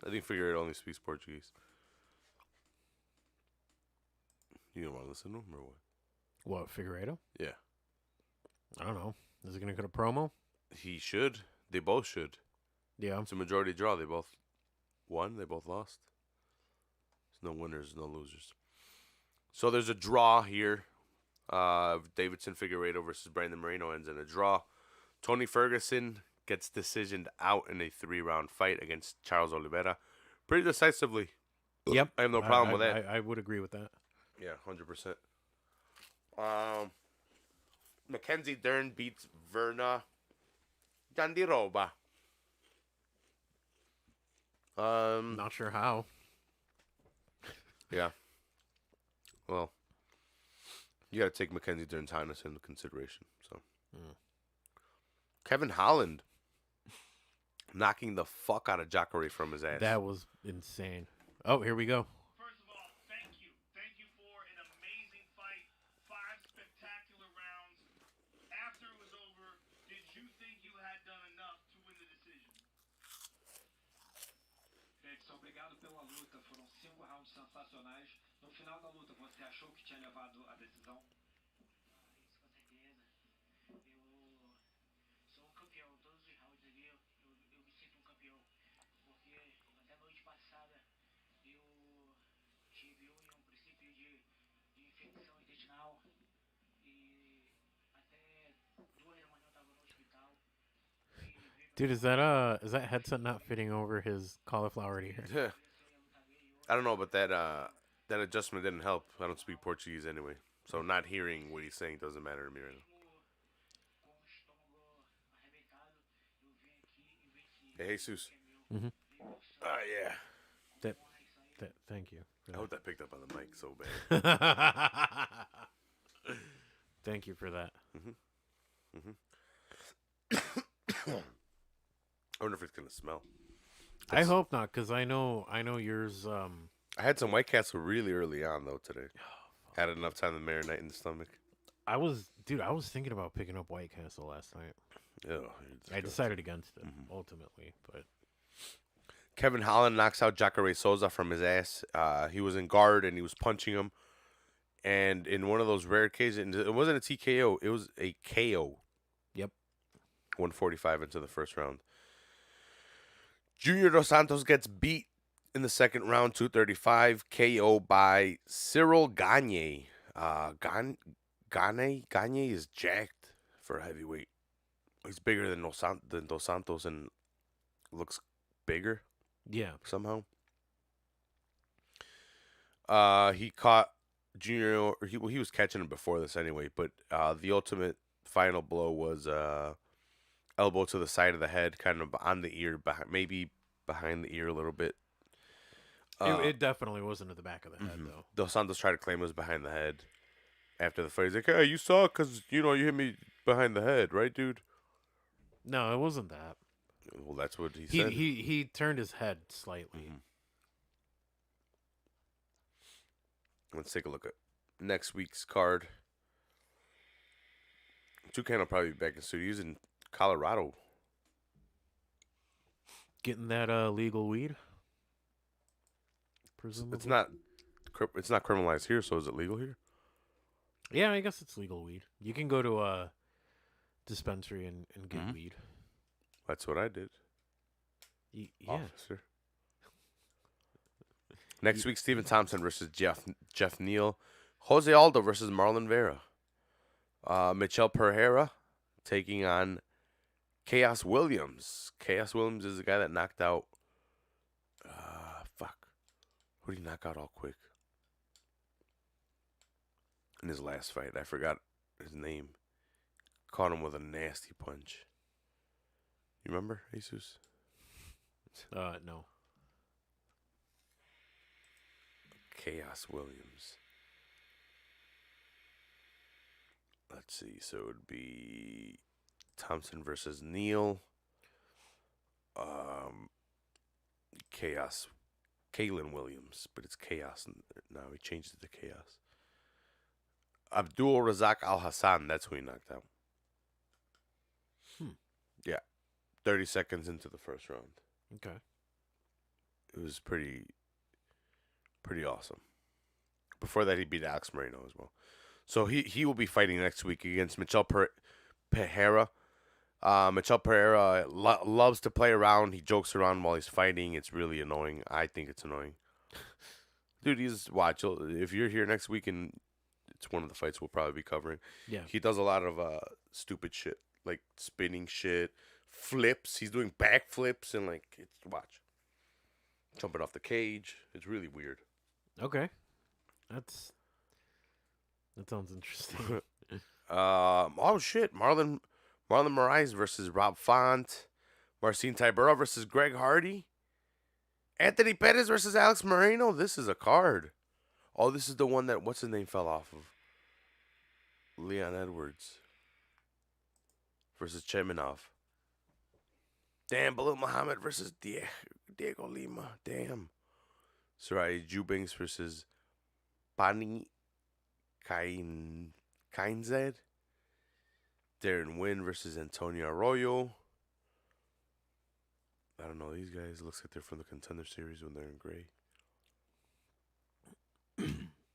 I think Figueiredo only speaks Portuguese. You don't want to listen to him or what? What, Figueiredo? Yeah. I don't know. Is it going to go to promo? He should. They both should. Yeah. It's a majority draw. They both won. They both lost. There's no winners, no losers. So there's a draw here. Davidson Figueiredo versus Brandon Moreno ends in a draw. Tony Ferguson gets decisioned out in a 3-round fight against Charles Oliveira. Pretty decisively. Yep. I have no problem with that. I would agree with that. Yeah, 100%. Mackenzie Dern beats Verna Gandiroba. Not sure how. Yeah. Well, you got to take Mackenzie Dern's highness into consideration. So, Kevin Holland knocking the fuck out of Jacare from his ass. That was insane. Oh, here we go. First of all, thank you. Thank you for an amazing fight. 5 spectacular rounds. After it was over, did you think you had done enough to win the decision? Edson, obrigado pela luta. Foram 5 rounds sensacionais. No final da luta, você achou que tinha levado a decisão? Isso, com certeza. Eu sou um campeão. Todos os rounds ali, eu me sinto um campeão. Porque até a noite passada eu tive um princípio de infecção intestinal. E até 2 da manhã eu tava no hospital. Dude, is that headset not fitting over his cauliflower ear? Yeah. I don't know, but that adjustment didn't help. I don't speak Portuguese anyway. So not hearing what he's saying doesn't matter to me right now. Com o estômago arrebentado, eu vim aqui e venci. Hey, Jesus. Mhm. Oh, yeah. Thank you. I hope that picked up on the mic so bad. Thank you for that. I wonder if it's going to smell. I hope not, because I know yours. I had some White Castle really early on, though, today. Had enough time to marinate in the stomach. I was thinking about picking up White Castle last night. Oh, I decided against it ultimately, but Kevin Holland knocks out Jacare Souza from his ass. He was in guard and he was punching him. And in one of those rare cases, it wasn't a TKO, it was a KO. Yep. 145 into the first round. Junior Dos Santos gets beat in the second round, 235, KO by Cyril Gagne. Gagne is jacked for a heavyweight. He's bigger than Dos Santos and looks bigger yeah. somehow. He caught Junior. He was catching him before this anyway, but the ultimate final blow was elbow to the side of the head, kind of on the ear, maybe behind the ear a little bit. It definitely wasn't at the back of the head, though. Dos Santos tried to claim it was behind the head. After the fight, he's like, "Hey, you saw it because you hit me behind the head, right, dude?" No, it wasn't that. Well, that's what he said. He turned his head slightly. Let's take a look at next week's card. Toucan will probably be back in studio. He's in Colorado. Getting that legal weed. Presumably. It's not criminalized here, so is it legal here? Yeah, I guess it's legal weed. You can go to a dispensary and get Mhm. weed. That's what I did, Yeah. officer. Next week, Stephen Thompson versus Jeff Neal. Jose Aldo versus Marlon Vera. Michel Pereira taking on Chaos Williams. Chaos Williams is the guy that knocked out. Fuck. Who did he knock out all quick? In his last fight. I forgot his name. Caught him with a nasty punch. You remember, Jesus? No. Chaos Williams. Let's see. So it would be Thompson versus Neal. Chaos. Kalen Williams, but it's Chaos now. He changed it to Chaos. Abdul Razak Al Hassan. That's who he knocked out. Yeah, 30 seconds into the first round. Okay. It was pretty awesome. Before that, he beat Alex Moreno as well. So he will be fighting next week against Michel Pereira. Michel Pereira loves to play around. He jokes around while he's fighting. It's really annoying. I think it's annoying. Dude, if you're here next week, and it's one of the fights we'll probably be covering. Yeah. He does a lot of stupid shit, like spinning shit, flips. He's doing backflips and watch. Jumping off the cage. It's really weird. Okay. That sounds interesting. Oh shit, Marlon Moraes versus Rob Font, Marcin Tybura versus Greg Hardy, Anthony Pettis versus Alex Moreno. This is a card. Oh, this is the one that what's his name fell off of. Leon Edwards versus Cheminov. Damn, Belal Muhammad versus Diego Lima. Damn. Sarai Jubings versus Bani Kainzed. Darren Wynn versus Antonio Arroyo. I don't know these guys. Looks like they're from the Contender Series when they're in gray.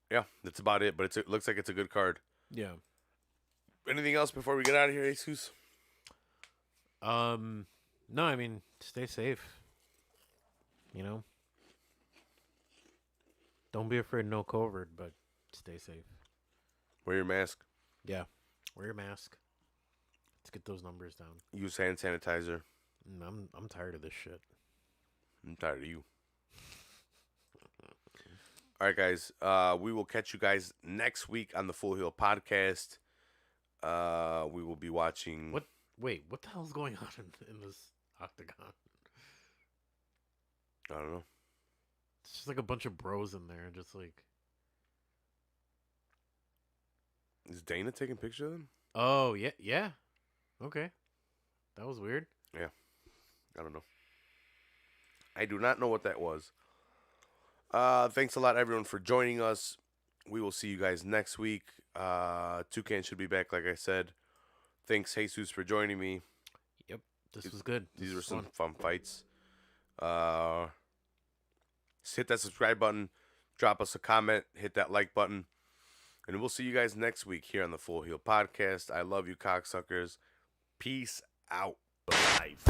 Yeah, that's about it. But it looks like it's a good card. Yeah. Anything else before we get out of here, Jesus? No, I mean, stay safe. You know? Don't be afraid, no COVID, but stay safe. Wear your mask. Yeah. Wear your mask. Let's get those numbers down. Use hand sanitizer. I'm tired of this shit. I'm tired of you. All right, guys. We will catch you guys next week on the Full Heel Podcast. We will be watching. What? Wait, what the hell's going on in this octagon? I don't know. It's just like a bunch of bros in there, just like. Is Dana taking pictures of them? Oh yeah. Okay, that was weird. Yeah, I don't know. I do not know what that was. Thanks a lot, everyone, for joining us. We will see you guys next week. Toucan should be back, like I said. Thanks, Jesus, for joining me. Yep, this was good. These This were was some fun. fun fights. Just hit that subscribe button. Drop us a comment. Hit that like button. And we'll see you guys next week here on the Full Heel Podcast. I love you, cocksuckers. Peace out. Life.